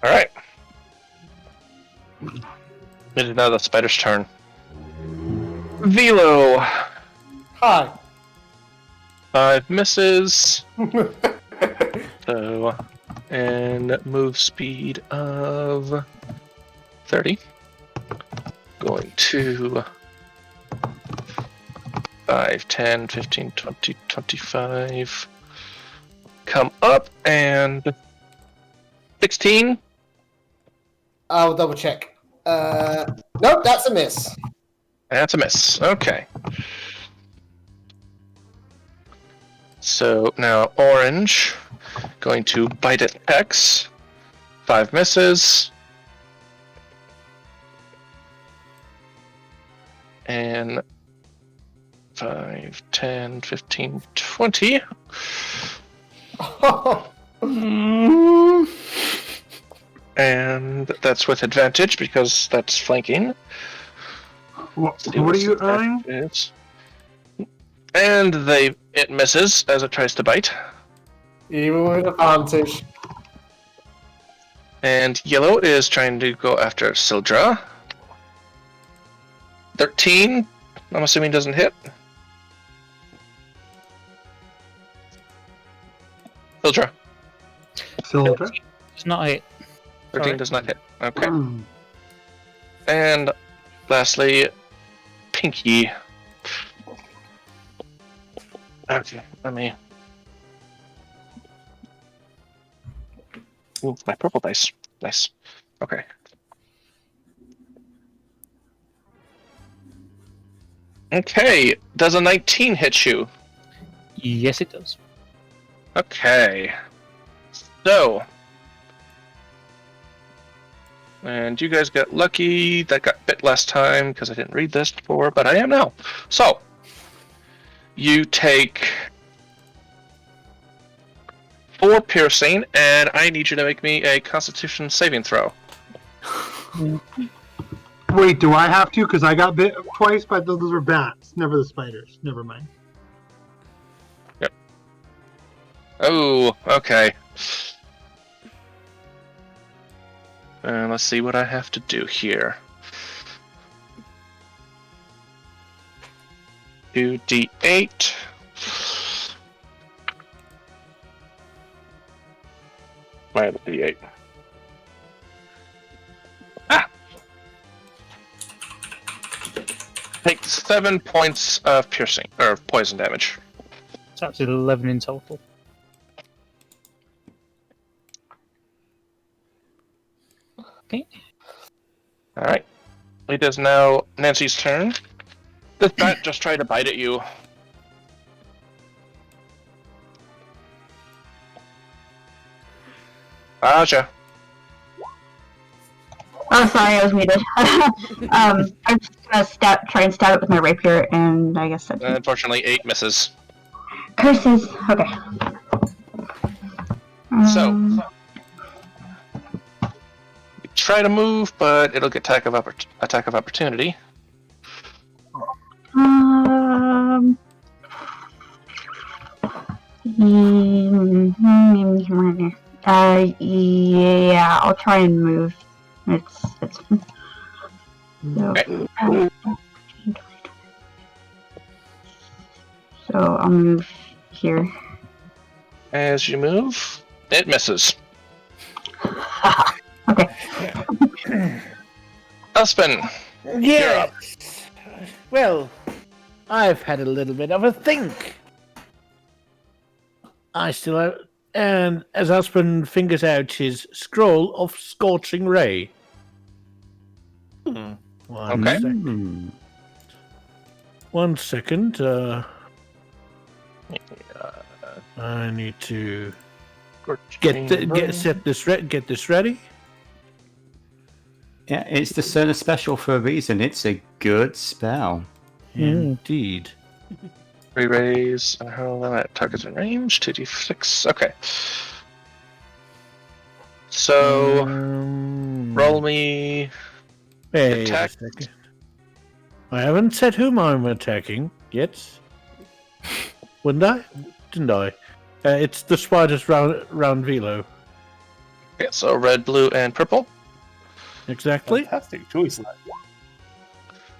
Alright. It is now the spider's turn. Vilo! Hi. 5 misses. So, and move speed of 30. Going to 5, 10, 15, 20, 25. Come up and 16. I'll double check. Nope, that's a miss. That's a miss. Okay. So now orange, going to bite at X. 5 misses. And 5, 10, 15, 20. And that's with advantage because that's flanking. What are you earning? And it misses as it tries to bite. Even with advantage. And yellow is trying to go after Syldra. 13, I'm assuming doesn't hit. Syldra. It's not a hit. 13 Sorry. does not hit. Okay. And lastly, Pinky. Okay, let me. Ooh, my purple dice. Nice. Okay. Okay, does a 19 hit you? Yes, it does. Okay. So. And you guys got lucky. That got bit last time because I didn't read this before, but I am now. So. You take 4 piercing, and I need you to make me a Constitution saving throw. Wait, do I have to? Because I got bit twice by those were bats, never the spiders. Never mind. Yep. Oh, okay. Let's see what I have to do here. 2d8. Minus d8. Take 7 points of piercing, or poison damage. So that's 11 in total. Okay. Alright. It is now Nancy's turn. This bat just tried to bite at you. Aja. Oh, sorry, I was muted. gonna try and stab it with my rapier, and I guess that. Unfortunately, 8 misses. Curses. Okay. So, try to move, but it'll get attack of opportunity. Yeah, I'll try and move. It's Okay. So I'll move here. As you move, it misses. Okay. Uspon, you're up. Well, I've had a little bit of a think. I still have, and as Uspon fingers out his scroll of Scorching Ray. One Okay. second. 1 second. I need to get this ready. Yeah, it's the Cerna special for a reason. It's a good spell. Indeed. 3 rays, and how that target's in range? 2d6. Okay. So, roll me. Wait attack. a second. I haven't said whom I'm attacking yet. Wouldn't I? Didn't I? It's the spiders round Vilo. Okay, so red, blue, and purple. Exactly. Fantastic choice.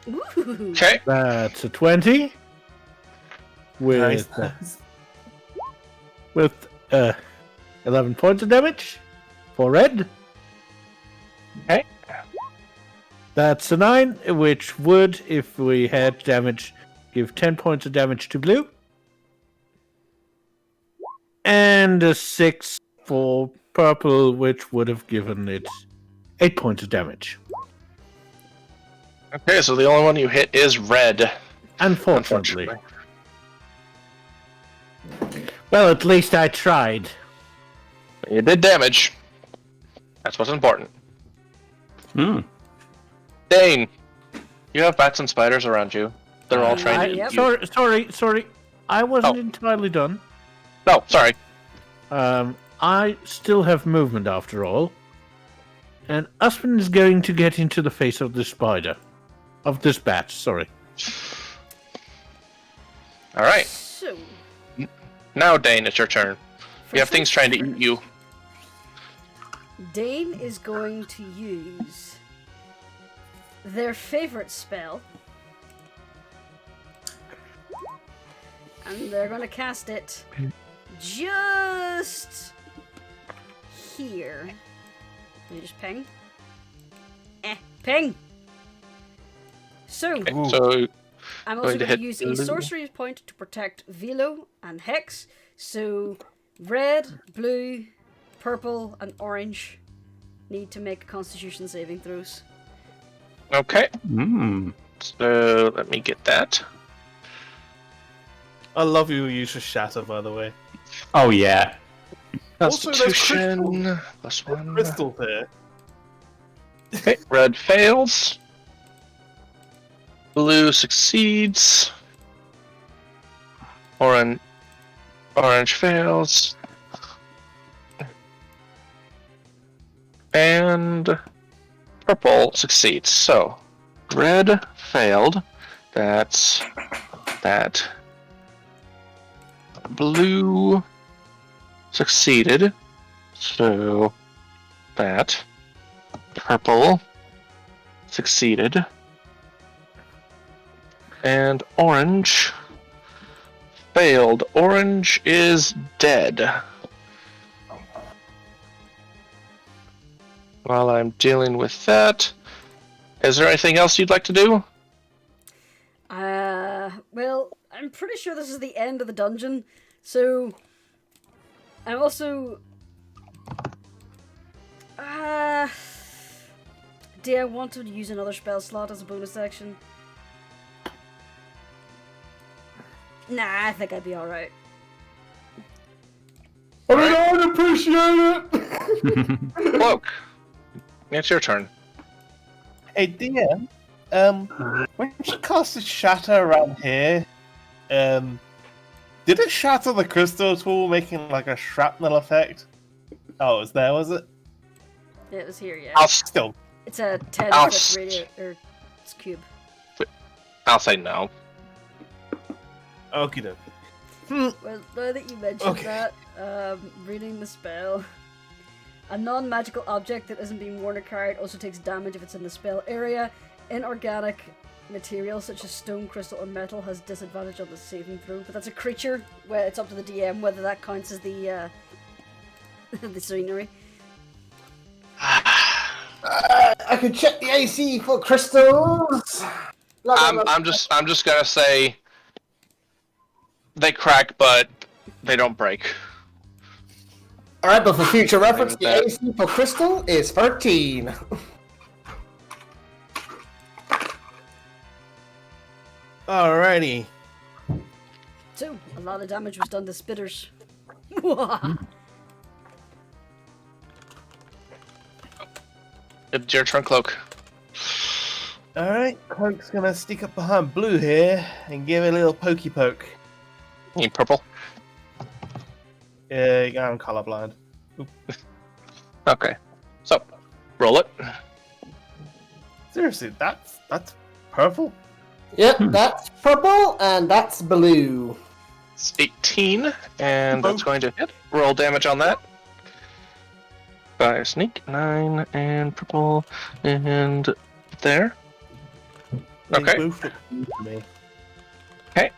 Ooh. Okay. That's a 20. With with 11 points of damage for red. Okay. That's a 9, which would, if we had damage, give 10 points of damage to blue. And a 6 for purple, which would have given it 8 points of damage. Okay, so the only one you hit is red. Unfortunately. Well, at least I tried. You did damage. That's what's important. Dane, you have bats and spiders around you. They're all trying to eat you. Sorry. I wasn't entirely done. No, sorry. I still have movement after all. And Uspon is going to get into the face of this spider. Of this bat, sorry. Alright. So, Now, Dane, it's your turn. You have things trying to eat you. Dane is going to use their favorite spell. And they're going to cast it just here. Let me just ping. Ping! So, Okay, so I'm also going to going hit to use a blue. sorcery point to protect Vilo and Hex. So, red, blue, purple, and orange need to make Constitution saving throws. Okay. So let me get that. I love you use your shatter, by the way. Oh yeah. Also, there's Constitution plus 1. Crystal here. Okay, red fails. Blue succeeds. Orange fails. And purple succeeds. So, red failed. That's that. Blue succeeded. So, that. Purple succeeded. And orange failed. Orange is dead. While I'm dealing with that, is there anything else you'd like to do? Well, I'm pretty sure this is the end of the dungeon, so I'm also... do I want to use another spell slot as a bonus action? Nah, I think I'd be alright. I don't appreciate it! Cloak, it's your turn. Hey, DM, when she casted Shatter around here, did it shatter the crystal tool, making like a shrapnel effect? Oh, it was there, was it? Yeah, it was here, yeah. Still. It's a 10-foot radio, or it's cube. I'll say no. Okie dokie. Well, now that you mentioned that, reading the spell, a non-magical object that isn't being worn or carried also takes damage if it's in the spell area. Inorganic materials such as stone, crystal, or metal has disadvantage on the saving throw, but that's a creature where it's up to the DM whether that counts as the the scenery. I can check the AC for crystals. I'm just gonna say they crack, but they don't break. Alright, but for future reference, the AC for crystal is 13. Alrighty. So, a lot of damage was done to spitters. It's your turn, Cloak. Alright, Cloak's gonna sneak up behind Blue here and give it a little pokey poke. You need purple? Yeah, I'm colorblind. Okay. So, roll it. Seriously, that's purple? Yep, that's purple and that's blue. It's 18, and that's going to hit. Roll damage on that. By sneak, 9, and purple, and there. Okay. Okay.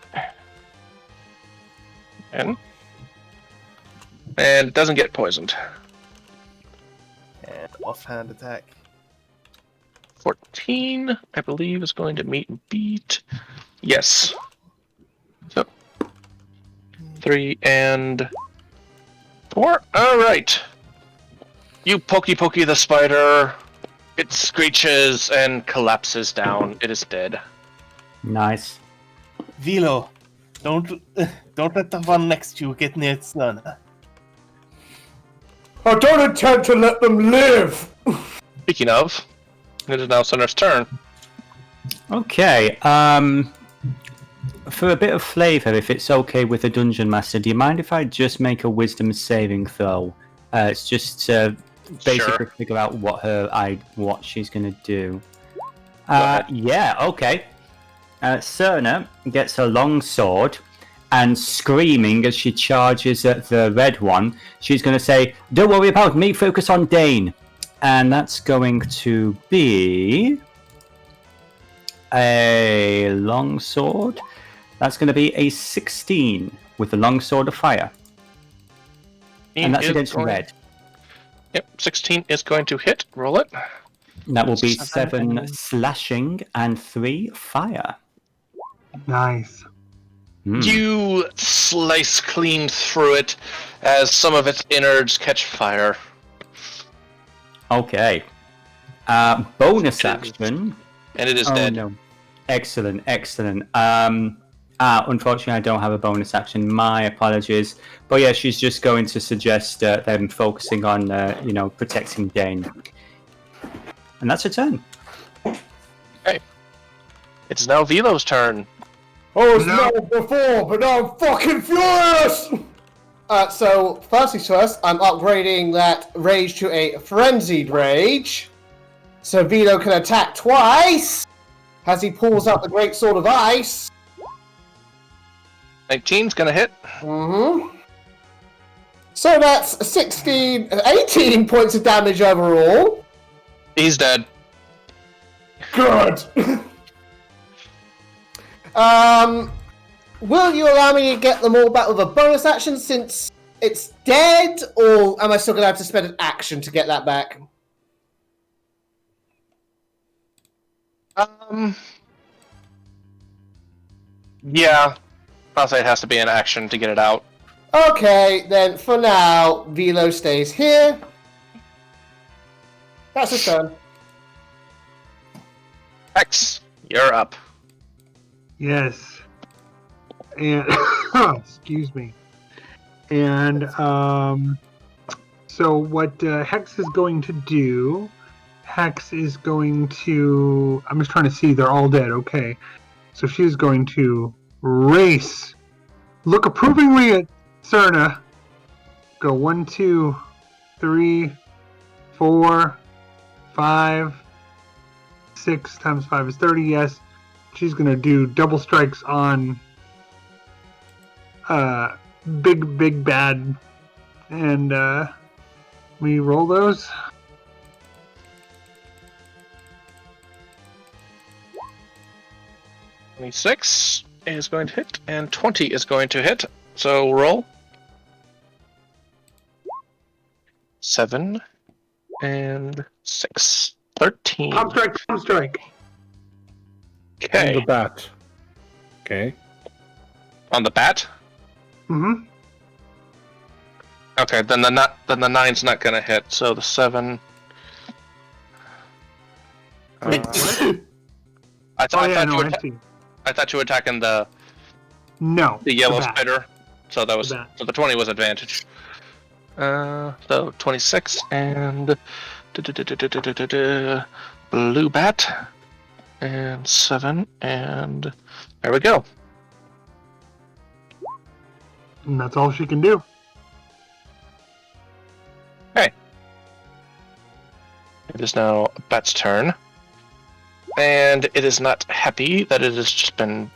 And it doesn't get poisoned. And offhand attack. 14, I believe, is going to meet and beat. Yes. So 3 and 4. All right. You pokey the spider. It screeches and collapses down. It is dead. Nice. Vilo, don't let the one next to you get near its son. I don't intend to let them live! Speaking of, it is now Cerna's turn. Okay, for a bit of flavour, if it's okay with the Dungeon Master, do you mind if I just make a Wisdom saving throw? It's just to basically figure out what she's going to do. Yeah, okay. Cerna gets a long sword, and screaming as she charges at the red one, she's going to say, "Don't worry about me, focus on Dane." And that's going to be a long sword. That's going to be a 16 with the long sword of fire. And that's against red. Yep, 16 is going to hit. Roll it. And that will be 7 slashing and 3 fire. Nice. You slice clean through it as some of its innards catch fire. Okay. Bonus action. And it is dead. No. Excellent. Unfortunately, I don't have a bonus action. My apologies. But yeah, she's just going to suggest them focusing on, protecting Dane. And that's her turn. Okay. It's now Vilo's turn. Oh, it's never before, but now I'm fucking furious! So, first things first, I'm upgrading that rage to a frenzied rage. So Vilo can attack twice as he pulls out the Great Sword of Ice. 19's gonna hit. Mm-hmm. So that's 18 points of damage overall. He's dead. Good. Will you allow me to get them all back with a bonus action since it's dead, or am I still going to have to spend an action to get that back? Yeah. I'll say it has to be an action to get it out. Okay, then for now, Vilo stays here. That's his turn. Hex, you're up. Yes. And excuse me. And so what Hex is going to do Hex is going to... I'm just trying to see. They're all dead. Okay. So she's going to race. Look approvingly at Cerna. Go 1, 2, 3, 4, 5, 6 times 5 is 30, yes. She's going to do double strikes on big bad. And we roll those. 26 is going to hit, and 20 is going to hit. So roll. 7 and 6. 13. Palm strike. Okay. On the bat. Okay. On the bat? Mm-hmm. Okay, then the 9's not gonna hit, so the 7. I thought you were attacking the yellow spider. So that was so the 20 was advantage. So 26 and blue bat and 7 and there we go. And that's all she can do. Okay. It is now Bat's turn. And it is not happy that it has just been...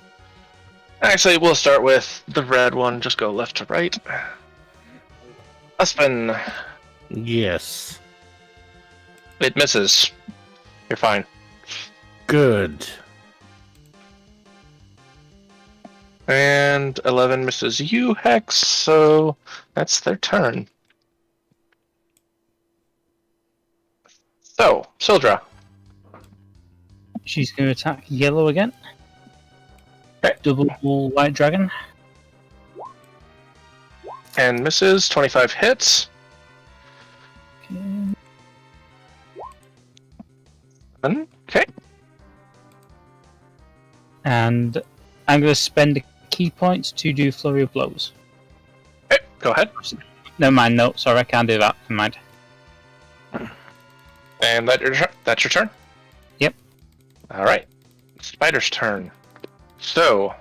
Actually, we'll start with the red one. Just go left to right. Uspon. Yes. It misses. You're fine. Good. And 11 misses you, Hex, so that's their turn. So, Syldra. She's going to attack yellow again. Okay. Double white dragon. And misses, 25 hits. Okay. And I'm going to spend a key point to do Flurry of Blows. Okay, go ahead. Never mind, no, sorry, I can't do that. Never mind. And that's your turn? Yep. Alright. Spider's turn. So...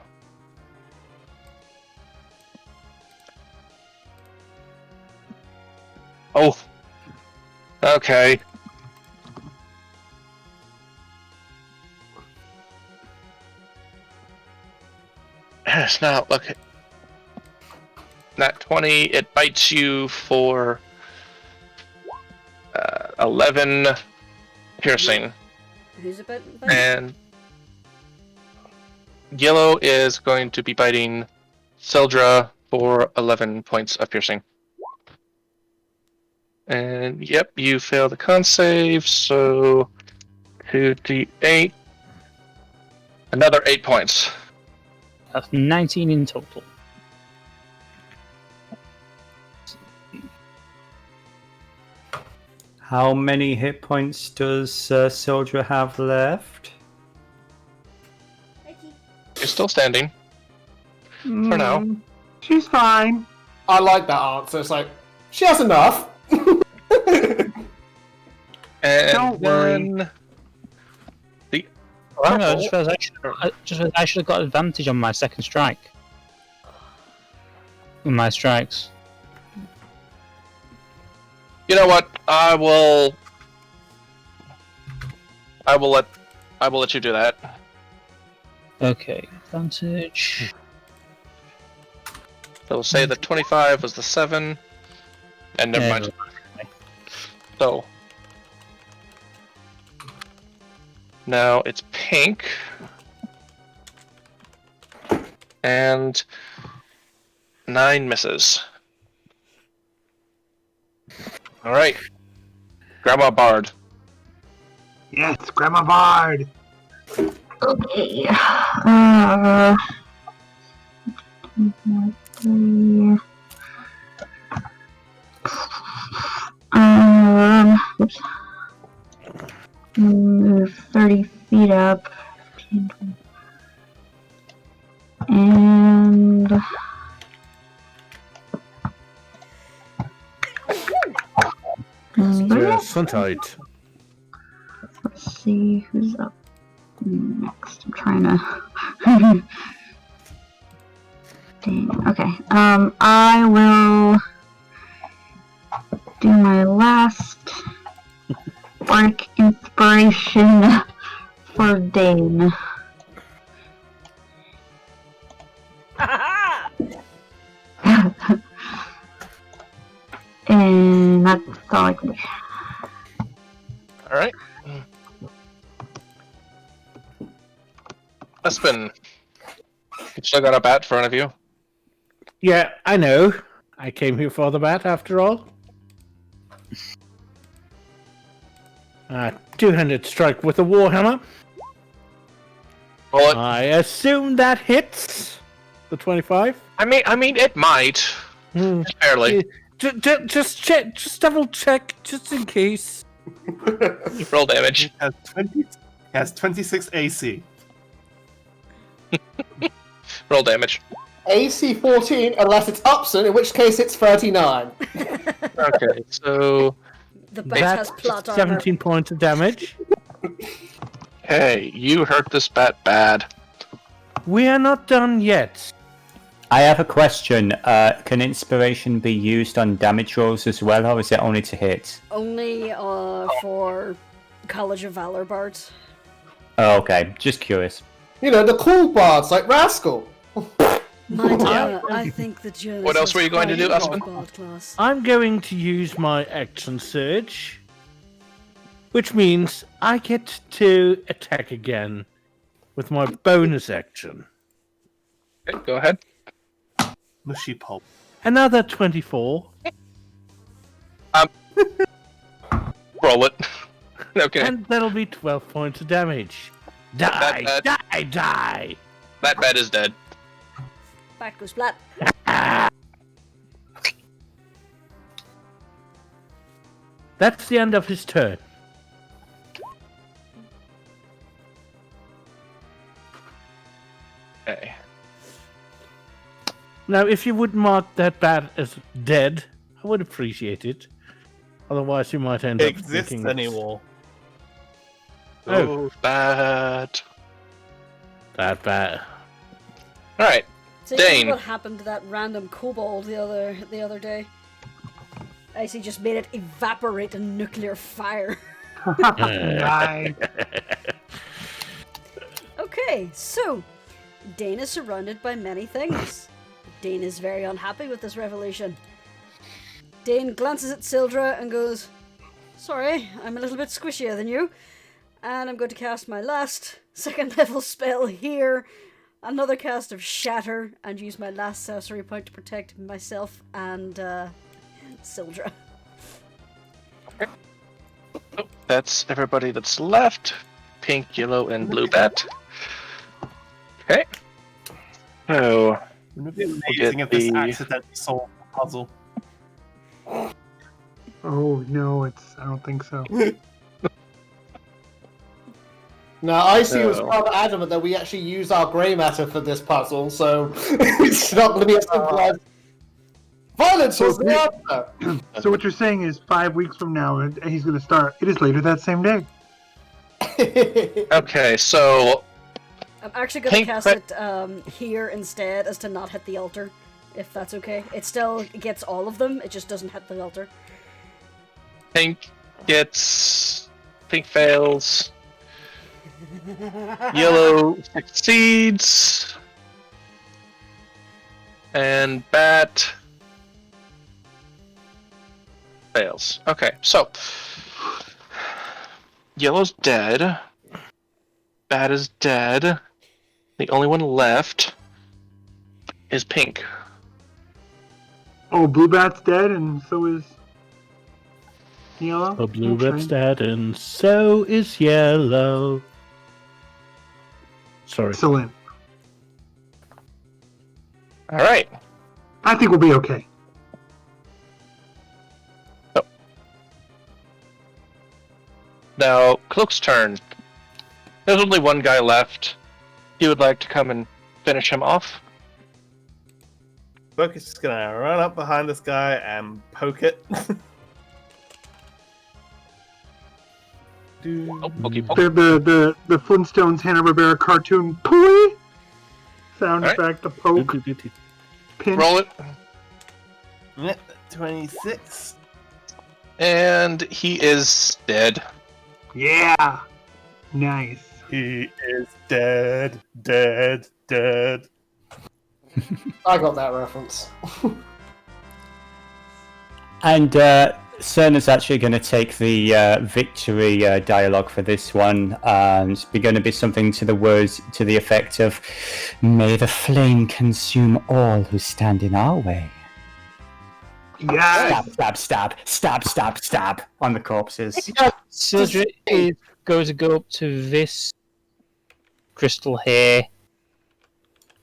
Oh. Okay. It's not looking. Not 20. It bites you for 11 piercing. Who's it biting? And yellow is going to be biting Syldra for 11 points of piercing. And yep, you fail the con save, so 2d8. Another 8 points. That's 19 in total. How many hit points does Syldra have left? You're still standing. For now. She's fine. I like that answer. It's like, she has enough. And Don't worry. then the Oh, no, I just realized I should have got advantage on my second strike. With my strikes. You know what? I will let you do that. Okay, advantage. So we'll say the 25 was the 7. And never mind. So now it's pink. And 9 misses. Alright. Grandma Bard. Yes, Grandma Bard. Okay. 3. Oops. Move 30 feet up. And Yes, Suntite. see who's up next. I'm trying to. Dang. Okay. I will do my last orc inspiration for Dane. And that's all I can do. Alright. Uspon, you still got a bat in front of you? Yeah, I know. I came here for the bat, after all. 200 strike with a warhammer. Bullet. I assume that hits the 25. I mean, it might. Just barely. Just check. Just double check, just in case. Roll damage. Has 26 AC. Roll damage. AC 14, unless it's Upson, in which case it's 39. Okay, so... The bat has plot armor. 17 points of damage. Hey, you hurt this bat bad. We are not done yet. I have a question. Can inspiration be used on damage rolls as well, or is it only to hit? Only for College of Valor bards. Oh, okay, just curious. You know, the cool bards like Rascal. My dear, I think the Jurnis. What else were you going to do, Uspon? Bard class. I'm going to use my action surge, which means I get to attack again with my bonus action. Okay, go ahead. Mushy pulp. Another 24. Roll it. Okay. And that'll be 12 points of damage. Die! Die! That bat is dead. Back goes flat. That's the end of his turn. Okay. Now, if you would mark that bat as dead, I would appreciate it. Otherwise, you might end up Exists thinking anymore. Oh, bat. That bat. Alright. So Dane. what happened to that random kobold the other day? Icey just made it evaporate in nuclear fire. Nice. Okay, so Dane is surrounded by many things. Dane is very unhappy with this revelation. Dane glances at Syldra and goes, "Sorry, I'm a little bit squishier than you. And I'm going to cast my last second level spell here. Another cast of Shatter, and use my last sorcery point to protect myself and Syldra." Okay. Oh, that's everybody that's left. Pink, yellow, and blue bat. Okay. So, Wouldn't it be amazing if this accidentally solved the puzzle? Oh no, I don't think so. Now, Icey was rather adamant that we actually use our grey matter for this puzzle, so it's not going to be as simple as violence was the answer. So what you're saying is 5 weeks from now, he's going to start. It is later that same day. okay, so I'm actually going to cast it here instead, as to not hit the altar, if that's okay. It still gets all of them, it just doesn't hit the altar. Pink fails. Yellow succeeds. And bat fails. Okay, so yellow's dead. Bat is dead. The only one left is pink. Oh, blue bat's dead, and so is yellow. The blue bat's dead, and so is yellow. Sorry. Excellent. All right. I think we'll be okay. So. Now, Cloak's turn. There's only one guy left. He would like to come and finish him off. Cloak is just gonna run up behind this guy and poke it. The Flintstones Hanna-Barbera cartoon play sound effect, the poke. Pinch. Roll it. 26. And he is dead. Yeah. Nice. He is dead. I got that reference. And Cerna's actually going to take the victory dialogue for this one, and it's going to be something to the words to the effect of, "May the flame consume all who stand in our way." Yes. Stab on the corpses. Syldra is going to go up to this crystal here,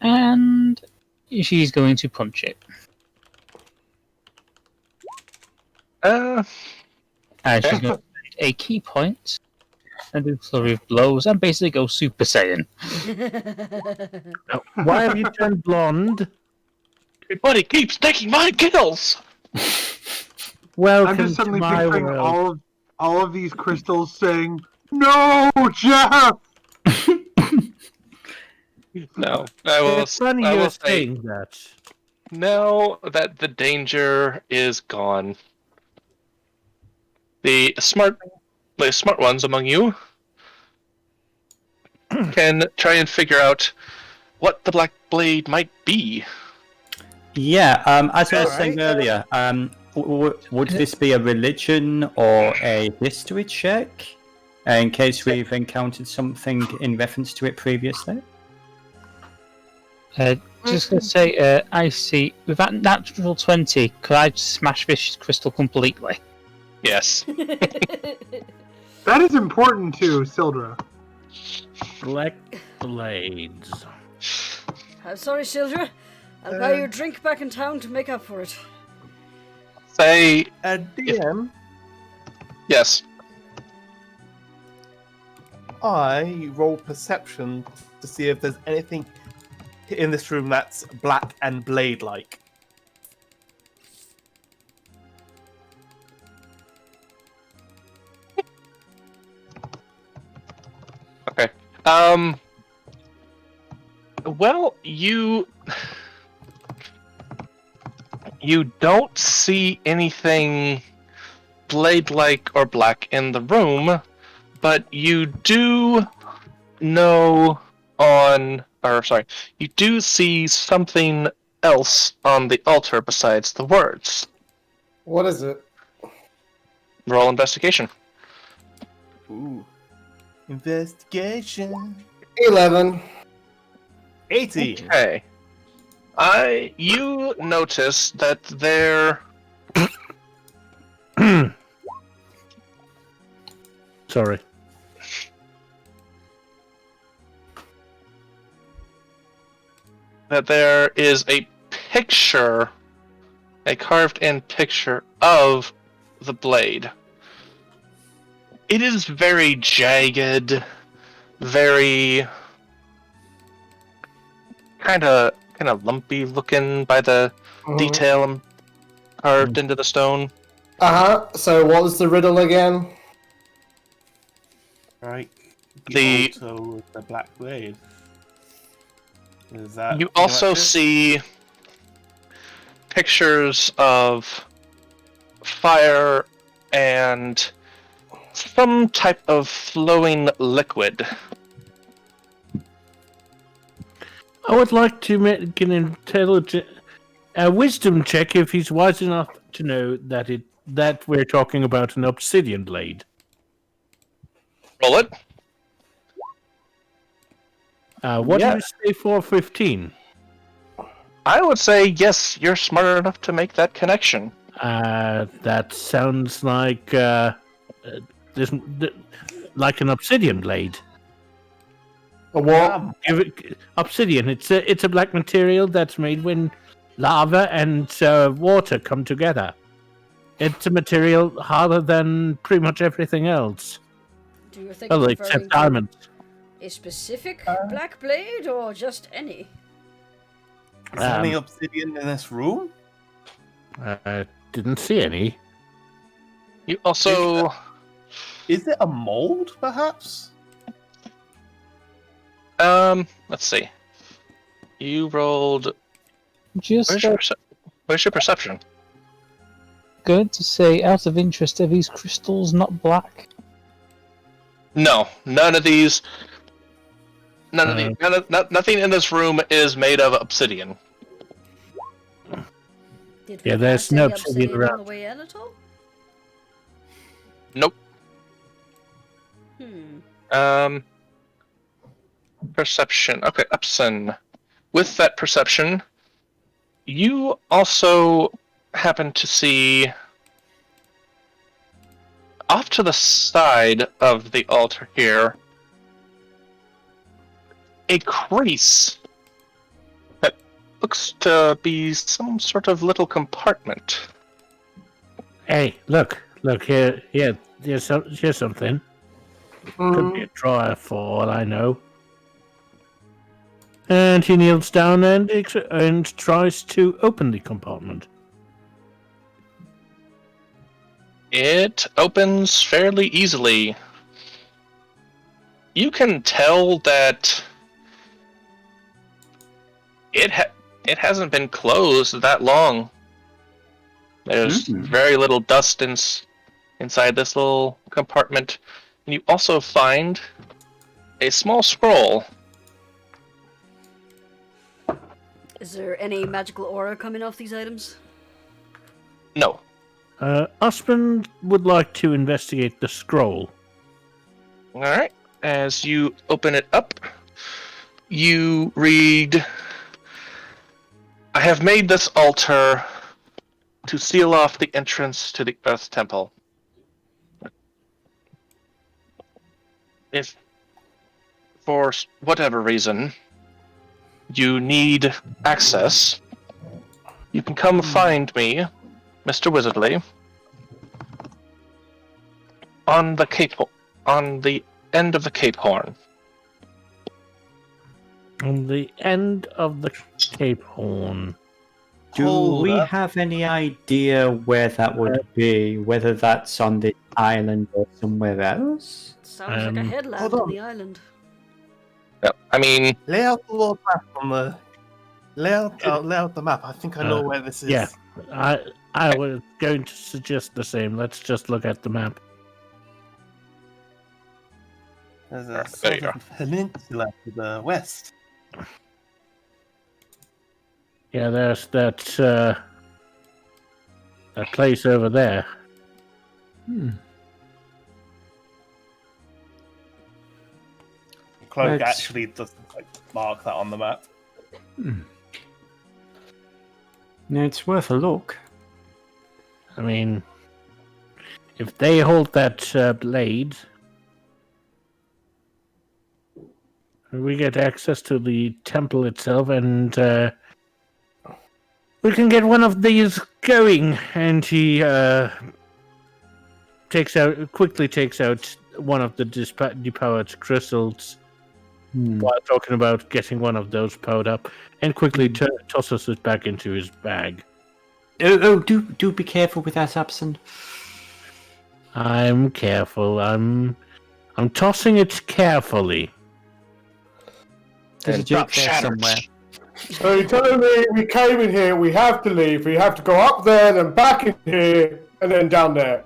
and she's going to punch it. And she's going to spend a key point and do a flurry of blows and basically go Super Saiyan. Why have you turned blonde? Everybody keeps taking my kills! Welcome I'm just to suddenly my picturing world. all of these crystals saying, "No, Jeff!" No, I will. It's funny I you're will say, saying that. now that the danger is gone, the smart ones among you can try and figure out what the Black Blade might be. Yeah, as I was saying earlier, would this be a religion or a history check? In case we've encountered something in reference to it previously? Just going to say, Icey, with that natural 20, could I smash this crystal completely? Yes. That is important to Syldra. Black blades. I'm sorry, Syldra. I'll buy you a drink back in town to make up for it. Say DM, yes. I roll perception to see if there's anything in this room that's black and blade-like. Okay. Well, you don't see anything blade-like or black in the room, but you do know you do see something else on the altar besides the words. What is it? Roll investigation. Ooh. Investigation. 11. 18. Okay. You notice that there... Sorry. that there is a picture, a carved-in picture of the blade. It is very jagged, very kind of lumpy looking by the detail carved into the stone. So what was the riddle again? Right. The altar with the black blade. Is that you also see pictures of fire and some type of flowing liquid. I would like to make an wisdom check if he's wise enough to know that we're talking about an obsidian blade. Roll it. What do you say for 15? I would say yes. You're smart enough to make that connection. That sounds like like an obsidian blade. A what? Obsidian. It's a black material that's made when lava and water come together. It's a material harder than pretty much everything else. Do you think except diamonds. A specific black blade or just any? Is there any obsidian in this room? Didn't see any. You also Is it a mold, perhaps? Let's see. You rolled. Just Where's your perception? going to say, out of interest, are these crystals not black? No, none of these. Nothing in this room is made of obsidian. Yeah, there's no obsidian obsidian around. on the way in at all? Nope. Perception. Okay, Upson. With that perception, you also happen to see off to the side of the altar here a crease that looks to be some sort of little compartment. Hey, look here. Here's something. Could be a drawer for all I know. And he kneels down and tries to open the compartment. It opens fairly easily. You can tell that it hasn't been closed that long. There's very little dust inside this little compartment. And you also find a small scroll. Is there any magical aura coming off these items? No. Uspon would like to investigate the scroll. Alright. As you open it up, you read, I have made this altar to seal off the entrance to the Earth Temple. If, for whatever reason, you need access, you can come find me, Mr. Wizardly, on the end of the Cape Horn. On the end of the Cape Horn. Do we have any idea where that would be? Whether that's on the island or somewhere else? Sounds like a headland on the island. Yeah, I mean, Lay out the little map on the. Lay out the map. I think I know where this is. Yeah, I was going to suggest the same. Let's just look at the map. There's a sort of peninsula to the west. Yeah, there's that place over there. Cloak actually doesn't mark that on the map. No, it's worth a look. I mean, if they hold that blade, we get access to the temple itself, and we can get one of these going. And he quickly takes out one of the depowered crystals while talking about getting one of those powered up, and quickly tosses it back into his bag. Do be careful with that, Upson. I'm careful. I'm tossing it carefully. There's a joke there somewhere. So you're telling me we came in here, we have to leave, we have to go up there, then back in here, and then down there.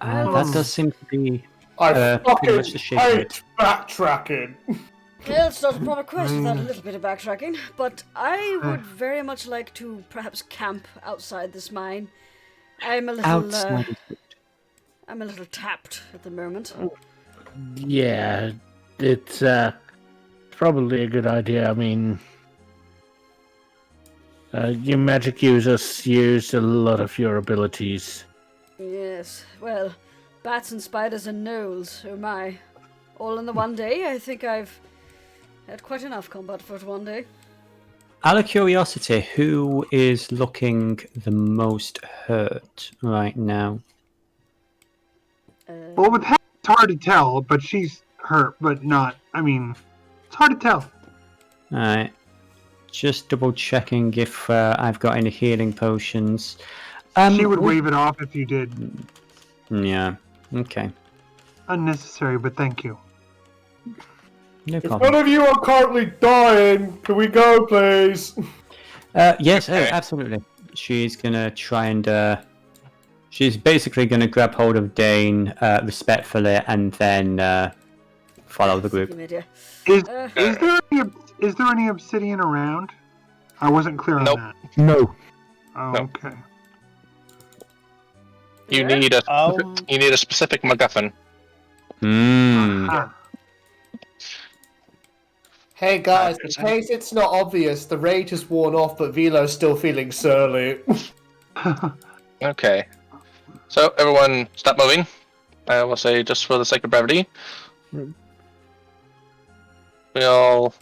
That does seem to be I pretty fucking much the shape of it. hate backtracking. Yeah, it's not a proper quest without a little bit of backtracking, but I would very much like to perhaps camp outside this mine. I'm a little tapped at the moment. Yeah, it's probably a good idea. I mean, you magic users used a lot of your abilities. Yes, well, bats and spiders and gnolls, oh my. All in the one day, I think I've had quite enough combat for one day. Out of curiosity, who is looking the most hurt right now? Well, with Hex, it's hard to tell, but she's hurt, but not. I mean, it's hard to tell. Alright. Just double checking if I've got any healing potions. She would wave it off if you did. Yeah, okay. unnecessary, but thank you. No If problem. one of you are currently dying, can we go, please? Yes, absolutely. She's gonna try and she's basically gonna grab hold of Dane respectfully, and then follow the group. Is there any obsidian around? I wasn't clear on that. No. Oh, Nope. okay. You need a specific MacGuffin. Ah, Hey guys, in case it's not obvious, the rage has worn off, but Vilo's still feeling surly. Okay. So, everyone, stop moving. I will say, just for the sake of brevity, we'll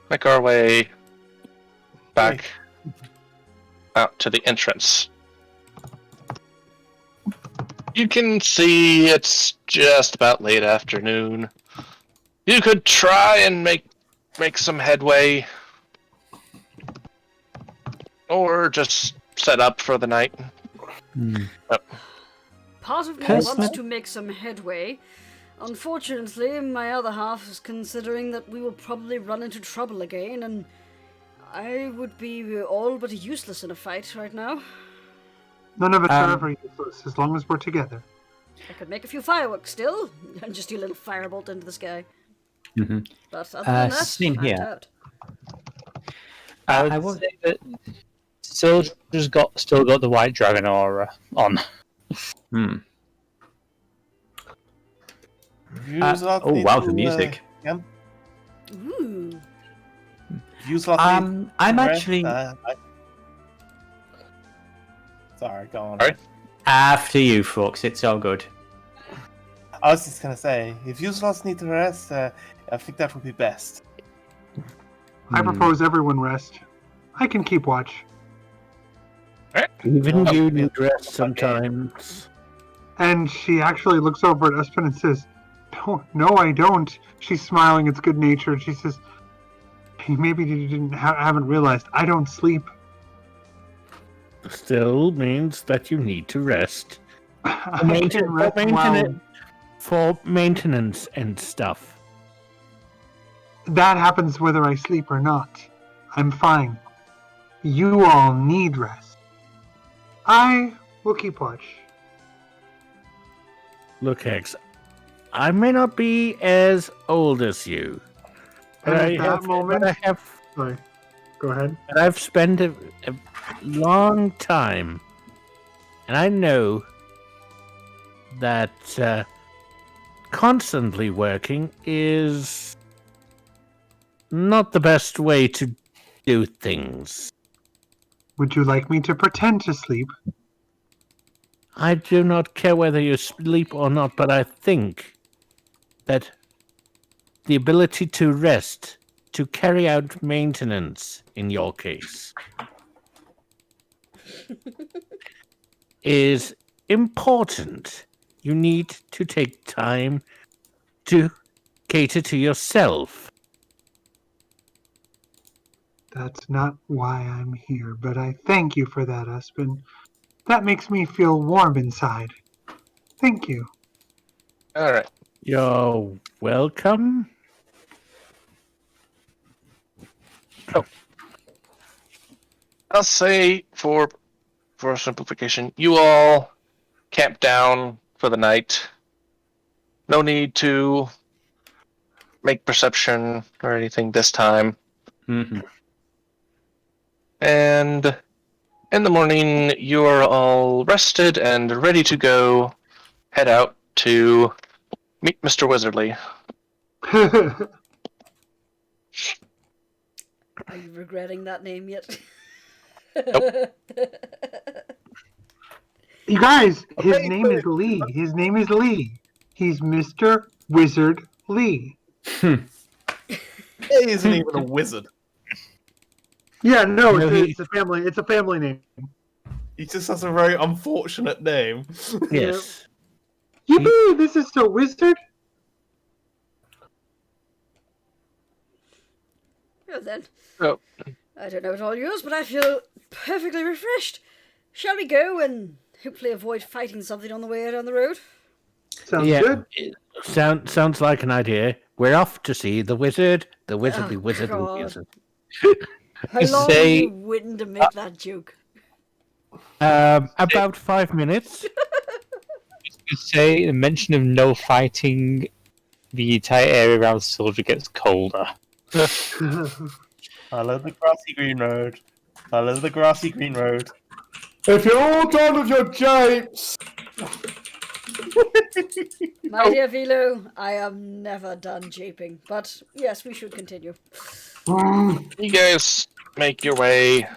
make our way back out to the entrance. You can see it's just about late afternoon. You could try and make some headway, or just set up for the night. Part of me wants to make some headway. Unfortunately, my other half is considering that we will probably run into trouble again, and I would be all but useless in a fight right now. none of us are ever useless as long as we're together. I could make a few fireworks still, and just do a little firebolt into the sky. Mm-hmm. But other than that, same I'm here. out. I would say that Syldra's still got the white dragon aura on. Oh wow, the music. Ooh. I'm actually Sorry, go on. Sorry? after you, Frux. It's all good. I was just gonna say, if you slots need to rest, I think that would be best. I propose everyone rest. I can keep watch. Even you need rest sometimes. And she actually looks over at Uspon and says, No, I don't. She's smiling. It's good natured. She says, hey, maybe you haven't realized. I don't sleep. Still means that you need to rest. I can rest well. For maintenance and stuff. That happens whether I sleep or not. I'm fine. You all need rest. I will keep watch. Look, Hex, I may not be as old as you, but And at that moment, sorry, go ahead. But I've spent a long time, and I know that constantly working is not the best way to do things. Would you like me to pretend to sleep? I do not care whether you sleep or not, but I think that the ability to rest, to carry out maintenance, in your case, is important. You need to take time to cater to yourself. That's not why I'm here, but I thank you for that, Uspon. That makes me feel warm inside. Thank you. Alright. You're welcome. Oh. I'll say, for simplification, you all camp down for the night. No need to make perception or anything this time. Mm-hmm. And in the morning, you are all rested and ready to go head out to meet Mr. Wizardly. Are you regretting that name yet? Nope. You guys, his name is Lee. His name is Lee. He's Mr. Wizard Lee. He isn't even a wizard. Yeah, no, it's a family. It's a family name. He just has a very unfortunate name. Yes. Yippee! This is so wizard. Well then. Oh. I don't know what all yours, but I feel perfectly refreshed. Shall we go and hopefully avoid fighting something on the way down the road? Sounds good. Sounds like an idea. We're off to see the wizard. The wizardly wizard. God. How long were you waiting to make that joke? About 5 minutes. Say the mention of no fighting, the entire area around Syldra gets colder. Follow the grassy green road. Follow the grassy green road. If you're all done with your japes. My dear Vilo, I am never done japing, but yes, we should continue. You guys make your way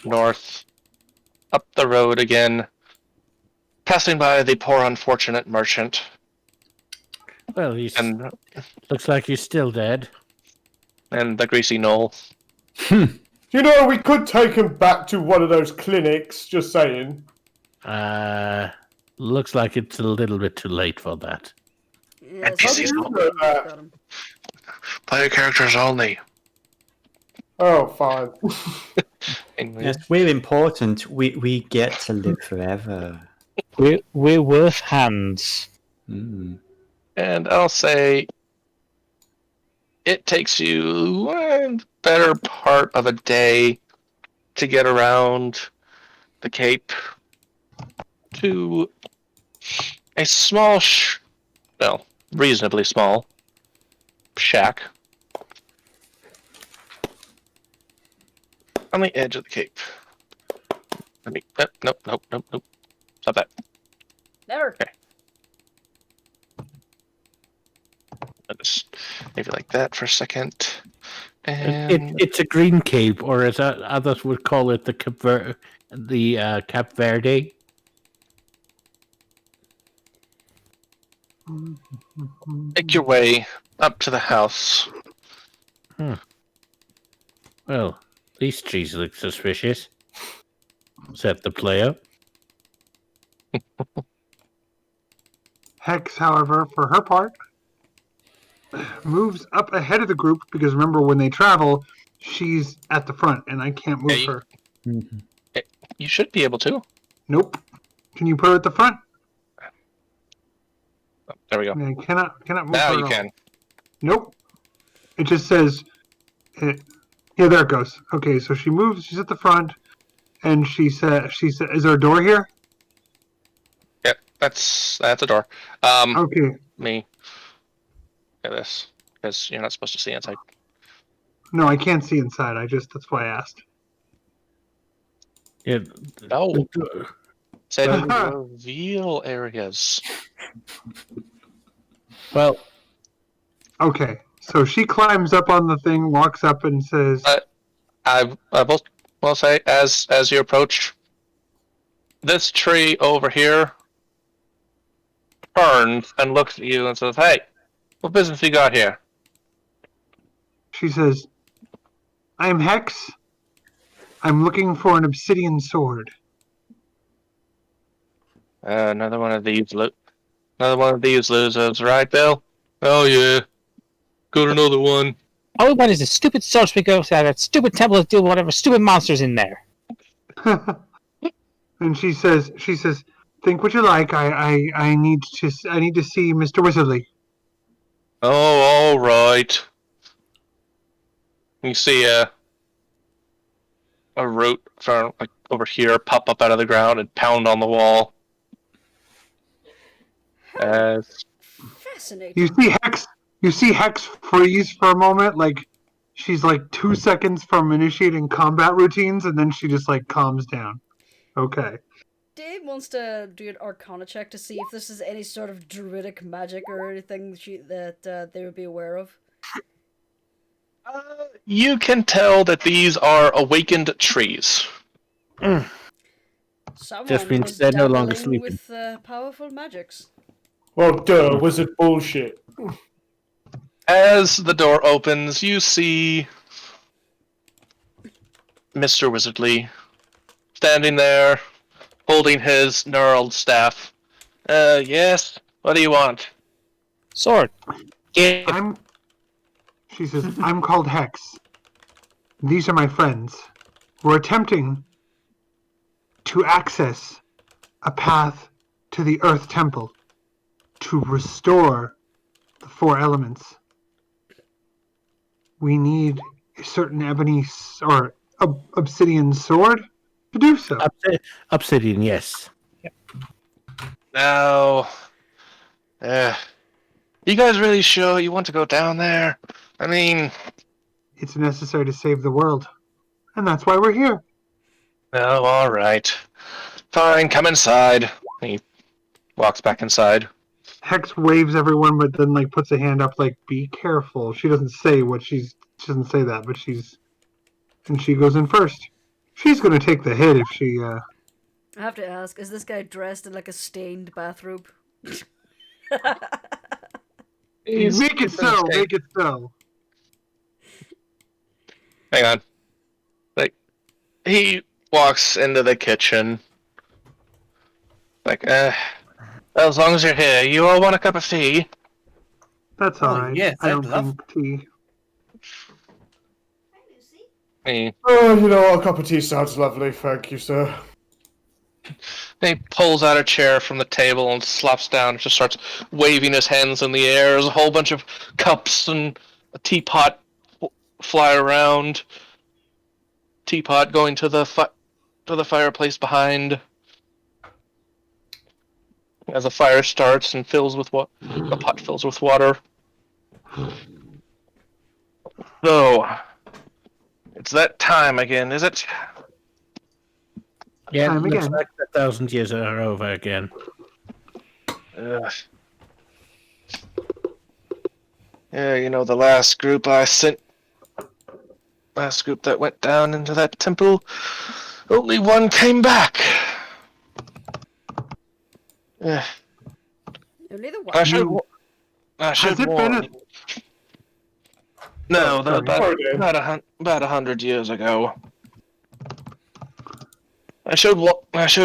north, up the road again, passing by the poor unfortunate merchant. Well, looks like he's still dead. And the greasy knoll. You know, we could take him back to one of those clinics, just saying. Looks like it's a little bit too late for that. Yes, Player characters only. Oh, fine. Yes, we're important. We get to live forever. We're worth hands. Mm. And I'll say it takes you a better part of a day to get around the Cape to a small, reasonably small shack on the edge of the Cape. Nope. Stop that. Never. Okay. I'll just maybe like that for a second. And It's a green cape, or as others would call it, the Cap Verde. make your way up to the house. Well, these trees look suspicious, said the player. Hex, however, for her part, moves up ahead of the group because remember, when they travel, she's at the front and I can't move her. You should be able to. Nope. Can you put her at the front? Oh, there we go. I cannot move Now her you at can. all. Nope. It just says, yeah, there it goes. Okay, so she moves. She's at the front, and she said, "Is there a door here?" Yep, that's a door. Okay. Me. Look at this, because you're not supposed to see inside. No, I can't see inside. That's why I asked. Yeah. No. Said reveal areas. Well. Okay, so she climbs up on the thing, walks up, and says, I will say, as you approach this tree over here, turns and looks at you and says, "Hey, what business you got here?" She says, "I'm Hex. I'm looking for an obsidian sword." Another one of these losers, right, Bill? Oh yeah, got another one. All we want is a stupid sword we go to that stupid temple to deal with whatever stupid monsters in there. And she says, "Think what you like. I need to see Mr. Wizardly." Oh, all right. You see a root from like over here pop up out of the ground and pound on the wall. Fascinating. You see Hex freeze for a moment, like she's like 2 seconds from initiating combat routines, and then she just like calms down. Okay. Dave wants to do an Arcana check to see if this is any sort of druidic magic or anything that they would be aware of. You can tell that these are awakened trees. Someone Just means is they're no longer dabbling sleeping. with powerful magics. Well, duh, wizard bullshit. As the door opens, you see Mr. Wizardly standing there, holding his gnarled staff. Yes? What do you want? Sword. She says, "I'm called Hex. These are my friends. We're attempting to access a path to the Earth Temple to restore the 4 elements. We need a certain ebony or obsidian sword to do so. Obsidian, yes. Now, you guys really sure you want to go down there? I mean, It's necessary to save the world, and that's why we're here. oh, all right. Fine, come inside. He walks back inside. Hex waves everyone, but then like puts a hand up, like "Be careful." She doesn't say what she doesn't say that, but she goes in first. She's gonna take the hit if she. I have to ask: is this guy dressed in like a stained bathrobe? Make it so. Make it so. Hang on. Like, he walks into the kitchen. Like, as long as you're here, you all want a cup of tea? That's alright. yes, I I'd don't love- think tea. Oh, a cup of tea sounds lovely. Thank you, sir. He pulls out a chair from the table and slops down and just starts waving his hands in the air. There's a whole bunch of cups and a teapot fly around. Teapot going to the fireplace behind. As a fire starts and a pot fills with water. So, it's that time again, is it? Yeah, Time looks again. like the 1,000 years are over again. Ugh. Yeah, the last group that went down into that temple, only one came back. Yeah. Only the I one. should Has it warn been you. No, Oh, about 100 years ago. I should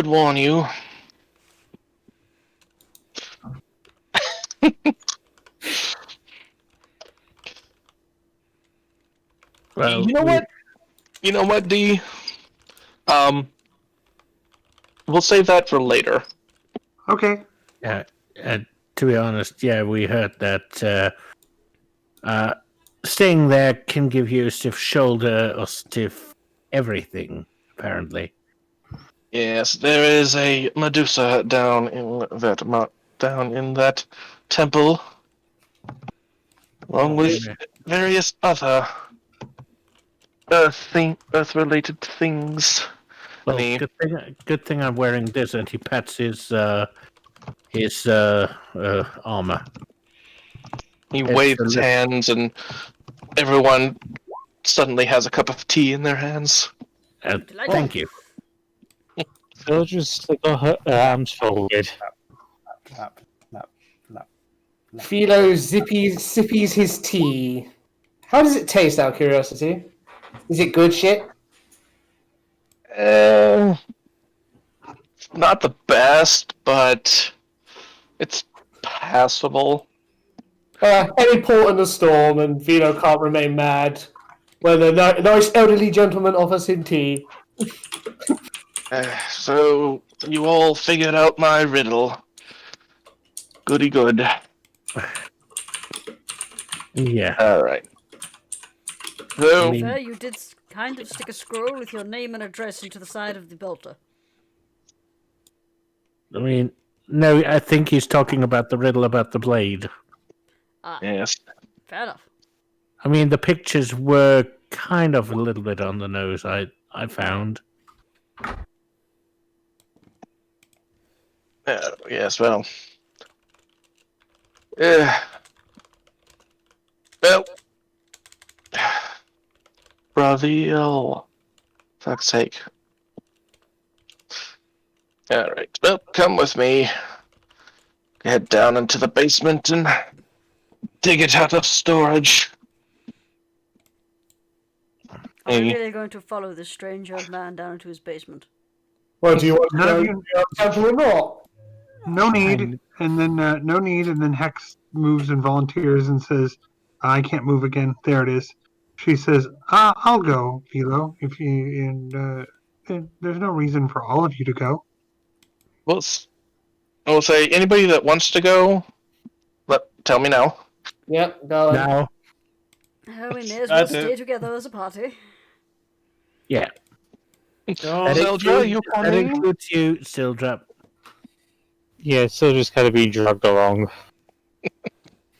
warn you. Well, You know what, D? We'll save that for later. Okay. To be honest, yeah, we heard that staying there can give you a stiff shoulder or stiff everything, apparently. Yes, there is a Medusa down in that temple, along with various other Earth-related things. Well, good thing I'm wearing this, and he pats his armor. He waves his hands, and everyone suddenly has a cup of tea in their hands. Thank you. She'll just got her arms folded. Clap, clap, clap. Vilo sippies his tea. How does it taste, out of curiosity? Is it good shit? Not the best, but it's passable. Any port in the storm, and Vilo can't remain mad when a nice elderly gentleman offers him tea. So, you all figured out my riddle. Goody good. Yeah. Alright. So, Fair, you did kind of stick a scroll with your name and address into the side of the bolter. I mean, no, I think he's talking about the riddle about the blade. yes. Fair enough. I mean, the pictures were kind of a little bit on the nose, I found. Yes, well. Well. Bravio. Fuck's sake. Alright, well, come with me. Head down into the basement and dig it out of storage. Are we really going to follow this strange old man down into his basement? Well, do you want to None go of to you- the temple or not? No need. And then no need. And then Hex moves and volunteers and says, "I can't move again." There it is. She says, "I'll go, Vilo. If you and there's no reason for all of you to go." I will say, anybody that wants to go, tell me now. Yep, go. Now, Oh, we may as well stay together as a party. yeah. Syldra, you That coming? includes you, Syldra. Yeah, so just kind of being dragged along.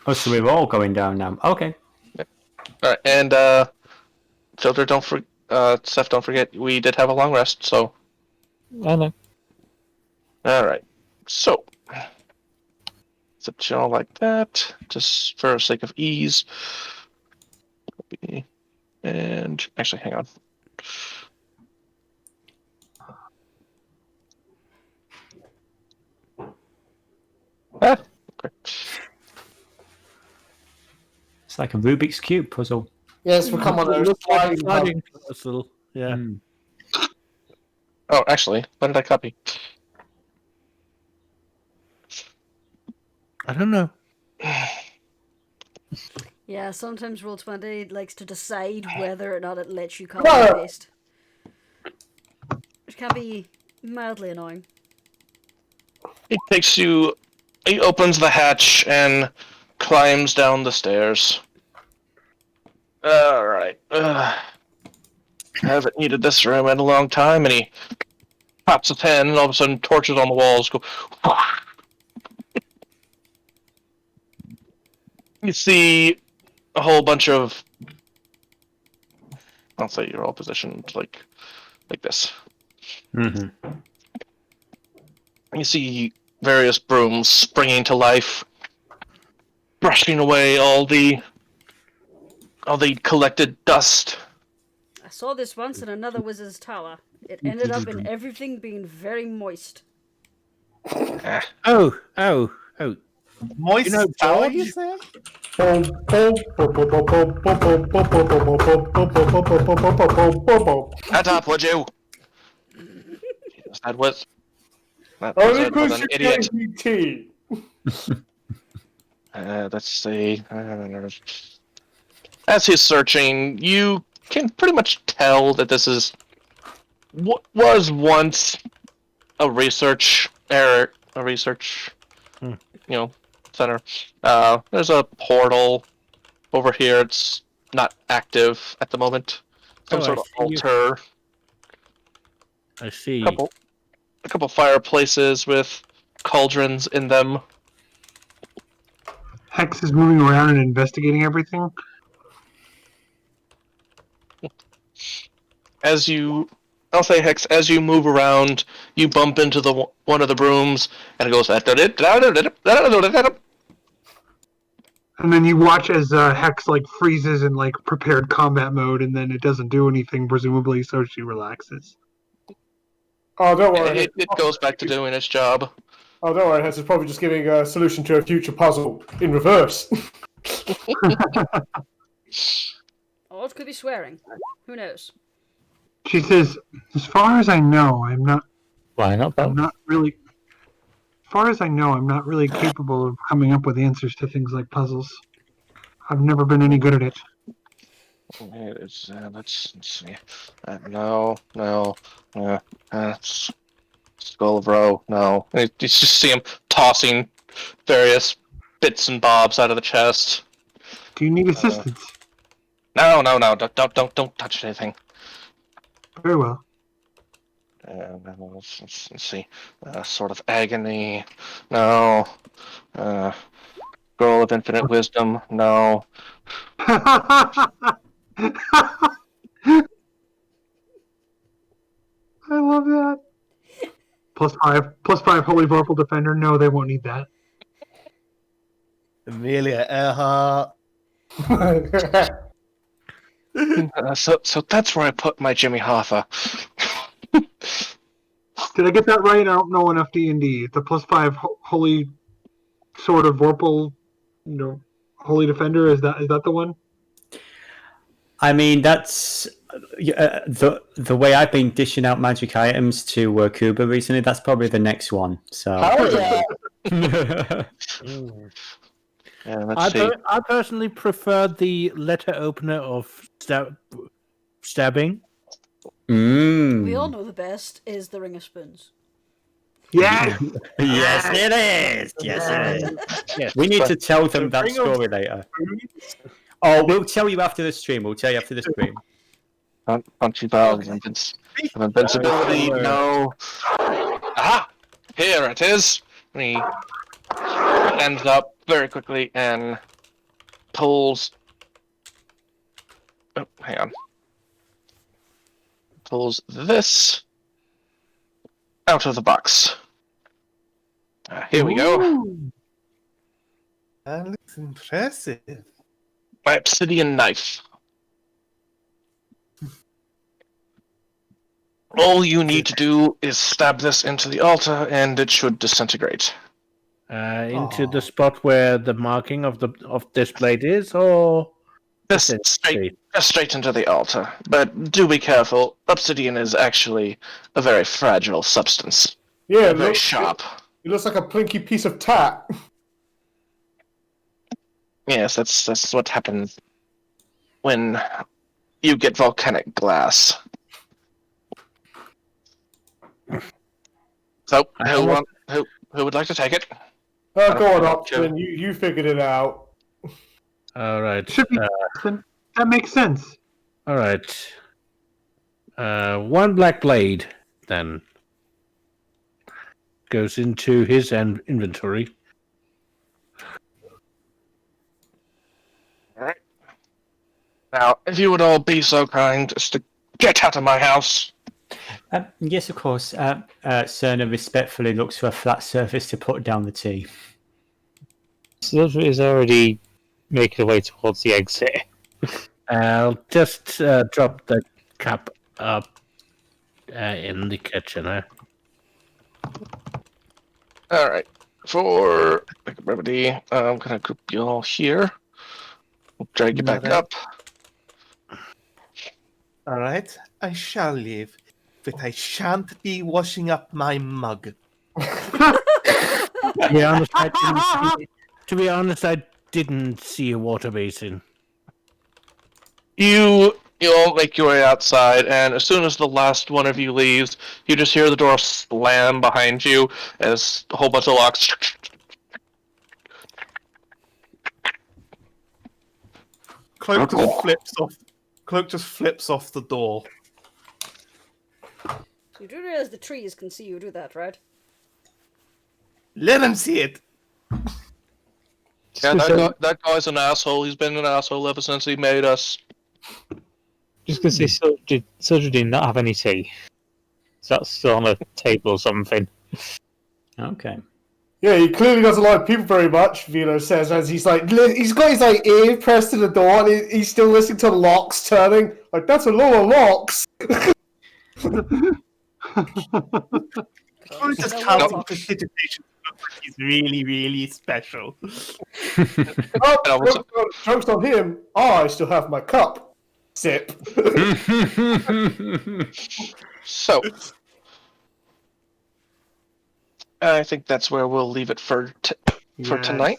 Oh, so we're all going down now. Okay. Alright, and Syldra, Seth, don't forget, we did have a long rest, so... I know. Alright, so... Zip you all like that, just for sake of ease. And, actually, hang on. Ah, okay. It's like a Rubik's Cube puzzle. Yes, we'll come on It those looks like a sliding sliding puzzle. Yeah. Oh, actually, what did I copy? I don't know. Yeah, sometimes Roll20 likes to decide whether or not it lets you copy and paste. Which can be mildly annoying. He opens the hatch and climbs down the stairs. Alright. Haven't needed this room in a long time, and he pops his hand, and all of a sudden torches on the walls go... You see a whole bunch of... I'll say you're all positioned like this. Mm-hmm. You see various brooms springing to life, brushing away all the collected dust. I saw this once in another wizard's tower. It ended up in everything being very moist. Oh. Moist You know, tower, George? you say? Shut up, would you? That was Only an because idiot. you're tea. Let's see. As he's searching, you can pretty much tell that this is what was once a research center. There's a portal over here. It's not active at the moment. Some sort of altar. I see. A couple fireplaces with cauldrons in them. Hex is moving around and investigating everything. I'll say, Hex, as you move around, you bump into one of the brooms, and it goes... And then you watch as Hex freezes in prepared combat mode, and then it doesn't do anything, presumably, so she relaxes. Oh, don't worry. It goes back to doing its job. Oh, don't worry. Hex is probably just giving a solution to a future puzzle in reverse. Or it could be swearing. Who knows? She says, "As far as I know, I'm not. Why not? I'm not really. As far as I know, I'm not really capable of coming up with answers to things like puzzles. I've never been any good at it." Let's see. No. Skull of Roe. No. You just see him tossing various bits and bobs out of the chest. Do you need assistance? No. Don't touch anything. Very well. Let's see. Sort of agony. No. Scroll of infinite wisdom. No. I love that. +5 Holy Vorpal Defender. No, they won't need that. Amelia Earhart. So that's where I put my Jimmy Hoffa. Did I get that right? I don't know enough D&D. The +5 Holy Sword of Vorpal, Holy Defender. Is that the one? I mean, that's the way I've been dishing out magic items to Kubur recently. That's probably the next one. So. Let's see. I personally prefer the letter opener of stabbing. We all know the best is the Ring of Spoons. Yes! Yes, it is! Yes, it is. Yes. We need to tell them that Bring 'em story later. Oh, we'll tell you after the stream. We'll tell you after the stream. Punchy balls of invincibility. No. Ah! Here it is. He stands up very quickly and pulls. Oh, hang on. Pulls this out of the box. Here we go. That looks impressive. My obsidian knife. All you need to do is stab this into the altar, and it should disintegrate. Into the spot where the marking of this blade is, or Just straight into the altar. But do be careful. Obsidian is actually a very fragile substance. Yeah, Very sharp. It looks like a plinky piece of tat. Yes, that's what happens when you get volcanic glass. So, who would like to take it? Oh, go on, Option. You figured it out. all right. Should be that makes sense. All right. One black blade then goes into his inventory. All right. Now, if you would all be so kind as to get out of my house. Yes, of course. Cerna respectfully looks for a flat surface to put down the tea. Syldra is already making her way towards the exit. I'll just drop the cup up in the kitchen. All right. For brevity, I'm gonna group you all here. We'll drag you back up. Alright, I shall leave, but I shan't be washing up my mug. To be honest, I didn't see a water basin. You all make your way outside, and as soon as the last one of you leaves, you just hear the door slam behind you as a whole bunch of locks. Cloak just flips off the door. You do realize the trees can see you do that, right? Let them see it. Yeah, that guy's an asshole. He's been an asshole ever since he made us. Just because Syldra did not have any tea. So that's still on a table or something. Okay. Yeah, he clearly doesn't like people very much, Vilo says, as he's got his ear pressed to the door and he's still listening to locks turning. Like, that's a lot of locks. Just counting precipitation is really, really special. Joke's on him. I still have my cup. Sip. So, I think that's where we'll leave it for tonight.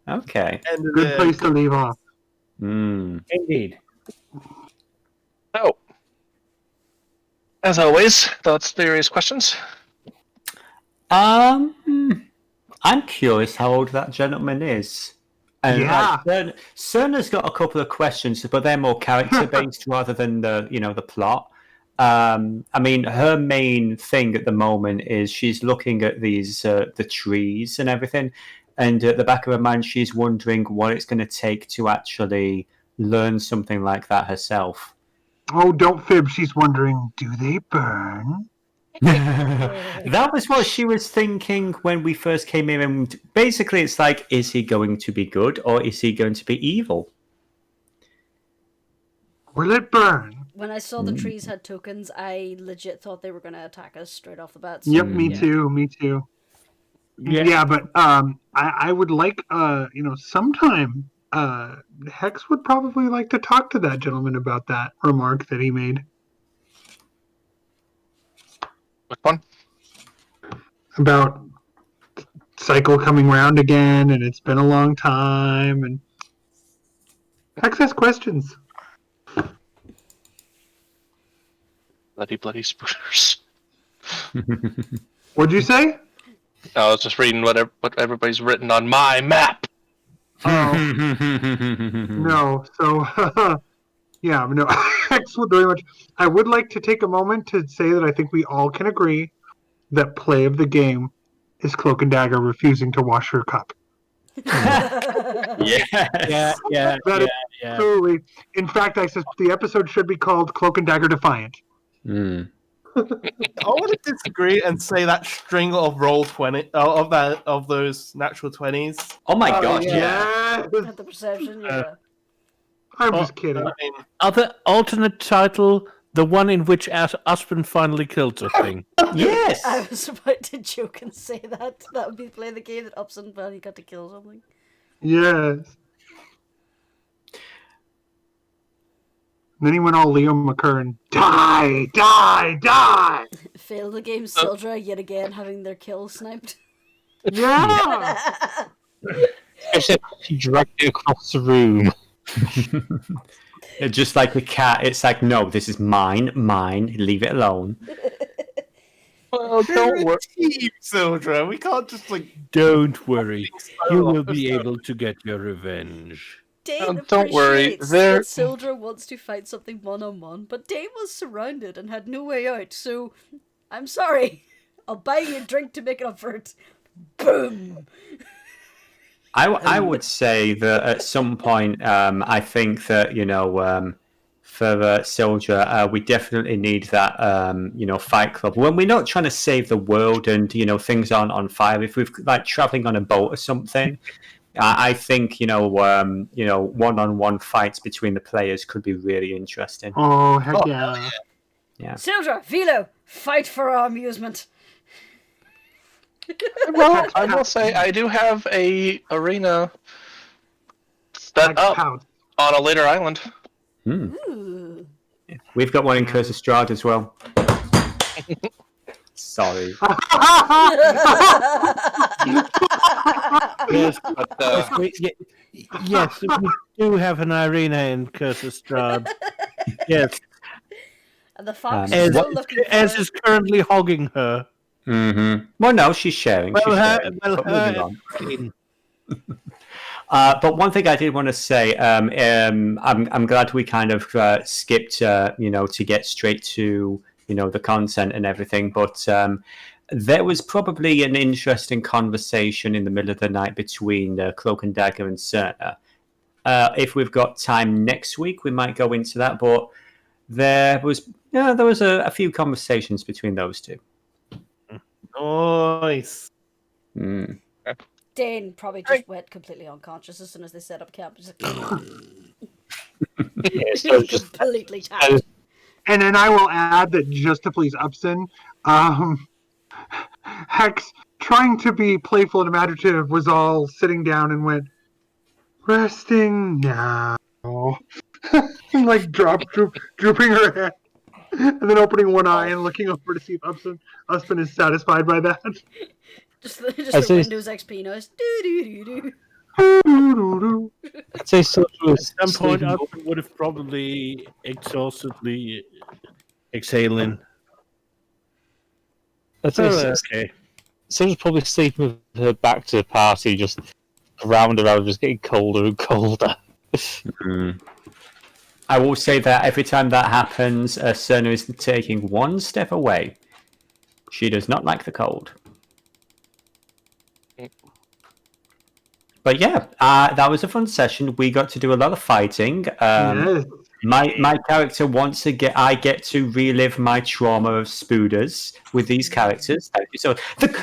Okay. Good place to leave off. Indeed. So, as always, thoughts, theories, questions? I'm curious how old that gentleman is. And Cerna's got a couple of questions, but they're more character based rather than the plot. I mean, her main thing at the moment is she's looking at these the trees and everything, and at the back of her mind, she's wondering what it's going to take to actually learn something like that herself. Oh, don't fib. She's wondering, do they burn? That was what she was thinking when we first came in, and basically it's like, is he going to be good or is he going to be evil? Will it burn? When I saw the trees had tokens, I legit thought they were going to attack us straight off the bat. So, Yep, me too. Yeah, but I would like sometime Hex would probably like to talk to that gentleman about that remark that he made. Which one? About cycle coming round again, and it's been a long time, and Hex has questions. Bloody spooners. What'd you say? I was just reading what everybody's written on my map. Oh. No, so yeah, no. Excellent, very much. I would like to take a moment to say that I think we all can agree that play of the game is Cloak-and-Dagger refusing to wash her cup. Yes. Yeah. Truly. In fact, I said the episode should be called Cloak-and-Dagger Defiant. Mm. I want to disagree and say that string of roll 20 of those natural 20s. Oh my god, yeah. At the perception, yeah. I'm just kidding. I mean, Other alternate title, the one in which Uspon finally killed something. Yes. I was about to joke and say that. That would be playing the game that Uspon finally got to kill something. Yes. And then he went all Liam McKern. Die! Die! Die! Fail the game, Syldra, yet again having their kill sniped. Yeah! Except she dragged it across the room. Just like the cat, it's like, no, this is mine, leave it alone. Well, don't worry. Team Syldra. We can't just Don't worry, you will be able to get your revenge. Dane don't worry, appreciates there- that Syldra wants to fight something one-on-one, but Dane was surrounded and had no way out, so I'm sorry. I'll buy you a drink to make it up for it. Boom! I would say that at some point, I think that, for Syldra, we definitely need that, fight club. When we're not trying to save the world and, things aren't on fire, if we're like traveling on a boat or something, I think, one-on-one fights between the players could be really interesting. Oh, heck yeah. Yeah. Syldra, Vilo, fight for our amusement. Well, I will say I do have a arena set up Pound. on a later island. Ooh. We've got one in Curse of Strahd as well. Sorry. Yes, yes, we do have an arena in Curse of Strahd. Yes, And the fox is Ez- still looking for Ez it. is currently hogging her. Mm-hmm. Well, no, she's sharing. She's sharing. But moving on. But one thing I did want to say, I'm glad we kind of skipped, to get straight to, the content and everything. But there was probably an interesting conversation in the middle of the night between Cloak-and-Dagger and Cerna. If we've got time next week, we might go into that. But there was a few conversations between those two. Nice. Mm. Dane probably just went completely unconscious as soon as they set up camp. Just Yeah, so just completely tapped. And then I will add that just to please Upson, Hex, trying to be playful and imaginative, was all sitting down and went, resting now. And like drooping her head. And then opening one eye and looking over to see if Uspon is satisfied by that. Just the Windows XP noise. Do-do-do-do. I'd say Syldra was At some point, sleeping- Uspon would have probably exhaustively exhaling. I'd say Okay. Syldra's probably sleeping with her back to the party, just around, just getting colder and colder. Mm. I will say that every time that happens, Cerna is taking one step away. She does not like the cold. But yeah, that was a fun session. We got to do a lot of fighting. Yes. My character wants to I get to relive my trauma of spooders with these characters. Thank you. So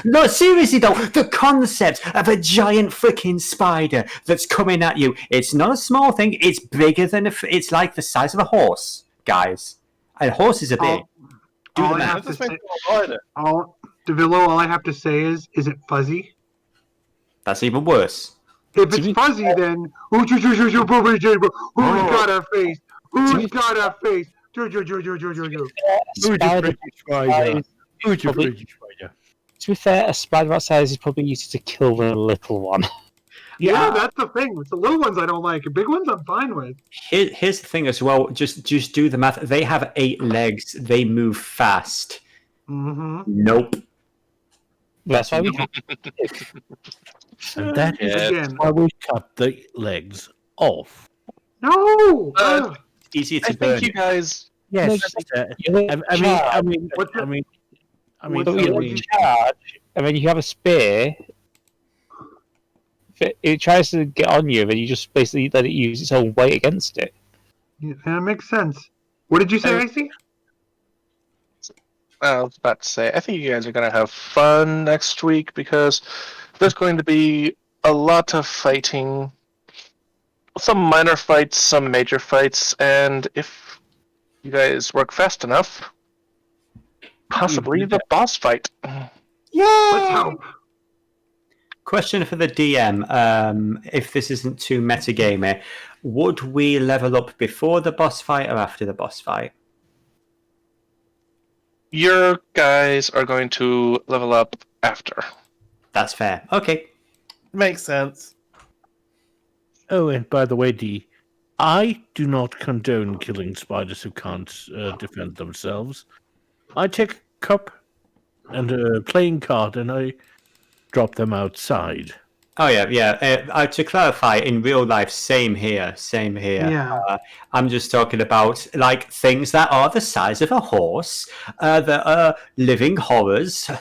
no, seriously though, the concept of a giant freaking spider that's coming at you, it's not a small thing, it's bigger than it's like the size of a horse, guys. And horses are big. Do all the I math. have to say, Devillo, all I have to say is it fuzzy? That's even worse. If it's fuzzy, then who's got a face? Who's got a face? Who's the Spider British Spider? Who's the Probably- British Spider? To be fair, a spider that size is probably used to kill the little one. Yeah, that's the thing. It's the little ones I don't like. The big ones I'm fine with. Here's the thing as well. Just do the math. They have 8 legs. They move fast. Mm-hmm. Nope. That's why we And that is Again. why we cut the legs off. No! Easier to I burn. think you guys. Yes. What's your- So you would you- charge, and then you have a spear. If it tries to get on you, then you just basically let it use its own weight against it. Yeah, that makes sense. What did you say, Icey? I was about to say, I think you guys are going to have fun next week because there's going to be a lot of fighting. Some minor fights, some major fights, and if you guys work fast enough, possibly the boss fight. Let's hope. Question for the DM, if this isn't too metagamey, would we level up before the boss fight or after the boss fight? Your guys are going to level up after. That's fair. Okay. Makes sense. Oh, and by the way, D, I do not condone killing spiders who can't defend themselves. I take a cup and a playing card and I drop them outside. Oh yeah. To clarify, in real life, same here. Yeah. I'm just talking about like things that are the size of a horse, that are living horrors.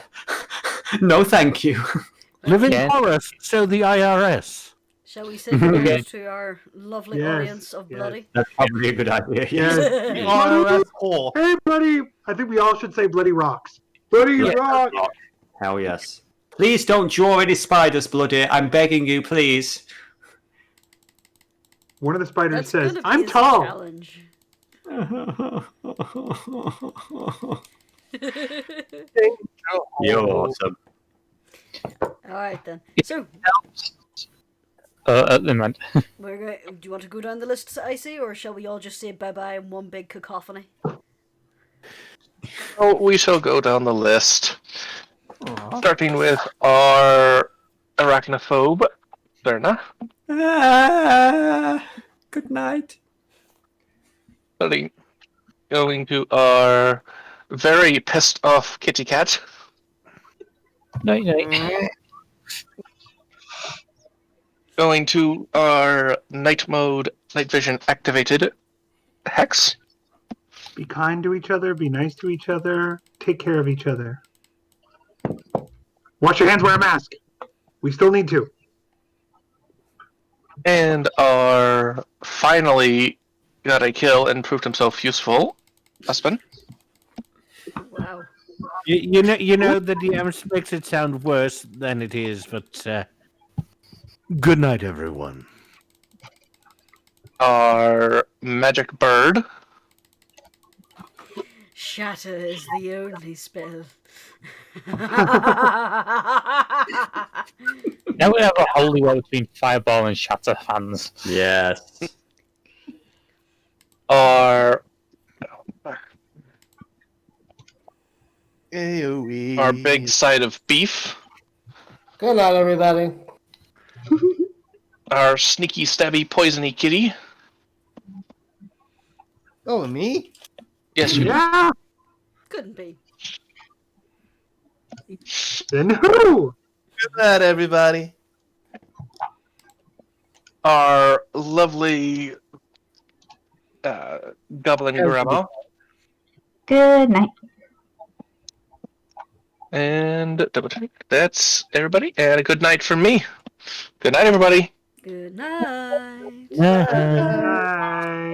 No, thank you. Living horrors, so the IRS. Shall we say goodnight to our lovely Yes, audience of yes. bloody? That's probably a good idea. Yeah. ROS core. Hey, buddy! I think we all should say Bloody Rocks. Bloody Yeah. Rock! Hell yes. Please don't draw any spiders, Bloody. I'm begging you, please. One of the spiders That's says, gonna be I'm his tall. challenge. You're awesome. Alright then. So, Never mind. we're going do you want to go down the list, Icey, or shall we all just say bye-bye in one big cacophony? Oh, we shall go down the list. Starting with our arachnophobe, Cerna. Good night. Going to our very pissed off kitty cat. Night, night. Going to our night mode, night vision activated Hex. Be kind to each other, be nice to each other, take care of each other. Wash your hands, wear a mask. We still need to. And our finally got a kill and proved himself useful, Uspon. Wow. You know the DM makes it sound worse than it is, but good night, everyone. Our magic bird. Shatter is the only spell. Now we have a holy war between Fireball and Shatter fans. Yes. Our AoE. our big side of beef. Good night, everybody. Our sneaky, stabby, poisony kitty. Oh, me? Yes, you do. Yeah! Couldn't be. Then who? Good night, everybody. Our lovely goblin grandma. Good night. And double check. That's everybody. And a good night from me. Good night, everybody. Good night. Bye.